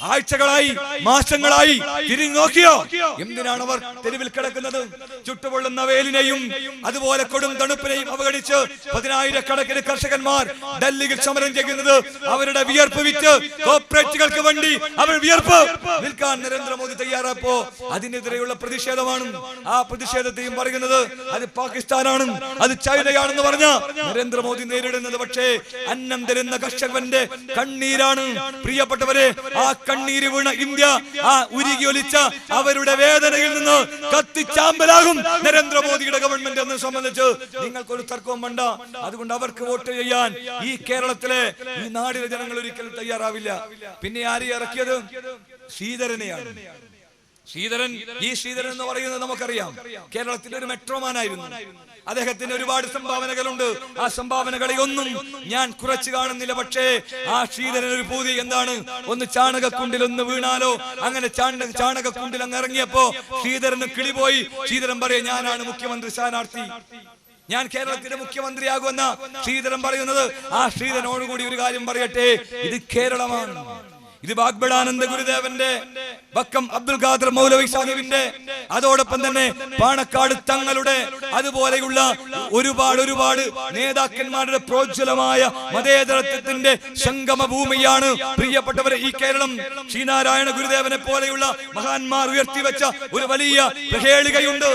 ആഴ്ചകളായി മാസങ്ങളായി തിരിഞ്ഞു നോക്കിയോ? എന്തിനാണ് അവർ തെരുവിൽ കിടക്കുന്നത്? ചുട്ടുപൊള്ളുന്ന വെയിലിനെയും അതുപോലെ കൊടും തണുപ്പിനെയും അവഗണിച്ച് 10,000-കണക്കിന് കർഷകന്മാർ ഡൽഹിയിൽ സമരം ചെയ്യുന്നത് അവരുടെ വിയർപ്പ് വിറ്റ് കോർപ്പറേറ്റുകൾക്ക് വേണ്ടി അവർ വിയർപ്പ് വിൽക്കാൻ നരേന്ദ്രമോദി തയ്യാറായപ്പോ അതിനെതിരെയുള്ള പ്രതിഷേധമാണ്. ആ പ്രതിഷേധത്തെയും പറയുന്നത് അത് പാകിസ്ഥാനാണ്, അത് ചൈനയാണെന്ന് പറഞ്ഞ നരേന്ദ്രമോദി നേരിടുന്നത് പക്ഷേ അന്നം തരുന്ന കർഷകന്റെ കണ്ണീരാണ്. പ്രിയപ്പെട്ടവരെ, ആ കണ്ണീര് വീണ ഇന്ത്യ, ആ ഉരുകിയൊലിച്ച അവരുടെ വേദനയിൽ നിന്ന് കത്തിച്ചാമ്പലാകും നരേന്ദ്രമോദിയുടെ ഗവൺമെന്റ് എന്ന് സംബന്ധിച്ച് നിങ്ങൾക്കൊരു തർക്കവും വേണ്ട. അതുകൊണ്ട് അവർക്ക് വോട്ട് ചെയ്യാൻ ഈ കേരളത്തിലെ ഈ നാടിലെ ജനങ്ങൾ ഒരിക്കലും തയ്യാറാവില്ല. പിന്നെ ആരെയും ഇറക്കിയത്? ശ്രീധരനെയാണ്. ശ്രീധരൻ എന്ന് പറയുന്നത് നമുക്കറിയാം കേരളത്തിലെ ഒരു മെട്രോമാനായിരുന്നു. അദ്ദേഹത്തിന് ഒരുപാട് സംഭാവനകളുണ്ട്. ആ സംഭാവനകളെ ഒന്നും ഞാൻ കുറച്ചു കാണുന്നില്ല. പക്ഷേ ആ ശ്രീധരൻ ഒരു പൂതി എന്താണ്? ഒന്ന് ചാണകക്കുണ്ടിൽ ഒന്ന് വീണാലോ. അങ്ങനെ ചാണകക്കുണ്ടിൽ അങ്ങ് ഇറങ്ങിയപ്പോ ശ്രീധരന് കിളിപോയി. ശ്രീധരൻ പറയും, ഞാനാണ് മുഖ്യമന്ത്രി സ്ഥാനാർത്ഥി, ഞാൻ കേരളത്തിന്റെ മുഖ്യമന്ത്രിയാകുമെന്ന ശ്രീധരൻ പറയുന്നത്. ആ ശ്രീധരനോടുകൂടി ഒരു കാര്യം പറയട്ടെ, ഇത് കേരളമാണ്. ഇത് ബാഗ്ബടാനന്ദ ഗുരുദേവന്റെ, വക്കം അബ്ദുൽ ഖാദർ മൗലവി സാഹിബിന്റെ, അതോടൊപ്പം തന്നെ പാണക്കാട് തങ്ങളുടെ, അതുപോലെയുള്ള ഒരുപാട് നേതാക്കന്മാരുടെ പ്രോജ്വലമായ മതേതരത്വത്തിന്റെ സംഗമ ഭൂമിയാണ് പ്രിയപ്പെട്ടവരെ ഈ കേരളം. ശ്രീനാരായണ ഗുരുദേവനെ പോലെയുള്ള മഹാന്മാർ ഉയർത്തിവെച്ച ഒരു വലിയ പ്രഹേളികയുണ്ട്.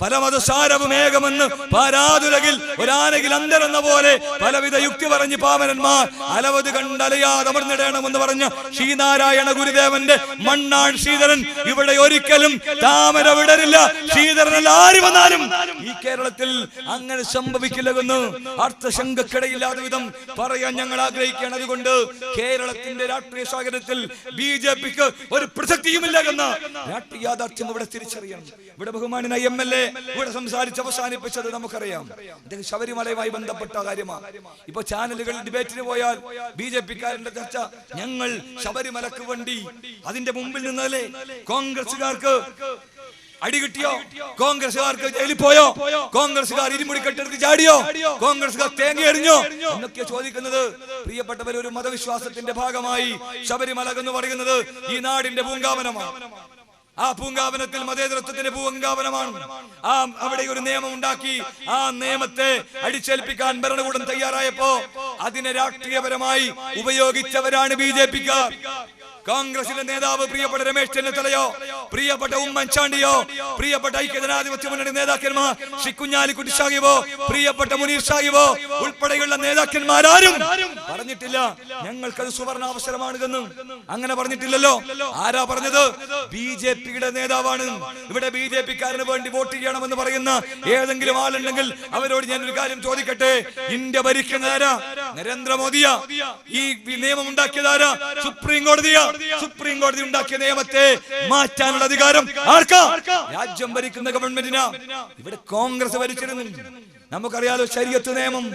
പരമതസാരവും ഏകമെന്ന് പാരാതുലകിൽ ഒരാനകിൽ അന്തരെന്ന പോലെ പലവിധ യുക്തി പറഞ്ഞ് പാവനന്മാർ അലവത് കണ്ടലയാതമർന്നിടണമെന്ന് പറഞ്ഞ ശ്രീനാരായണ ഗുരുദേവന്റെ മണ്ണാൻ ശ്രീധരൻ. ഇവിടെ ഒരിക്കലും താമര വിടരില്ല. ശ്രീധരൻ ആര് വന്നാലും ഈ കേരളത്തിൽ അങ്ങനെ സംഭവിക്കില്ലെന്ന് അർത്ഥശങ്കക്കിടയില്ലാത്ത വിധം പറയാൻ ഞങ്ങൾ ആഗ്രഹിക്കുകയാണ്. അതുകൊണ്ട് കേരളത്തിന്റെ രാഷ്ട്രീയ സാഹചര്യത്തിൽ ബിജെപിക്ക് ഒരു പ്രസക്തിയുമില്ല എന്ന രാഷ്ട്രീയ യാഥാർത്ഥ്യം ഇവിടെ തിരിച്ചറിയണം. ഇവിടെ ബഹുമാനായ MLA ഇവിടെ സംസാരിച്ച് അവസാനിപ്പിച്ചത് നമുക്കറിയാം. അദ്ദേഹം ശബരിമലയുമായി ബന്ധപ്പെട്ട കാര്യമാണ്. ഇപ്പൊ ചാനലുകളിൽ ഡിബേറ്റിന് പോയാൽ ബിജെപിക്കാരന്റെ ചർച്ച, ഞങ്ങൾ ശബരിമലക്ക് വേണ്ടി അതിന്റെ മുമ്പിൽ നിന്നല്ലേ കോൺഗ്രസുകാർക്ക് അടി കിട്ടിയോ? കോൺഗ്രസുകാർക്ക് ജയിലിൽ പോയോ? കോൺഗ്രസുകാർ ഇരുമുടി കെട്ടെടുത്ത് ചാടിയോ? കോൺഗ്രസുകാർ തേങ്ങ എറിഞ്ഞോ എന്നൊക്കെ ചോദിക്കുന്നത്. പ്രിയപ്പെട്ടവർ, ഒരു മതവിശ്വാസത്തിന്റെ ഭാഗമായി ശബരിമല എന്ന് പറയുന്നത് ഈ നാടിന്റെ പൂങ്കാവനമാണ്. ആ പൂങ്കാവനത്തിൽ മതേതരത്വത്തിന്റെ പൂങ്കാവനമാണ്. അവിടെ ഒരു നിയമം ഉണ്ടാക്കി ആ നിയമത്തെ അടിച്ചേൽപ്പിക്കാൻ ഭരണകൂടം തയ്യാറായപ്പോ അതിനെ രാഷ്ട്രീയപരമായി ഉപയോഗിച്ചവരാണ് ബിജെപിക്കാർ. കോൺഗ്രസിലെ നേതാവ് പ്രിയപ്പെട്ട രമേശ് ചെന്നിത്തലയോ, പ്രിയപ്പെട്ട ഉമ്മൻചാണ്ടിയോ, പ്രിയപ്പെട്ട ഐക്യജനാധിപത്യ മുന്നണി നേതാക്കന്മാർ ശ്രീ കുഞ്ഞാലിക്കുട്ടി സാഹിബോ, പ്രിയപ്പെട്ട മുനീർ സാഹിബോ ഉൾപ്പെടെയുള്ള നേതാക്കന്മാരാരും പറഞ്ഞിട്ടില്ല ഞങ്ങൾക്കത് സുവർണാവസരമാണിതെന്നും. അങ്ങനെ പറഞ്ഞിട്ടില്ലല്ലോ. ആരാ പറഞ്ഞത്? ബിജെപിയുടെ നേതാവാണ്. ഇവിടെ ബിജെപിക്കാരന് വേണ്ടി വോട്ട് ചെയ്യണമെന്ന് പറയുന്ന ഏതെങ്കിലും ആളുണ്ടെങ്കിൽ അവരോട് ഞാൻ ഒരു കാര്യം ചോദിക്കട്ടെ. ഇന്ത്യ ഭരിക്കുന്നതാരാ? നരേന്ദ്രമോദിയാ? ഈ നിയമം ഉണ്ടാക്കിയതാരാ? സുപ്രീം കോടതിയാ? സുപ്രീം കോടതി ഉണ്ടാക്കിയ നിയമത്തെ മാറ്റാനുള്ള അധികാരം ആർക്കാ? രാജ്യം ഭരിക്കുന്ന ഗവൺമെന്റിനാ. ഇവിടെ കോൺഗ്രസ് ഭരിച്ചിരുന്നു. നമുക്കറിയാലോ ശരീഅത്ത് നിയമം.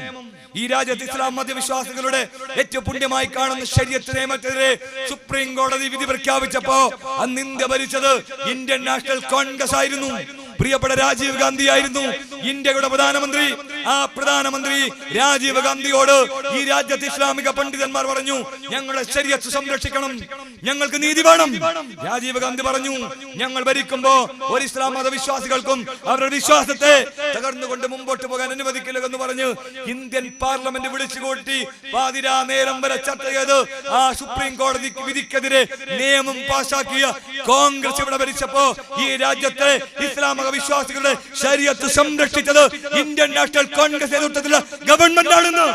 ഈ രാജ്യത്ത് ഇസ്ലാം മതവിശ്വാസികളുടെ ഏറ്റവും പുണ്യമായി കാണുന്ന ശരീഅത്ത് നിയമത്തിനെതിരെ സുപ്രീം കോടതി വിധി പ്രഖ്യാപിച്ചപ്പോ അന്ന് ഇന്ത്യ ഭരിച്ചത് ഇന്ത്യൻ നാഷണൽ കോൺഗ്രസ് ആയിരുന്നു. പ്രിയപ്പെട്ട രാജീവ് ഗാന്ധി ആയിരുന്നു ഇന്ത്യയുടെ പ്രധാനമന്ത്രി. ആ പ്രധാനമന്ത്രി രാജീവ് ഗാന്ധിയോട് ഈ രാജ്യത്ത് ഇസ്ലാമിക പണ്ഡിതന്മാർ പറഞ്ഞു, ഞങ്ങളുടെ ശരീഅത്ത് സംരക്ഷിക്കണം. ഞങ്ങൾക്ക് നീതി വേണം. രാജീവ് ഗാന്ധി പറഞ്ഞു, ഞങ്ങൾ ഭരിക്കുമ്പോ ഒരു ഇസ്ലാം മതവിശ്വാസികൾക്കും അവരുടെ വിശ്വാസത്തെ തകർന്നുകൊണ്ട് മുമ്പോട്ട് പോകാൻ അനുവദിക്കില്ല എന്ന് പറഞ്ഞ് ഇന്ത്യൻ പാർലമെന്റ് വിളിച്ചുകൂട്ടി പാതിരാ നേരം വരെ ചർച്ച ചെയ്ത് ആ സുപ്രീം കോടതി വിധിക്കെതിരെ നിയമം പാസാക്കിയ കോൺഗ്രസ് ഇവിടെ ഭരിച്ചപ്പോ ഈ രാജ്യത്തെ ഇസ്ലാം മതവിശ്വാസികളുടെ ശരീഅത്ത് സംരക്ഷിച്ചത് ഇന്ത്യൻ നാഷണൽ കോൺഗ്രസ് നേതൃത്വത്തിലുള്ള ഗവൺമെന്റ് ആണെന്ന്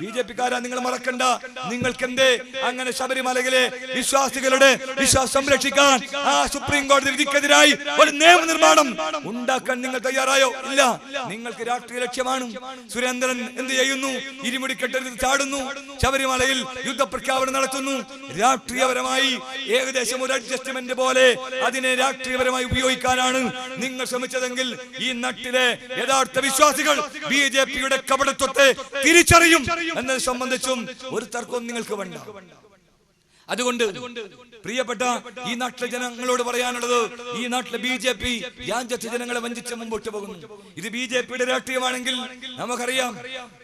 ബിജെപിക്കാരാ നിങ്ങൾ മറക്കണ്ട. നിങ്ങൾക്ക് എന്തേ അങ്ങനെ ശബരിമലയിലെ വിശ്വാസികളുടെ വിശ്വാസം സംരക്ഷിക്കാൻ ആ സുപ്രീം കോടതി വിധിക്കെതിരായി ഒരു നിയമനിർമ്മാണം ഉണ്ടാക്കാൻ നിങ്ങൾ തയ്യാറായോ? ഇല്ല. നിങ്ങൾക്ക് രാഷ്ട്രീയ ലക്ഷ്യമാണ്. സുരേന്ദ്രൻ എന്ത് ചെയ്യുന്നു? ഇരുമുടിക്കെട്ടരുത് ചാടുന്നു, ശബരിമലയിൽ യുദ്ധപ്രഖ്യാപനം നടത്തുന്നു. രാഷ്ട്രീയപരമായി ഏകദേശം ഒരു അഡ്ജസ്റ്റ്മെന്റ് പോലെ അതിനെ രാഷ്ട്രീയപരമായി ഉപയോഗിക്കാനാണ് നിങ്ങൾ ശ്രമിച്ചതെങ്കിൽ ഈ നാട്ടിലെ യഥാർത്ഥ വിശ്വാസികൾ ബിജെപിയുടെ കപടത്വത്തെ തിരിച്ചറിയും എന്നത് സംബന്ധിച്ചും ഒരു തർക്കവും നിങ്ങൾക്ക് വേണ്ട. അതുകൊണ്ട് പ്രിയപ്പെട്ട ഈ നാട്ടിലെ ജനങ്ങളോട് പറയാനുള്ളത്, ഈ നാട്ടിലെ ബിജെപി രാജ്യത്തെ ജനങ്ങളെ വഞ്ചിച്ച് മുമ്പോട്ട് പോകുന്നു. ഇത് ബിജെപിയുടെ രാഷ്ട്രീയമാണെങ്കിൽ നമുക്കറിയാം,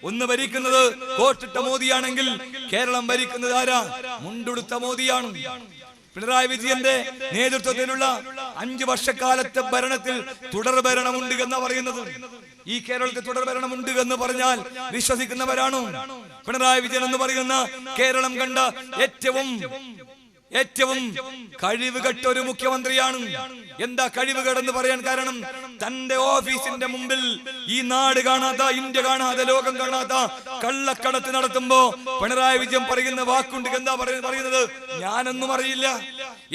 ഒന്ന് ഭരിക്കുന്നത് കോട്ടിട്ട മോദിയാണെങ്കിൽ കേരളം ഭരിക്കുന്നത് ആരാ? മുണ്ടുടുത്ത മോദിയാണ്. പിണറായി വിജയന്റെ നേതൃത്വത്തിലുള്ള 5 വർഷക്കാലത്തെ ഭരണത്തിൽ തുടർ ഭരണമുണ്ട് എന്ന് പറയുന്നത്. ഈ കേരളത്തിൽ തുടർ ഭരണമുണ്ട് എന്ന് പറഞ്ഞാൽ വിശ്വസിക്കുന്നവരാണോ? പിണറായി വിജയൻ എന്ന് പറയുന്ന കേരളം കണ്ട ഏറ്റവും കഴിവുകെട്ട ഒരു മുഖ്യമന്ത്രിയാണ്. എന്താ കഴിവുകേടെന്ന് പറയാൻ കാരണം? തന്റെ ഓഫീസിന്റെ മുമ്പിൽ ഈ നാട് കാണാത്ത, ഇന്ത്യ കാണാത്ത, ലോകം കാണാത്ത കള്ളക്കടത്ത് നടത്തുമ്പോ പിണറായി വിജയൻ പറയുന്ന വാക്കുണ്ട്. എന്താ പറയുന്നത്? ഞാനൊന്നും അറിയില്ല,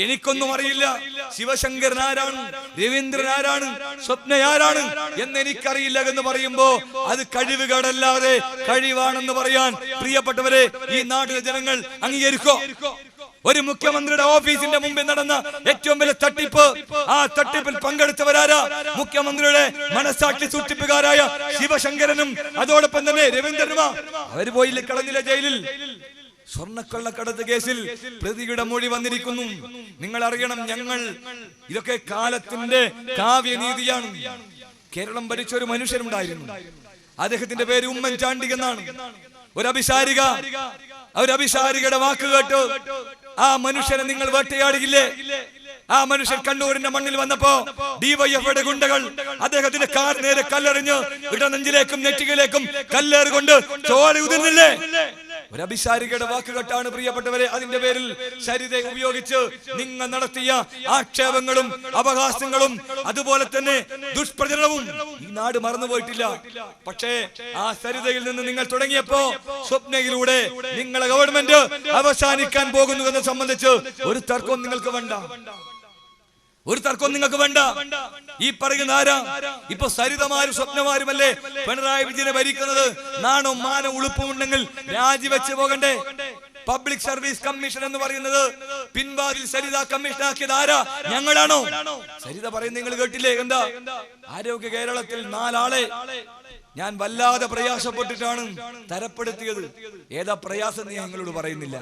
എനിക്കൊന്നും അറിയില്ല, ശിവശങ്കരൻ ആരാണ്, രവീന്ദ്രൻ ആരാണ്, സ്വപ്ന ആരാണ് എന്ന് എനിക്കറിയില്ല എന്ന് പറയുമ്പോ അത് കഴിവുകേടല്ലാതെ കഴിവാണെന്ന് പറയാൻ പ്രിയപ്പെട്ടവരെ ഈ നാട്ടിലെ ജനങ്ങൾ അംഗീകരിക്കോ? ഒരു മുഖ്യമന്ത്രിയുടെ ഓഫീസിന്റെ മുമ്പിൽ നടന്ന ഏറ്റവും വലിയ തട്ടിപ്പ്, ആ തട്ടിപ്പിൽ പങ്കെടുത്തവരാരാ? മുഖ്യമന്ത്രിയുടെ മനസാക്ഷി സൂക്ഷിപ്പുകാരായ ശിവശങ്കരനും അതോടൊപ്പം തന്നെ രവീന്ദ്രനുമാ. അവര് പോയില്ല, കളഞ്ഞില്ല ജയിലിൽ. സ്വർണ്ണക്കള്ളക്കടത്ത് കേസിൽ പ്രതിയുടെ മൊഴി വന്നിരിക്കുന്നു. നിങ്ങൾ അറിയണം, ഞങ്ങൾ ഇതൊക്കെ കാലത്തിന്റെ കാവ്യനീതിയാണ്. കേരളം ഭരിച്ച ഒരു മനുഷ്യനുണ്ടായിരുന്നു, അദ്ദേഹത്തിന്റെ പേര് ഉമ്മൻചാണ്ടി എന്നാണ്. ഒരു അഭിസാരികയുടെ വാക്ക് കേട്ട് ആ മനുഷ്യനെ നിങ്ങൾ വേട്ടയാടിയില്ലേ? ആ മനുഷ്യൻ കണ്ണൂരിന്റെ മണ്ണിൽ വന്നപ്പോ ഡിവൈഎഫ്ഐയുടെ ഗുണ്ടകൾ അദ്ദേഹത്തിന്റെ കാർ നേരെ കല്ലെറിഞ്ഞ് ഇടനെഞ്ചിലേക്കും നെറ്റിയിലേക്കും കല്ലേറുകൊണ്ട് ചോര ഉതിർന്നില്ലേ? ഒരു അഭിസാരികയുടെ വാക്ക് കേട്ടാണ് പ്രിയപ്പെട്ടവരെ അതിന്റെ പേരിൽ സരിത ഉപയോഗിച്ച് നിങ്ങൾ നടത്തിയ ആക്ഷേപങ്ങളും അപഹാസ്യങ്ങളും അതുപോലെ തന്നെ ദുഷ്പ്രചരണവും ഈ നാട് മറന്നുപോയിട്ടില്ല. പക്ഷേ ആ സരിതയിൽ നിന്ന് നിങ്ങൾ തുടങ്ങിയപ്പോ സ്വപ്നയിലൂടെ നിങ്ങളെ ഗവൺമെന്റ് അവസാനിക്കാൻ പോകുന്നു എന്നെ സംബന്ധിച്ച് ഒരു തർക്കവും നിങ്ങൾക്ക് വേണ്ട. ഒരു തർക്കവും നിങ്ങൾക്ക് വേണ്ട. ഈ പറയുന്ന ആരാ? ഇപ്പൊ സരിതമാരും സ്വപ്നമാരുമല്ലേ പിണറായി വിജയനെ ഭരിക്കുന്നത്? നാണോ മാനോ ഉളുപ്പും ഉണ്ടെങ്കിൽ രാജിവെച്ച് പോകണ്ടേ? പബ്ലിക് സർവീസ് കമ്മീഷൻ എന്ന് പറയുന്നത് പിൻവാതിൽ സരിത കമ്മീഷൻ ആക്കിയത് ആരാ? ഞങ്ങളാണോ? സരിത പറയുന്നത് നിങ്ങൾ കേട്ടില്ലേ? എന്താ ആരോഗ്യ കേരളത്തിൽ 4 ആളെ ഞാൻ വല്ലാതെ പ്രയാസപ്പെട്ടിട്ടാണ് തരപ്പെടുത്തിയത്. ഏതാ പ്രയാസം നീ ഞങ്ങളോട് പറയുന്നില്ല.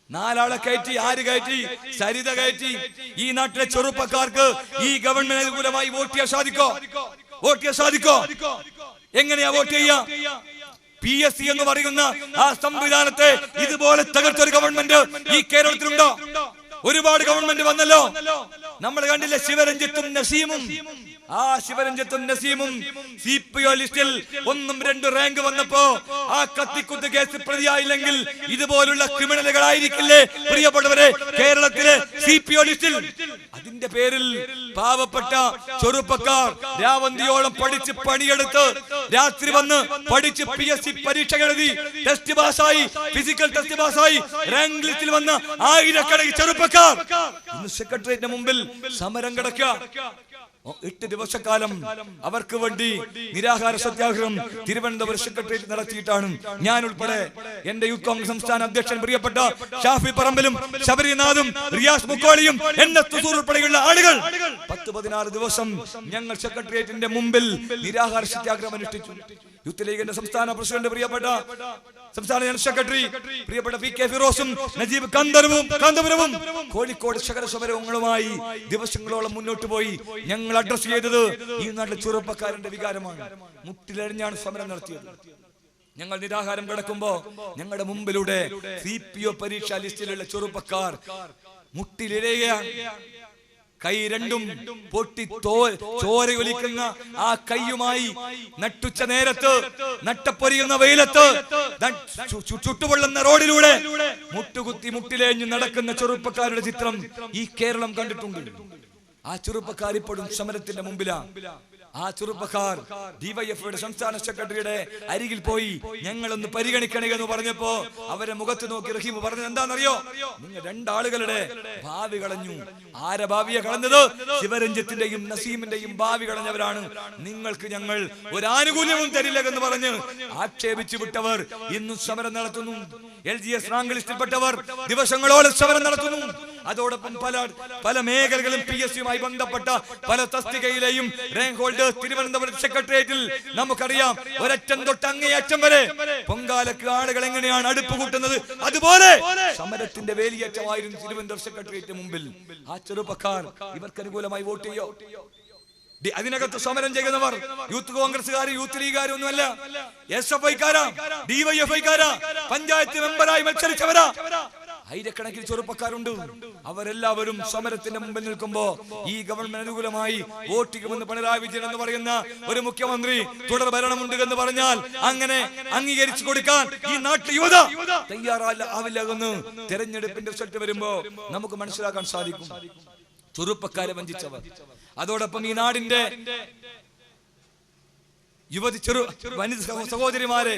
4 ആളെ കയറ്റി. ആര് കയറ്റി? സരിത കയറ്റി. ഈ നാട്ടിലെ ചെറുപ്പക്കാർക്ക് ഈ ഗവൺമെന്റ് അനുകൂലമായി വോട്ട് ചെയ്യാൻ സാധിക്കോ? എങ്ങനെയാ വോട്ട് ചെയ്യാ? PSC എന്ന് പറയുന്ന ആ സംവിധാനത്തെ ഇതുപോലെ തകർത്തൊരു ഗവൺമെന്റ് ഈ കേരളത്തിലുണ്ടോ? ഒരുപാട് ഗവൺമെന്റ് വന്നല്ലോ. നമ്മൾ കണ്ടില്ലേ ശിവരഞ്ജിത്തും നസീമും. ആ ശിവരഞ്ജിത്തും നസീമും CPO ലിസ്റ്റിൽ 1, 2 റാങ്ക് വന്നപ്പോ ആ കത്തിക്കുത്ത് കേസ് പ്രതിയായില്ലെങ്കിൽ ഇതുപോലുള്ള ക്രിമിനലുകളായിരിക്കില്ലേ പ്രിയപ്പെട്ടവരെ കേരളത്തിലെ CPO ലിസ്റ്റിൽ? അതിന്റെ പേരിൽ പാവപ്പെട്ട ചെറുപ്പക്കാർ രാവന്തിയോളം പഠിച്ച് പണിയെടുത്ത് രാത്രി വന്ന് പഠിച്ച് PSC പരീക്ഷ എഴുതി ടെസ്റ്റ് പാസ്സായി, ഫിസിക്കൽ ടെസ്റ്റ് പാസ്സായി, റാങ്ക് ലിസ്റ്റിൽ വന്ന ആയിരക്കണക്കിന് ചെറുപ്പക്കാർ ഇന്ന് സെക്രട്ടേറിയറ്റിന് മുമ്പിൽ സമരം കിടക്കുക. 8 ദിവസക്കാലം അവർക്ക് വേണ്ടി നിരാഹാര സത്യാഗ്രഹം തിരുവനന്തപുരം സെക്രട്ടേറിയറ്റ് നടത്തിയിട്ടാണ് ഞാൻ ഉൾപ്പെടെ എന്റെ യൂത്ത് കോൺഗ്രസ് സംസ്ഥാന അധ്യക്ഷൻ പ്രിയപ്പെട്ട ഷാഫി പറമ്പിലും ശബരിനാഥും റിയാസ് മുക്കോളിയും ഉൾപ്പെടെയുള്ള ആളുകൾ 10-16 ദിവസം ഞങ്ങൾ സെക്രട്ടേറിയറ്റിന്റെ മുമ്പിൽ നിരാഹാര സത്യാഗ്രഹം അനുഷ്ഠിച്ചു. യൂത്ത് ലീഗിന്റെ സംസ്ഥാന പ്രസിഡന്റ് പ്രിയപ്പെട്ട സംസ്ഥാന ജനറൽ സെക്രട്ടറി പ്രിയപ്പെട്ട PK ഫിറോസും നജീബ് കാന്തപുരവും കോഴിക്കോട് ശകര സമരങ്ങളുമായി ദിവസങ്ങളോളം മുന്നോട്ട് പോയി. ഞങ്ങൾ അഡ്രസ് ചെയ്തത് ഈ നാട്ടിലെ ചെറുപ്പക്കാരന്റെ വികാരമാണ്. മുട്ടിലഴിഞ്ഞാണ് സമരം നടത്തിയത്. ഞങ്ങൾ നിരാഹാരം കിടക്കുമ്പോ ഞങ്ങളുടെ മുമ്പിലൂടെ CPO പരീക്ഷാ ലിസ്റ്റിലുള്ള ചെറുപ്പക്കാർ മുട്ടിലിഴയുകയാണ്. കൈ രണ്ടും പൊട്ടി ചോരയൊലിക്കുന്ന ആ കൈയുമായി നട്ടുച്ച നേരത്ത് നട്ടപ്പൊരിയുന്ന വെയിലത്ത് ചുട്ടുപൊള്ളുന്ന റോഡിലൂടെ മുട്ടുകുത്തി മുട്ടിലേഞ്ഞു നടക്കുന്ന ചെറുപ്പക്കാരുടെ ചിത്രം ഈ കേരളം കണ്ടിട്ടുണ്ട്. ആ ചെറുപ്പക്കാർ ഇപ്പോഴും സമരത്തിന്റെ മുമ്പിലാണ്. ആ ചെറുപ്പക്കാർ ഡിവൈഎഫ്ഐയുടെ സംസ്ഥാന സെക്രട്ടറിയുടെ അരികിൽ പോയി ഞങ്ങളൊന്ന് പരിഗണിക്കണേ എന്ന് പറഞ്ഞപ്പോ അവരെ മുഖത്ത് നോക്കി റഹീം പറഞ്ഞത് എന്താണെന്നറിയോ? നിങ്ങൾ രണ്ടാളുകളുടെ ഭാവി കളഞ്ഞു. ആരെ ഭാവിയെ കളഞ്ഞത്? ശിവരഞ്ജിത്തിന്റെയും നസീമിന്റെയും ഭാവി കളഞ്ഞവരാണ്. നിങ്ങൾക്ക് ഞങ്ങൾ ഒരു ആനുകൂല്യവും തരില്ല എന്ന് പറഞ്ഞ് ആക്ഷേപിച്ചു വിട്ടവർ ഇന്നും സമരം നടത്തുന്നു. LGS റാങ്ക് ലിസ്റ്റിൽപ്പെട്ടവർ ദിവസങ്ങളോളം സമരം നടത്തുന്നു. അതോടൊപ്പം പല മേഖലകളും PSCയുമായി ബന്ധപ്പെട്ട പല തസ്തികയിലെയും റാങ്ക് ഹോൾഡേഴ്സ് തിരുവനന്തപുരം സെക്രട്ടേറിയറ്റിൽ നമുക്കറിയാം. ഒരറ്റം തൊട്ട് അങ്ങേയറ്റം വരെ പൊങ്കാലക്ക് ആളുകൾ എങ്ങനെയാണ് അടുപ്പ് കൂട്ടുന്നത് അതുപോലെ സമരത്തിന്റെ വേലിയേറ്റമായിരുന്നു തിരുവനന്തപുരം സെക്രട്ടേറിയറ്റിന് മുമ്പിൽ. ആ ചെറുപ്പക്കാർ ഇവർക്ക് അനുകൂലമായി വോട്ട് ചെയ്യോ? അതിനകത്ത് സമരം ചെയ്യുന്നവർ യൂത്ത് കോൺഗ്രസ്സുകാരും യൂത്ത് ലീഗുകാരും ഒന്നുമല്ല, SFIക്കാരാ, DYFIക്കാരാ, പഞ്ചായത്ത് മെമ്പറായി മത്സരിച്ചവരാ. ആയിരക്കണക്കിന് ചെറുപ്പക്കാരുണ്ട്. അവരെല്ലാവരും സമരത്തിന്റെ മുമ്പിൽ നിൽക്കുമ്പോ ഈ ഗവൺമെന്റ് അനുകൂലമായി വോട്ട് ചെയ്യുമെന്ന് പിണറായി വിജയൻ എന്ന് പറയുന്ന ഒരു മുഖ്യമന്ത്രി തുടർ ഭരണമുണ്ട് എന്ന് പറഞ്ഞാൽ അങ്ങനെ അംഗീകരിച്ചു കൊടുക്കാൻ ഈ നാട്ടിൽ യുവത തയ്യാറാവില്ല എന്ന് തെരഞ്ഞെടുപ്പിന്റെ റിസൾട്ട് വരുമ്പോ നമുക്ക് മനസ്സിലാക്കാൻ സാധിക്കും. ചെറുപ്പക്കാരെ വഞ്ചിച്ചവർ, അതോടൊപ്പം ഈ നാടിന്റെ യുവതി സഹോദരിമാരെ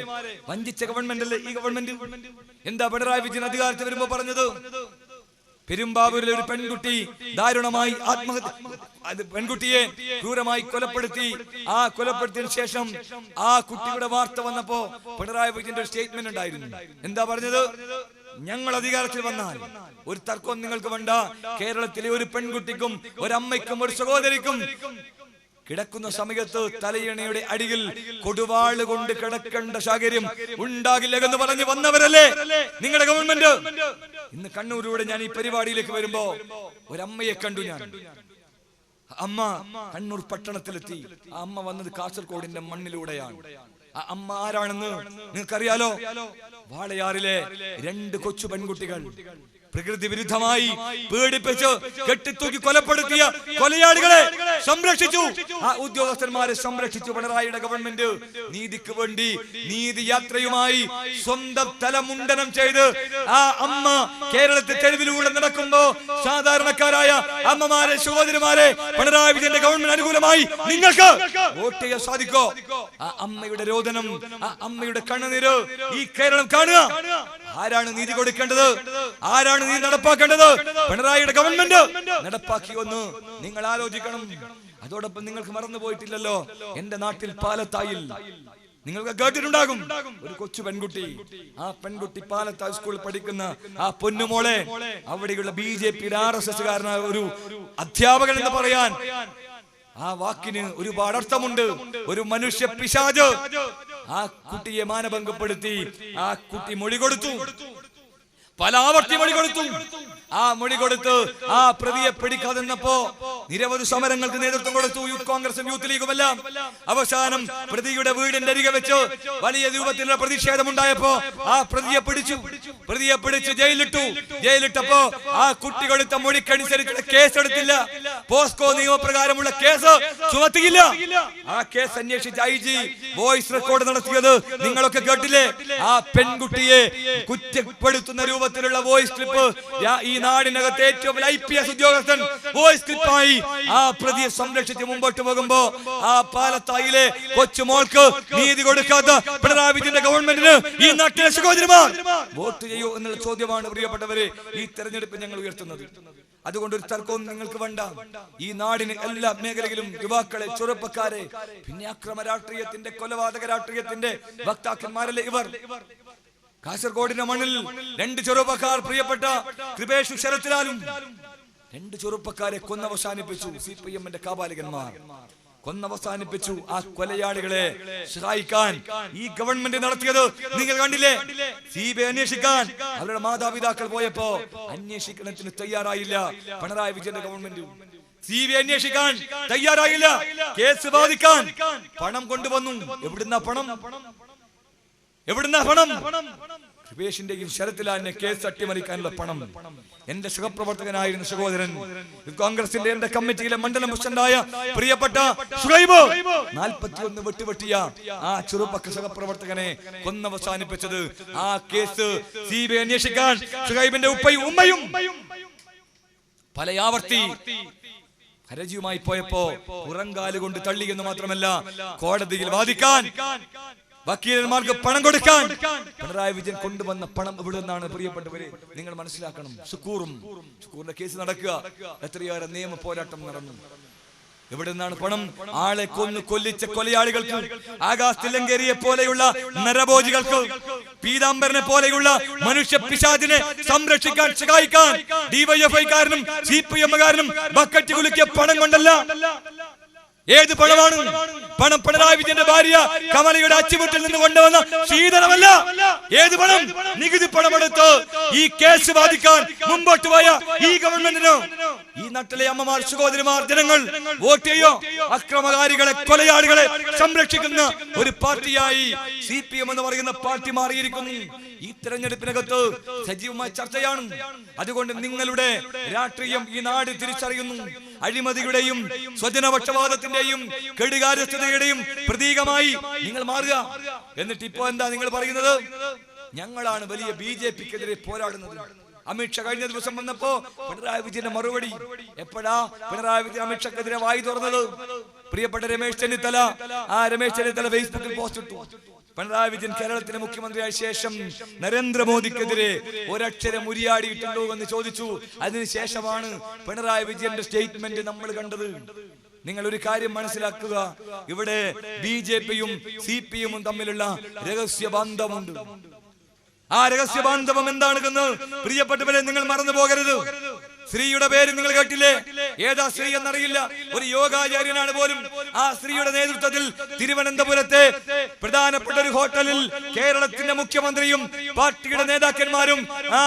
വഞ്ചിച്ച ഗവൺമെന്റ് അല്ലേ ഈ ഗവൺമെന്റ്? എന്താ പിണറായി വിജയൻ അധികാരത്തിൽ വരുമ്പോ പറഞ്ഞത്? പെരുമ്പാവൂരിലെ ഒരു പെൺകുട്ടി ദാരുണമായി പെൺകുട്ടിയെ ക്രൂരമായി കൊലപ്പെടുത്തി. ആ കൊലപ്പെടുത്തിയതിനു ശേഷം ആ കുട്ടിയുടെ വാർത്ത വന്നപ്പോ പിണറായി വിജയന്റെ ഒരു സ്റ്റേറ്റ്മെന്റ് ഉണ്ടായിരുന്നു. എന്താ പറഞ്ഞത്? ഞങ്ങൾ അധികാരത്തിൽ വന്നാൽ ഒരു തർക്കവും നിങ്ങൾക്ക് വേണ്ട. കേരളത്തിലെ ഒരു പെൺകുട്ടിക്കും ഒരമ്മയ്ക്കും ഒരു സഹോദരിക്കും കിടക്കുന്ന സമയത്ത് തലയണയുടെ അടിയിൽ കൊടുവാള് കൊണ്ട് കിടക്കേണ്ട സാഹചര്യം ഉണ്ടാകില്ല എന്ന് പറഞ്ഞ് വന്നവരല്ലേ നിങ്ങളുടെ ഗവൺമെന്റ്? ഇന്ന് കണ്ണൂരിലൂടെ ഞാൻ ഈ പരിപാടിയിലേക്ക് വരുമ്പോ ഒരമ്മയെ കണ്ടു. ഞാൻ അമ്മ കണ്ണൂർ പട്ടണത്തിലെത്തി. ആ അമ്മ വന്നത് കാസർഗോഡിന്റെ മണ്ണിലൂടെയാണ്. ആ അമ്മ ആരാണെന്ന് നിങ്ങൾക്കറിയാലോ? വാളയാറിലെ 2 കൊച്ചു പെൺകുട്ടികൾ പ്രകൃതി വിരുദ്ധമായി പീഡിപ്പിച്ച് കെട്ടിത്തൂക്കി കൊലപ്പെടുത്തിയ കൊലയാളികളെ സംരക്ഷിച്ചു. ആ ഉദ്യോഗസ്ഥന്മാരെ സംരക്ഷിച്ചു പിണറായിയുടെ ഗവൺമെന്റ്. നീതിക്ക് വേണ്ടി നീതി യാത്രയുമായി സ്വന്തം തലമുണ്ടനം ചെയ്ത് ആ അമ്മ കേരളത്തിൽ തെരുവിലൂടെ നടക്കുമ്പോ സാധാരണക്കാരായ അമ്മമാരെ സഹോദരിമാരെ പിണറായി വിജയന്റെ ഗവൺമെന്റ് അനുകൂലമായി നിങ്ങൾക്ക് വോട്ട് ചെയ്യാൻ സാധിക്കോ? ആ അമ്മയുടെ രോദനം, ആ അമ്മയുടെ കണ്ണുനീര് ഈ കേരളം കാണുക. ആരാണ് നീതി കൊടുക്കേണ്ടത്? ആരാണ് നീതി നടപ്പാക്കേണ്ടത്? പിണറായിയുടെ ഗവൺമെന്റ് നടപ്പാക്കിയൊന്ന് നിങ്ങൾ ആലോചിക്കണം. അതോടൊപ്പം നിങ്ങൾക്ക് മറന്നുപോയിട്ടില്ലല്ലോ, എന്റെ നാട്ടിൽ പാലത്തായിൽ നിങ്ങൾക്ക് കേട്ടിട്ടുണ്ടാകും ഒരു കൊച്ചു പെൺകുട്ടി. ആ പെൺകുട്ടി പാലത്തായി സ്കൂളിൽ പഠിക്കുന്ന ആ പൊന്നുമോളെ അവിടെയുള്ള BJPയുടെ RSSകാരനായ ഒരു അധ്യാപകൻ എന്ന് പറയാൻ ആ വാക്കിന് ഒരുപാട് അർത്ഥമുണ്ട്. ഒരു മനുഷ്യ പിശാച് ആ കുട്ടിയെ മാനഭംഗപ്പെടുത്തി. ആ കുട്ടി മൊഴി കൊടുത്തു, പല ആവർത്തി മൊഴി കൊടുത്തു. ആ മൊഴി കൊടുത്ത് ആ പ്രതിയെ പിടിക്കാതിരുന്നപ്പോ നിരവധി സമരങ്ങൾക്ക് നേതൃത്വം കൊടുത്തു യൂത്ത് കോൺഗ്രസും യൂത്ത് ലീഗുമെല്ലാം. അവസാനം പ്രതിയുടെ വീടിന്റെ അരികെ വെച്ച് വലിയ രൂപത്തിലുള്ള പ്രതിഷേധം ഉണ്ടായപ്പോ ആ പ്രതിയെ പിടിച്ച് ജയിലിട്ടപ്പോ ആ കുട്ടി കൊടുത്ത മൊഴിക്കനുസരിച്ച് കേസെടുത്തില്ല. പോസ്കോ നിയമപ്രകാരമുള്ള കേസ് ചുമത്തിയില്ല. ആ കേസ് അന്വേഷിച്ച IG വോയിസ് റെക്കോർഡ് നടത്തിയത് നിങ്ങളൊക്കെ കേട്ടില്ലേ? ആ പെൺകുട്ടിയെ കുറ്റപ്പെടുത്തുന്ന രൂപത്തിലുള്ള വോയിസ് ക്ലിപ്പ് ഈ നാടിനകത്ത് ഏറ്റവും IPS ഉദ്യോഗസ്ഥൻ വോയിസ് ക്ലിപ്പായി ആ പ്രതിയെ സംരക്ഷിച്ച് മുമ്പോട്ട് പോകുമ്പോ ആ പാലത്തായിലെ കൊച്ചുമോൾക്ക് നീതി കൊടുക്കാത്ത പിണറായി വിജയന്റെ ഗവൺമെന്റിന് ഈ നാട്ടിലെ സഹോദരിമാർ വോട്ട് ചെയ്യൂ എന്നുള്ള ചോദ്യമാണ് പ്രിയപ്പെട്ടവരെ ഈ തെരഞ്ഞെടുപ്പ് ഞങ്ങൾ ഉയർത്തുന്നത്. അതുകൊണ്ട് ഒരു തർക്കവും നിങ്ങൾക്ക് വേണ്ട. ഈ നാടിന് എല്ലാ മേഖലയിലും യുവാക്കളെ, ചെറുപ്പക്കാരെ, പിന്നെ അക്രമ രാഷ്ട്രീയത്തിന്റെ, കൊലപാതക രാഷ്ട്രീയത്തിന്റെ വക്താക്കന്മാരല്ലേ ഇവർ? കാസർഗോഡിന്റെ മണ്ണിൽ 2 ചെറുപ്പക്കാർ, പ്രിയപ്പെട്ട കൃപേഷ് ശരത്ലാലും 2 ചെറുപ്പക്കാരെ കൊന്നവസാനിപ്പിച്ചു. CPMന്റെ കാപാലികന്മാർ കൊന്നവസാനിപ്പിച്ചു. ആ കൊലയാളികളെ സഹായിക്കാൻ ഈ ഗവൺമെന്റ് നടത്തിയത് നിങ്ങൾ കണ്ടില്ലേ? CBI അന്വേഷിക്കാൻ അവരുടെ മാതാപിതാക്കൾ പോയപ്പോ അന്വേഷിക്കണത്തിന് തയ്യാറായില്ല പിണറായി വിജയന്റെ ഗവൺമെന്റ്. CBI അന്വേഷിക്കാൻ തയ്യാറായില്ല. കേസ് വാദിക്കാൻ പണം കൊണ്ടുവന്നു. എവിടുന്ന പണം? എവിടുന്ന പണം? കൃപേഷിന്റെയും ശരത്ലാലിനെ കേസ് അട്ടിമറിക്കാനുള്ള പണം. എന്റെ സഹപ്രവർത്തകനായിരുന്ന സഹോദരൻ, കോൺഗ്രസിന്റെ എന്റെ കമ്മിറ്റിയിലെ മണ്ഡലം പ്രസിഡന്റായ പ്രിയപ്പെട്ട ഷുഹൈബ് 41 വെട്ടുവെട്ടിയ ആ ചെറുപ്പക്ക സഹപ്രവർത്തകനെ കൊന്നവസാനിപ്പിച്ചത്. ആ കേസ് CBI അന്വേഷിക്കാൻ ഷുഹൈബിന്റെ ഉപ്പയും ഉമ്മയും പല ആവർത്തി ഹർജിയുമായി പോയപ്പോ പുറങ്കാല് കൊണ്ട് തള്ളി എന്ന് മാത്രമല്ല, കോടതിയിൽ വാദിക്കാൻ വക്കീലന്മാർക്ക് പണം കൊടുക്കാൻ പിണറായി വിജയൻ കൊണ്ടുവന്ന പണം ഇവിടെ നിന്നാണ് പ്രിയപ്പെട്ടവരെ, നിങ്ങൾ മനസ്സിലാക്കണം. ഷുക്കൂറിന്റെ കേസ് നടക്കുക, എത്രയേറെ നിയമ പോരാട്ടം നടന്നു. ഇവിടെ നിന്നാണ് പണം? ആളെ കൊല്ലിച്ച കൊലയാളികൾക്ക്, ആകാശ് തില്ലങ്കേരിയെ പോലെയുള്ള നരഭോജികൾക്ക്, പീതാംബരനെ പോലെയുള്ള മനുഷ്യ പിശാചിനെ സംരക്ഷിക്കാൻ സഹായിക്കാൻ DYFI-കാരനും CPM-കാരനും ബക്കറ്റ് കുലുക്കിയ പണം കൊണ്ടല്ല. ഏത് പണമാണ്? പണം പിണറായി വിജയന്റെ ഭാര്യ കമലയുടെ അച്ചുമുട്ടിൽ നിന്ന് കൊണ്ടുവന്ന ശീതളമല്ല. ഏത് പണം? നികുതി പണമെടുത്ത് ഈ കേസ് വാദിക്കാൻ മുമ്പോട്ട് പോയ ഈ ഗവൺമെന്റിന് ഈ നാട്ടിലെ അമ്മമാർ, സഹോദരിമാർ, ജനങ്ങൾ വോട്ട് ചെയ്യോ? അക്രമകാരികളെ, കൊലയാളികളെ സംരക്ഷിക്കുന്ന ഒരു പാർട്ടിയായി CPM എന്ന് പറയുന്ന പാർട്ടി മാറിയിരിക്കുന്നു. ഈ തെരഞ്ഞെടുപ്പിനകത്ത് സജീവമായ ചർച്ചയാണ്. അതുകൊണ്ട് നിങ്ങളുടെ രാഷ്ട്രീയം ഈ നാട് തിരിച്ചറിയുന്നു. അഴിമതിയുടെയും സ്വജനപക്ഷപാതത്തിന്റെയും കെടുകാര്യസ്ഥതയുടെയും പ്രതീകമായി നിങ്ങൾ മാറുക. എന്നിട്ട് ഇപ്പോ എന്താ നിങ്ങൾ പറയുന്നത്? ഞങ്ങളാണ് വലിയ BJP-ക്കെതിരെ പോരാടുന്നത്. അമിത്ഷാ കഴിഞ്ഞ ദിവസം വന്നപ്പോ പിണറായി വിജയന്റെ മറുപടി എപ്പോഴാ പിണറായി വിജയൻ അമിത്ഷാക്കെതിരെ വായി തുറന്നത്? പ്രിയപ്പെട്ട രമേശ് ചെന്നിത്തല, ആ രമേശ് ചെന്നിത്തല ഫേസ്ബുക്കിൽ പോസ്റ്റ് ഇട്ടു. പിണറായി വിജയൻ കേരളത്തിലെ മുഖ്യമന്ത്രിയായ ശേഷം നരേന്ദ്രമോദിക്കെതിരെ ഒരക്ഷരം ഉരിയാടിയിട്ടുണ്ടോ എന്ന് ചോദിച്ചു. അതിനുശേഷമാണ് പിണറായി വിജയന്റെ സ്റ്റേറ്റ്മെന്റ് നമ്മൾ കണ്ടത്. നിങ്ങൾ ഒരു കാര്യം മനസ്സിലാക്കുക, ഇവിടെ BJP-യും CPM-ഉം തമ്മിലുള്ള രഹസ്യ ബന്ധമുണ്ട്. ആ രഹസ്യ ബാന്ധവം എന്താണെന്ന് പ്രിയപ്പെട്ടവരെ നിങ്ങൾ മറന്നു പോകരുത്. സ്ത്രീയുടെ പേര് നിങ്ങൾ കേട്ടില്ലേ? ഏതാ സ്ത്രീ എന്നറിയില്ല, ഒരു യോഗാചാര്യനാണ് പോലും. ആ സ്ത്രീയുടെ നേതൃത്വത്തിൽ തിരുവനന്തപുരത്തെ പ്രധാനപ്പെട്ട ഒരു ഹോട്ടലിൽ കേരളത്തിന്റെ മുഖ്യമന്ത്രിയും പാർട്ടിയുടെ നേതാക്കന്മാരും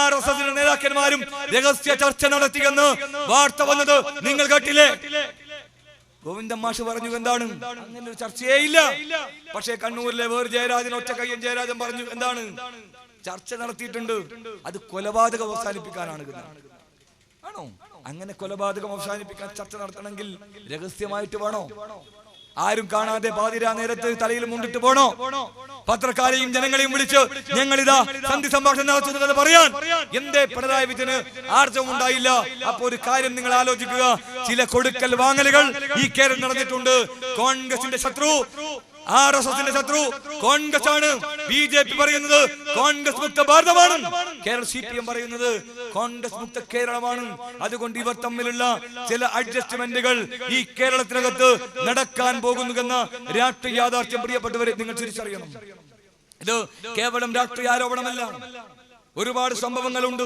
RSS നേതാക്കന്മാരും രഹസ്യ ചർച്ച നടത്തിയെന്ന് വാർത്ത വന്നത് നിങ്ങൾ കേട്ടില്ലേ? ഗോവിന്ദൻ മാഷ് പറഞ്ഞു എന്താണ്? അങ്ങനെ ഒരു ചർച്ചയേ ഇല്ല. പക്ഷേ കണ്ണൂരിലെ വേറെ ജയരാജൻ, ഒറ്റക്കയ്യൻ ജയരാജൻ പറഞ്ഞു എന്താണ്? ചർച്ച നടത്തിയിട്ടുണ്ട്. അത് കൊലപാതകം അവസാനിപ്പിക്കാനാണ്. ആണോ? അങ്ങനെ കൊലപാതകം അവസാനിപ്പിക്കാൻ ചർച്ച നടത്തണമെങ്കിൽ രഹസ്യമായിട്ട് വേണോ? ആരും കാണാതെ പാതിരാ നേരത്ത് തലയിൽ മുണ്ടിട്ട് പോണോ? പത്രക്കാരെയും ജനങ്ങളെയും വിളിച്ച് ഞങ്ങളിതാ സന്ധി സംഭാഷണം നടത്തുന്നത് പറയാൻ എന്തേ പിണറായി വിജയന് ആർജവം ഉണ്ടായില്ല? അപ്പൊ ഒരു കാര്യം നിങ്ങൾ ആലോചിക്കുക, ചില കൊടുക്കൽ വാങ്ങലുകൾ ഈ കേരളം നടന്നിട്ടുണ്ട്. കോൺഗ്രസിന്റെ ശത്രു, RSSന്റെ ശത്രു കോൺഗ്രസ് ആണ്. BJP പറയുന്നത് കോൺഗ്രസ് മുക്ത ഭാരതമാണ്. കേരള CPM പറയുന്നത് കോൺഗ്രസ് മുക്ത കേരളമാണ്. അതുകൊണ്ട് ഇവർ തമ്മിലുള്ള ചില അഡ്ജസ്റ്റ്മെന്റുകൾ ഈ കേരളത്തിനകത്ത് നടക്കാൻ പോകുന്നുവെന്ന രാഷ്ട്രീയ യാഥാർത്ഥ്യം പ്രിയപ്പെട്ടവരെ നിങ്ങൾ തിരിച്ചറിയണം. ഇത് കേവലം രാഷ്ട്രീയ ആരോപണമല്ല. ഒരുപാട് സംഭവങ്ങളുണ്ട്.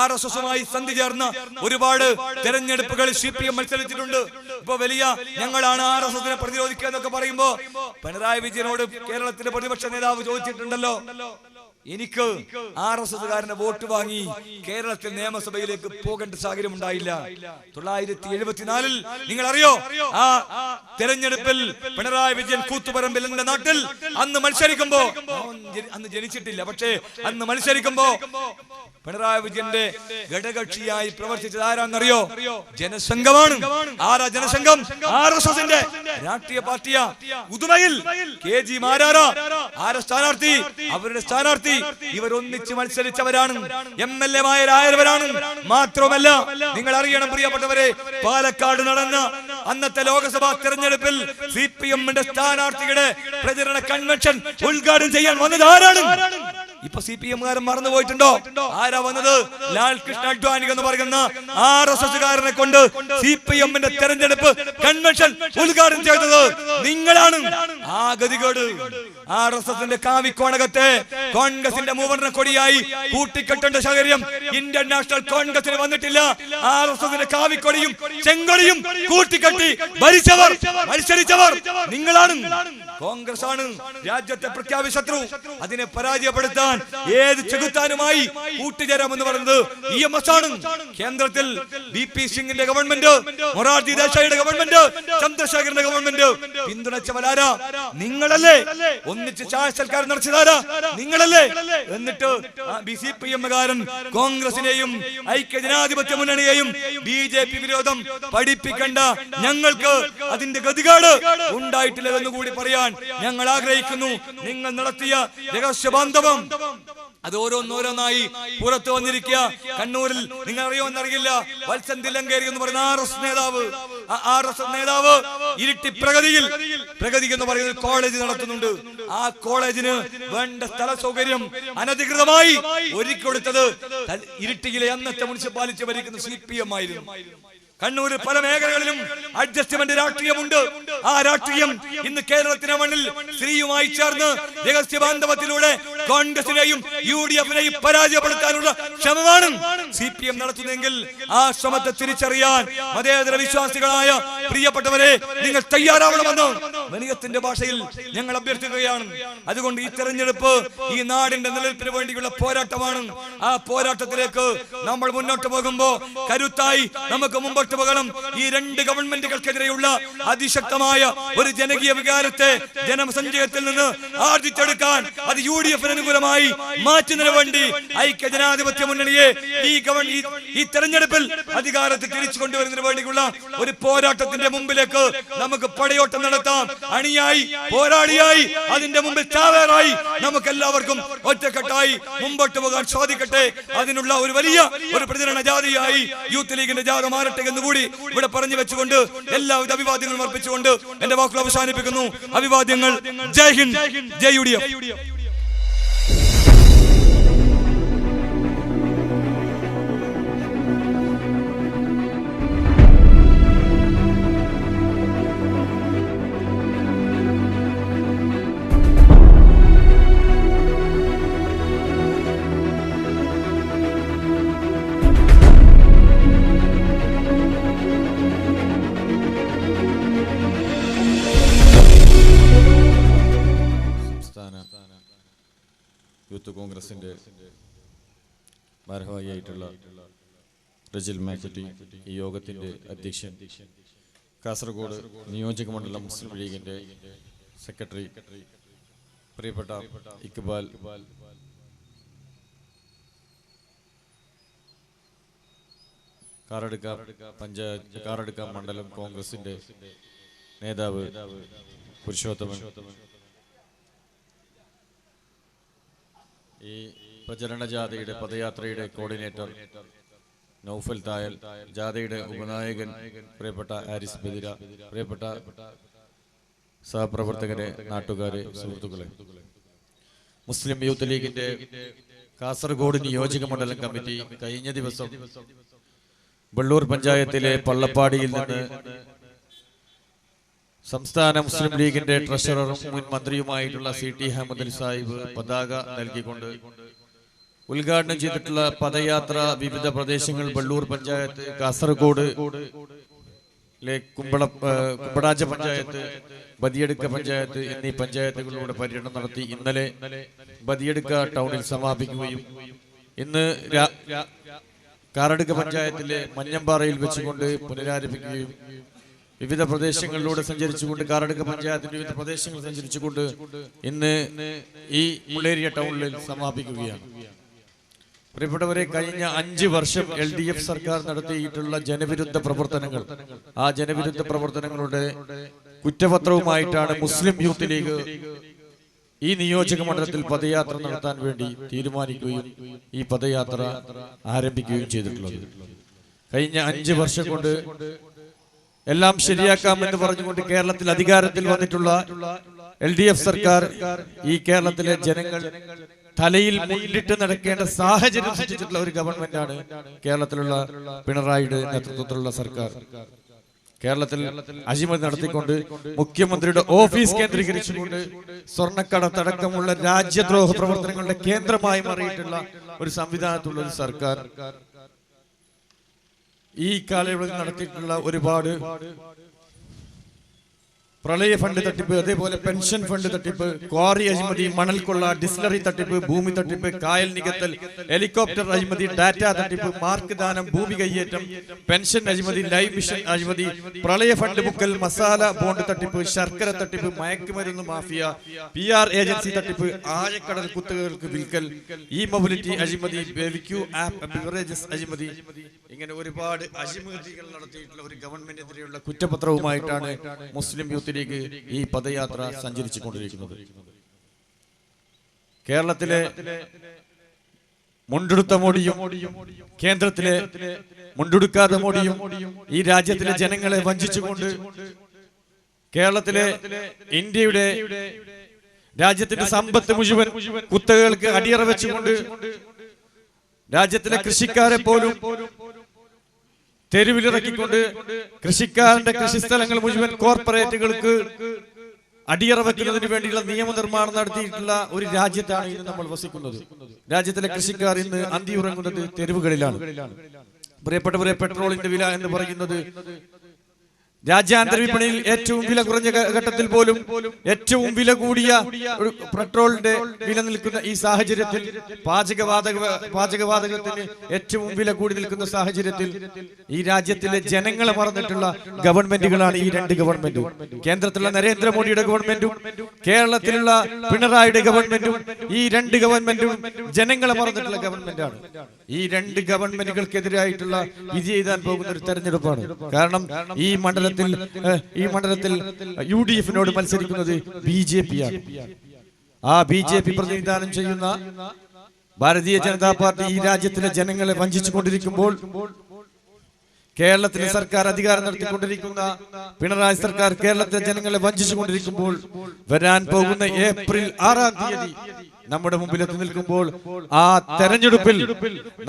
RSS-മായി സന്ധി ചേർന്ന ഒരുപാട് തെരഞ്ഞെടുപ്പുകളിൽ CPM മത്സരിച്ചിട്ടുണ്ട്. ഇപ്പൊ വലിയ ഞങ്ങളാണ് RSS-നെ പ്രതിരോധിക്കുക എന്നൊക്കെ പറയുമ്പോ പിണറായി വിജയനോട് കേരളത്തിലെ പ്രതിപക്ഷ നേതാവ് ചോദിച്ചിട്ടുണ്ടല്ലോ, എനിക്ക് RSS-കാരന്റെ വോട്ട് വാങ്ങി കേരളത്തിൽ നിയമസഭയിലേക്ക് പോകേണ്ട സാഹചര്യം ഉണ്ടായില്ല. 1974 നിങ്ങൾ അറിയോ? ആ തെരഞ്ഞെടുപ്പിൽ പിണറായി വിജയൻ കൂത്തുപറമ്പിൽ എന്റെ നാട്ടിൽ അന്ന് മത്സരിക്കുമ്പോ, അന്ന് ജനിച്ചിട്ടില്ല, പക്ഷേ അന്ന് മത്സരിക്കുമ്പോ പിണറായി വിജയന്റെ ഘടകകക്ഷിയായി പ്രവർത്തിച്ചത് ആരാന്നറിയോ? ജനസംഘമാണ്. ആരാ ജനസംഘം? RSS-ന്റെ രാഷ്ട്രീയ പാർട്ടിയാ. ഉദുമയിൽ KG മാരാര ആരാ സ്ഥാനാർത്ഥി? അവരുടെ സ്ഥാനാർത്ഥി. ഇവർ ഒന്നിച്ച് മത്സരിച്ചവരാണ്, MLA-മാരായവരാണ്. മാത്രമല്ല നിങ്ങൾ അറിയണം പ്രിയപ്പെട്ടവരെ, പാലക്കാട് നടന്ന അന്നത്തെ ലോക്സഭാ തെരഞ്ഞെടുപ്പിൽ CPM-ന്റെ സ്ഥാനാർത്ഥിയുടെ പ്രചരണ കൺവെൻഷൻ ഉദ്ഘാടനം ചെയ്യാൻ വന്നത് ആരാണ്? ഇപ്പൊ CPM-കാരൻ മറന്നുപോയിട്ടുണ്ടോ? ആരാ വന്നത്? ലാൽ കൃഷ്ണ അഡ്വാനി എന്ന് പറയുന്ന RSS-കാരനെ കൊണ്ട് CPM-ന്റെ തെരഞ്ഞെടുപ്പ് കൺവെൻഷൻ ഉദ്ഘാടനം ചെയ്തത് നിങ്ങളാണ്. ആ ഗതികേട് RSS-ന്റെ കാവിക്കോണകത്തെ കോൺഗ്രസിന്റെ മൂവർണ്ണ കൊടിയായി കൂട്ടിക്കെട്ടേണ്ട സാഹചര്യം ഇന്ത്യൻ നാഷണൽ കോൺഗ്രസിന് വന്നിട്ടില്ല. RSS-ന്റെ കാവിക്കൊടിയും ചെങ്കൊടിയും കൂട്ടിക്കെട്ടി ഭരിച്ചവർ, മത്സരിച്ചവർ നിങ്ങളാണ്. കോൺഗ്രസ് ആണ് രാജ്യത്തെ പ്രഖ്യാപിത ശത്രു. അതിനെ പരാജയപ്പെടുത്താൻ ഏത് ചെകുത്താനുമായി കൂട്ടുചേരാമെന്ന് പറയുന്നത് EMS ആണ്. കേന്ദ്രത്തിൽ BP സിംഗിന്റെ ഗവൺമെന്റ്, മൊറാർജി ദേശായിയുടെ ഗവൺമെന്റ്, ചന്ദ്രശേഖരന്റെ ഗവൺമെന്റ് പിന്തുണച്ചവരാരാ? നിങ്ങളല്ലേ. ഒന്നിച്ച് ചായ സൽക്കാരം നടത്തിയതാരാ? നിങ്ങളല്ലേ. എന്നിട്ട് CPM കാരൻ കോൺഗ്രസിനെയും ഐക്യജനാധിപത്യ മുന്നണിയെയും BJP വിരോധം പഠിപ്പിക്കണ്ട. ഞങ്ങൾക്ക് അതിന്റെ ഗതികേട് ഉണ്ടായിട്ടില്ലെന്ന് കൂടി പറയാൻ ഞങ്ങൾ ആഗ്രഹിക്കുന്നു. നിങ്ങൾ നടത്തിയ രഹസ്യബാന്ധവം അത് ഓരോന്നോരോന്നായി പുറത്തു വന്നിരിക്കുക. കണ്ണൂരിൽ നിങ്ങൾ അറിയുമെന്നറിയില്ല, വത്സൻ തില്ലങ്കേരി എന്ന് പറയുന്ന RSS നേതാവ് ഇരിട്ടി പ്രഗതി എന്ന് പറയുന്ന കോളേജ് നടത്തുന്നുണ്ട്. ആ കോളേജിന് വേണ്ട സ്ഥല സൗകര്യം അനധികൃതമായി ഒരുക്കി കൊടുത്തത് ഇരിട്ടിയിലെ അന്നത്തെ മുനിസിപ്പാലിറ്റി ഭരിക്കുന്ന CPM ആയിരുന്നു. കണ്ണൂർ പല മേഖലകളിലും അഡ്ജസ്റ്റ്മെന്റ് രാഷ്ട്രീയമുണ്ട്. ആ രാഷ്ട്രീയം ഇന്ന് കേരളത്തിന്റെ മണ്ണിൽ സ്ത്രീയുമായി ചേർന്ന് രഹസ്യ ബാന്ധവത്തിലൂടെ കോൺഗ്രസിനെയും UDF-നെയും പരാജയപ്പെടുത്താനുള്ള ശ്രമമാണ് CPM നടത്തുന്നതെങ്കിൽ ആ ശ്രമത്തെ തിരിച്ചറിയാൻ മതേതര വിശ്വാസികളായ പ്രിയപ്പെട്ടവരെ നിങ്ങൾ തയ്യാറാവണമെന്ന് വനികത്തിന്റെ ഭാഷയിൽ ഞങ്ങൾ അഭ്യർത്ഥിക്കുകയാണ്. അതുകൊണ്ട് ഈ തെരഞ്ഞെടുപ്പ് ഈ നാടിന്റെ നിലനിൽപ്പിന് വേണ്ടിയുള്ള പോരാട്ടമാണ്. ആ പോരാട്ടത്തിലേക്ക് നമ്മൾ മുന്നോട്ട് പോകുമ്പോൾ കരുത്തായി നമുക്ക് മുമ്പോട്ട് പോകണം. ഈ രണ്ട് ഗവൺമെന്റുകൾക്കെതിരെയുള്ള അതിശക്തമായ ഒരു ജനകീയ വികാരത്തെ ജനസഞ്ചയത്തിൽ നിന്ന് ആർജിച്ചെടുക്കാൻ അത് UDF-ന് അനുകൂലമായി മാറ്റുന്നതിന് വേണ്ടി ഐക്യജനാധിപത്യ മുന്നണിയെ ഈ തെരഞ്ഞെടുപ്പിൽ അധികാരത്തിൽ തിരിച്ചു കൊണ്ടുവരുന്നതിന് വേണ്ടിയുള്ള ഒരു പോരാട്ടത്തിന്റെ മുമ്പിലേക്ക് നമുക്ക് പടയോട്ടം നടത്താം. അണിയായി, പോരാളിയായി, അതിന്റെ മുമ്പിൽ ചാവേറായി നമുക്ക് എല്ലാവർക്കും ഒറ്റക്കെട്ടായി മുമ്പോട്ട് പോകാൻ സാധിക്കട്ടെ. അതിനുള്ള ഒരു വലിയ ഒരു പ്രചരണ ജാഥയായി യൂത്ത് ലീഗിന്റെ ജാഥ മാറട്ടെ എന്ന് കൂടി ഇവിടെ പറഞ്ഞു വെച്ചുകൊണ്ട് എല്ലാവിധ അഭിവാദ്യങ്ങളും അർപ്പിച്ചുകൊണ്ട് എന്റെ വാക്കുകൾ അവസാനിപ്പിക്കുന്നു. അഭിവാദ്യങ്ങൾ. ജയ് ഹിന്ദ്, ജയ് UDF. യൂത്ത് കോൺഗ്രസിന്റെ ഭാരവാഹിയായിട്ടുള്ള റജിൽ മാക്കറ്റി, ഈ യോഗത്തിന്റെ അധ്യക്ഷൻ, കാസർഗോഡ് നിയോജക മണ്ഡലം മുസ്ലിം ലീഗിന്റെ സെക്രട്ടറി പ്രിയപ്പെട്ട ഇക്ബാൽ, കാറടുക്ക മണ്ഡലം കോൺഗ്രസിന്റെ നേതാവ് പുരുഷോത്തമൻ, ഈ പ്രചരണ ജാഥയുടെ പദയാത്രയുടെ കോർഡിനേറ്റർ നൗഫൽ തായൽ, ജാഥയുടെ ഉപനായകൻ പ്രിയപ്പെട്ട ആരിസ് ബദിര, പ്രിയപ്പെട്ട സഹപ്രവർത്തകരെ, നാട്ടുകാരെ, സുഹൃത്തുക്കളെ, മുസ്ലിം യൂത്ത് ലീഗിന്റെ കാസർഗോഡ് നിയോജക മണ്ഡലം കമ്മിറ്റി കഴിഞ്ഞ ദിവസം വെള്ളൂർ പഞ്ചായത്തിലെ പള്ളപ്പാടിയിൽ നിന്ന് സംസ്ഥാന മുസ്ലിം ലീഗിന്റെ ട്രഷററും മുൻ മന്ത്രിയുമായിട്ടുള്ള CT അഹമ്മദ് അലി സാഹിബ് പതാക നൽകിക്കൊണ്ട് ഉദ്ഘാടനം ചെയ്തിട്ടുള്ള പദയാത്ര വിവിധ പ്രദേശങ്ങൾ വെള്ളൂർ പഞ്ചായത്ത്, കാസർഗോഡ് കുമ്പടാജ പഞ്ചായത്ത്, ബദിയടുക്ക പഞ്ചായത്ത് എന്നീ പഞ്ചായത്തുകളിലൂടെ പര്യടനം നടത്തി ഇന്നലെ ബദിയടുക്ക ടൗണിൽ സമാപിക്കുകയും ഇന്ന് കാറടുക്ക പഞ്ചായത്തിലെ മഞ്ഞമ്പാറയിൽ വെച്ചുകൊണ്ട് പുനരാരംഭിക്കുകയും വിവിധ പ്രദേശങ്ങളിലൂടെ സഞ്ചരിച്ചുകൊണ്ട് കാറടുക്ക പഞ്ചായത്തിന്റെ വിവിധ പ്രദേശങ്ങൾ സഞ്ചരിച്ചുകൊണ്ട് ഇന്ന് ഈ മുള്ളേരിയ ടൗണിൽ സമാപിക്കുകയാണ്. പ്രിയപ്പെട്ടവരെ, കഴിഞ്ഞ 5 വർഷം LDF സർക്കാർ നടത്തിയിട്ടുള്ള ജനവിരുദ്ധ പ്രവർത്തനങ്ങൾ, ആ ജനവിരുദ്ധ പ്രവർത്തനങ്ങളുടെ കുറ്റപത്രവുമായിട്ടാണ് മുസ്ലിം യൂത്ത് ലീഗ് ഈ നിയോജക മണ്ഡലത്തിൽ പദയാത്ര നടത്താൻ വേണ്ടി തീരുമാനിക്കുകയും ഈ പദയാത്ര ആരംഭിക്കുകയും ചെയ്തിട്ടുള്ളത്. കഴിഞ്ഞ 5 വർഷം കൊണ്ട് എല്ലാം ശരിയാക്കാമെന്ന് പറഞ്ഞുകൊണ്ട് കേരളത്തിൽ അധികാരത്തിൽ വന്നിട്ടുള്ള LDF സർക്കാർ ഈ കേരളത്തിലെ ജനങ്ങൾ തലയിൽ മുന്നിട്ട് നടക്കേണ്ട സാഹചര്യം സൃഷ്ടിച്ചിട്ടുള്ള ഒരു ഗവൺമെന്റാണ് കേരളത്തിലുള്ള പിണറായിയുടെ നേതൃത്വത്തിലുള്ള സർക്കാർ. കേരളത്തിൽ അഴിമതി നടത്തിക്കൊണ്ട് മുഖ്യമന്ത്രിയുടെ ഓഫീസ് കേന്ദ്രീകരിച്ചുകൊണ്ട് സ്വർണ്ണക്കടത്തടക്കമുള്ള രാജ്യദ്രോഹ പ്രവർത്തനങ്ങളുടെ കേന്ദ്രമായി മാറിയിട്ടുള്ള ഒരു സംവിധാനത്തുള്ള ഒരു സർക്കാർ ഈ കാലയളവിൽ നടത്തിയിട്ടുള്ള ഒരുപാട് പ്രളയ ഫണ്ട് തട്ടിപ്പ്, അതേപോലെ പെൻഷൻ ഫണ്ട് തട്ടിപ്പ്, ക്വാറി അഴിമതി, മണൽക്കൊള്ള, ഡിസ്ലറി തട്ടിപ്പ്, ഭൂമി തട്ടിപ്പ്, കായൽ നികത്തൽ, ഹെലികോപ്റ്റർ അഴിമതി, ഡാറ്റ തട്ടിപ്പ്, മാർക്ക് ദാനം, ഭൂമി കയ്യേറ്റം, പെൻഷൻ അഴിമതി, ലൈഫ് മിഷൻ അഴിമതി, പ്രളയ ഫണ്ട് മുക്കൽ, മസാല ബോണ്ട് തട്ടിപ്പ്, ശർക്കര തട്ടിപ്പ്, മയക്കുമരുന്ന് മാഫിയ, PR ഏജൻസി തട്ടിപ്പ്, ആഴക്കടൽ കുത്തകൾക്ക് വിൽക്കൽ, ഇ മൊബിലിറ്റി അഴിമതി, ബെവിക്യൂ ആപ്പ് ബിവറേജസ് അഴിമതി, ഇങ്ങനെ ഒരുപാട് അഴിമതികൾ നടത്തിയിട്ടുള്ള ഒരു ഗവൺമെന്റിനെതിരെയുള്ള കുറ്റപത്രവുമായിട്ടാണ് മുസ്ലിം യൂത്ത് ലീഗ് ഈ പദയാത്ര സഞ്ചരിച്ചു കൊണ്ടിരിക്കുന്നത്. കേരളത്തിലെ മുണ്ടെടുത്ത മോഡിയും കേന്ദ്രത്തിലെ മുണ്ടെടുക്കാതെ മോഡിയും ഈ രാജ്യത്തിലെ ജനങ്ങളെ വഞ്ചിച്ചുകൊണ്ട് കേരളത്തിലെ ഇന്ത്യയുടെ രാജ്യത്തിന്റെ സമ്പത്ത് മുഴുവൻ കുത്തകൾക്ക് അടിയറ വെച്ചുകൊണ്ട് രാജ്യത്തിലെ കൃഷിക്കാരെ പോലും തെരുവിലിറക്കിക്കൊണ്ട് കൃഷിക്കാരന്റെ കൃഷിസ്ഥലങ്ങൾ മുഴുവൻ കോർപ്പറേറ്റുകൾക്ക് അടിയറ വെക്കുന്നതിന് വേണ്ടിയുള്ള നിയമനിർമ്മാണം നടത്തിയിട്ടുള്ള ഒരു രാജ്യത്താണ് ഇന്ന് നമ്മൾ വസിക്കുന്നത്. രാജ്യത്തിലെ കൃഷിക്കാർ ഇന്ന് അന്തിയുറങ്ങുന്നത് തെരുവുകളിലാണ്. പ്രിയപ്പെട്ടവരെ, പെട്രോളിന്റെ വില എന്ന് പറയുന്നത് രാജ്യാന്തര വിപണിയിൽ ഏറ്റവും വില കുറഞ്ഞ ഘട്ടത്തിൽ പോലും ഏറ്റവും വില കൂടിയ പെട്രോളിന്റെ വില നിൽക്കുന്ന ഈ സാഹചര്യത്തിൽ, പാചകവാതകത്തിന് ഏറ്റവും വില കൂടി നിൽക്കുന്ന സാഹചര്യത്തിൽ ഈ രാജ്യത്തിലെ ജനങ്ങളെ മറന്നിട്ടുള്ള ഗവൺമെന്റുകളാണ് ഈ രണ്ട് ഗവൺമെന്റും. കേന്ദ്രത്തിലുള്ള നരേന്ദ്രമോദിയുടെ ഗവൺമെന്റും കേരളത്തിലുള്ള പിണറായിയുടെ ഗവൺമെന്റും, ഈ രണ്ട് ഗവൺമെന്റും ജനങ്ങളെ മറന്നിട്ടുള്ള ഗവൺമെന്റാണ്. ഈ രണ്ട് ഗവൺമെന്റുകൾക്കെതിരായിട്ടുള്ള വിധി എഴുതാൻ പോകുന്ന ഒരു തെരഞ്ഞെടുപ്പാണ്. കാരണം ഈ മണ്ഡലത്തിൽ UDF-നോട് മത്സരിക്കുന്നത് BJP ആണ്. ആ BJP പ്രതിനിധാനം ചെയ്യുന്ന ഭാരതീയ ജനതാ പാർട്ടി ഈ രാജ്യത്തിലെ ജനങ്ങളെ വഞ്ചിച്ചുകൊണ്ടിരിക്കുമ്പോൾ, കേരളത്തിലെ സർക്കാർ അധികാരം നടത്തിക്കൊണ്ടിരിക്കുന്ന പിണറായി സർക്കാർ കേരളത്തിലെ ജനങ്ങളെ വഞ്ചിച്ചുകൊണ്ടിരിക്കുമ്പോൾ, വരാൻ പോകുന്ന ഏപ്രിൽ 6-ാം തീയതി നമ്മുടെ മുമ്പിൽ എത്തി നിൽക്കുമ്പോൾ ആ തെരഞ്ഞെടുപ്പിൽ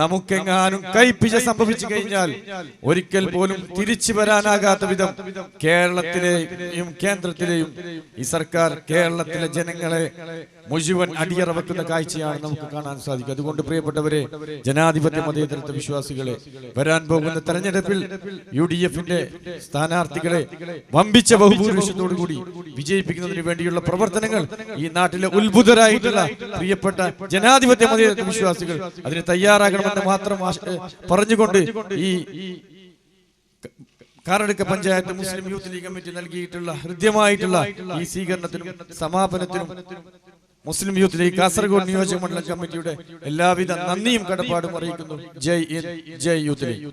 നമുക്കെങ്ങാനും കൈപ്പിഴ സംഭവിച്ചു കഴിഞ്ഞാൽ ഒരിക്കൽ പോലും തിരിച്ചു വരാനാകാത്ത വിധം കേരളത്തിലെയും കേന്ദ്രത്തിലെയും ഈ സർക്കാർ കേരളത്തിലെ ജനങ്ങളെ മുഴുവൻ അടിയറ വെക്കുന്ന കാഴ്ചയാണ് നമുക്ക് കാണാൻ സാധിക്കും. അതുകൊണ്ട് പ്രിയപ്പെട്ടവരെ, ജനാധിപത്യ മതേതരത്വ വിശ്വാസികളെ, വരാൻ പോകുന്ന തെരഞ്ഞെടുപ്പിൽ UDF-ന്റെ സ്ഥാനാർത്ഥികളെ വമ്പിച്ച ബഹുഭൂരിപക്ഷത്തോടു കൂടി വിജയിപ്പിക്കുന്നതിന് വേണ്ടിയുള്ള പ്രവർത്തനങ്ങൾ ഈ നാട്ടിലെ ഉത്ഭുതരായിട്ടുള്ള പ്രിയപ്പെട്ട ജനാധിപത്യ മതേതരത്വ വിശ്വാസികൾ അതിന് തയ്യാറാകണമെന്ന് മാത്രം പറഞ്ഞുകൊണ്ട് ഈ കാറടുക്ക പഞ്ചായത്ത് മുസ്ലിം യൂത്ത് ലീഗ് കമ്മിറ്റി നൽകിയിട്ടുള്ള ഹൃദ്യമായിട്ടുള്ള ഈ സ്വീകരണത്തിനും സമാപനത്തിനും മുസ്ലിം യൂത്ത് ലീഗ് കാസർഗോഡ് നിയോജക മണ്ഡലം കമ്മിറ്റിയുടെ എല്ലാവിധ നന്ദിയും കടപ്പാടും അറിയിക്കുന്നു. ജയ് യൂത്ത് ലീഗ്.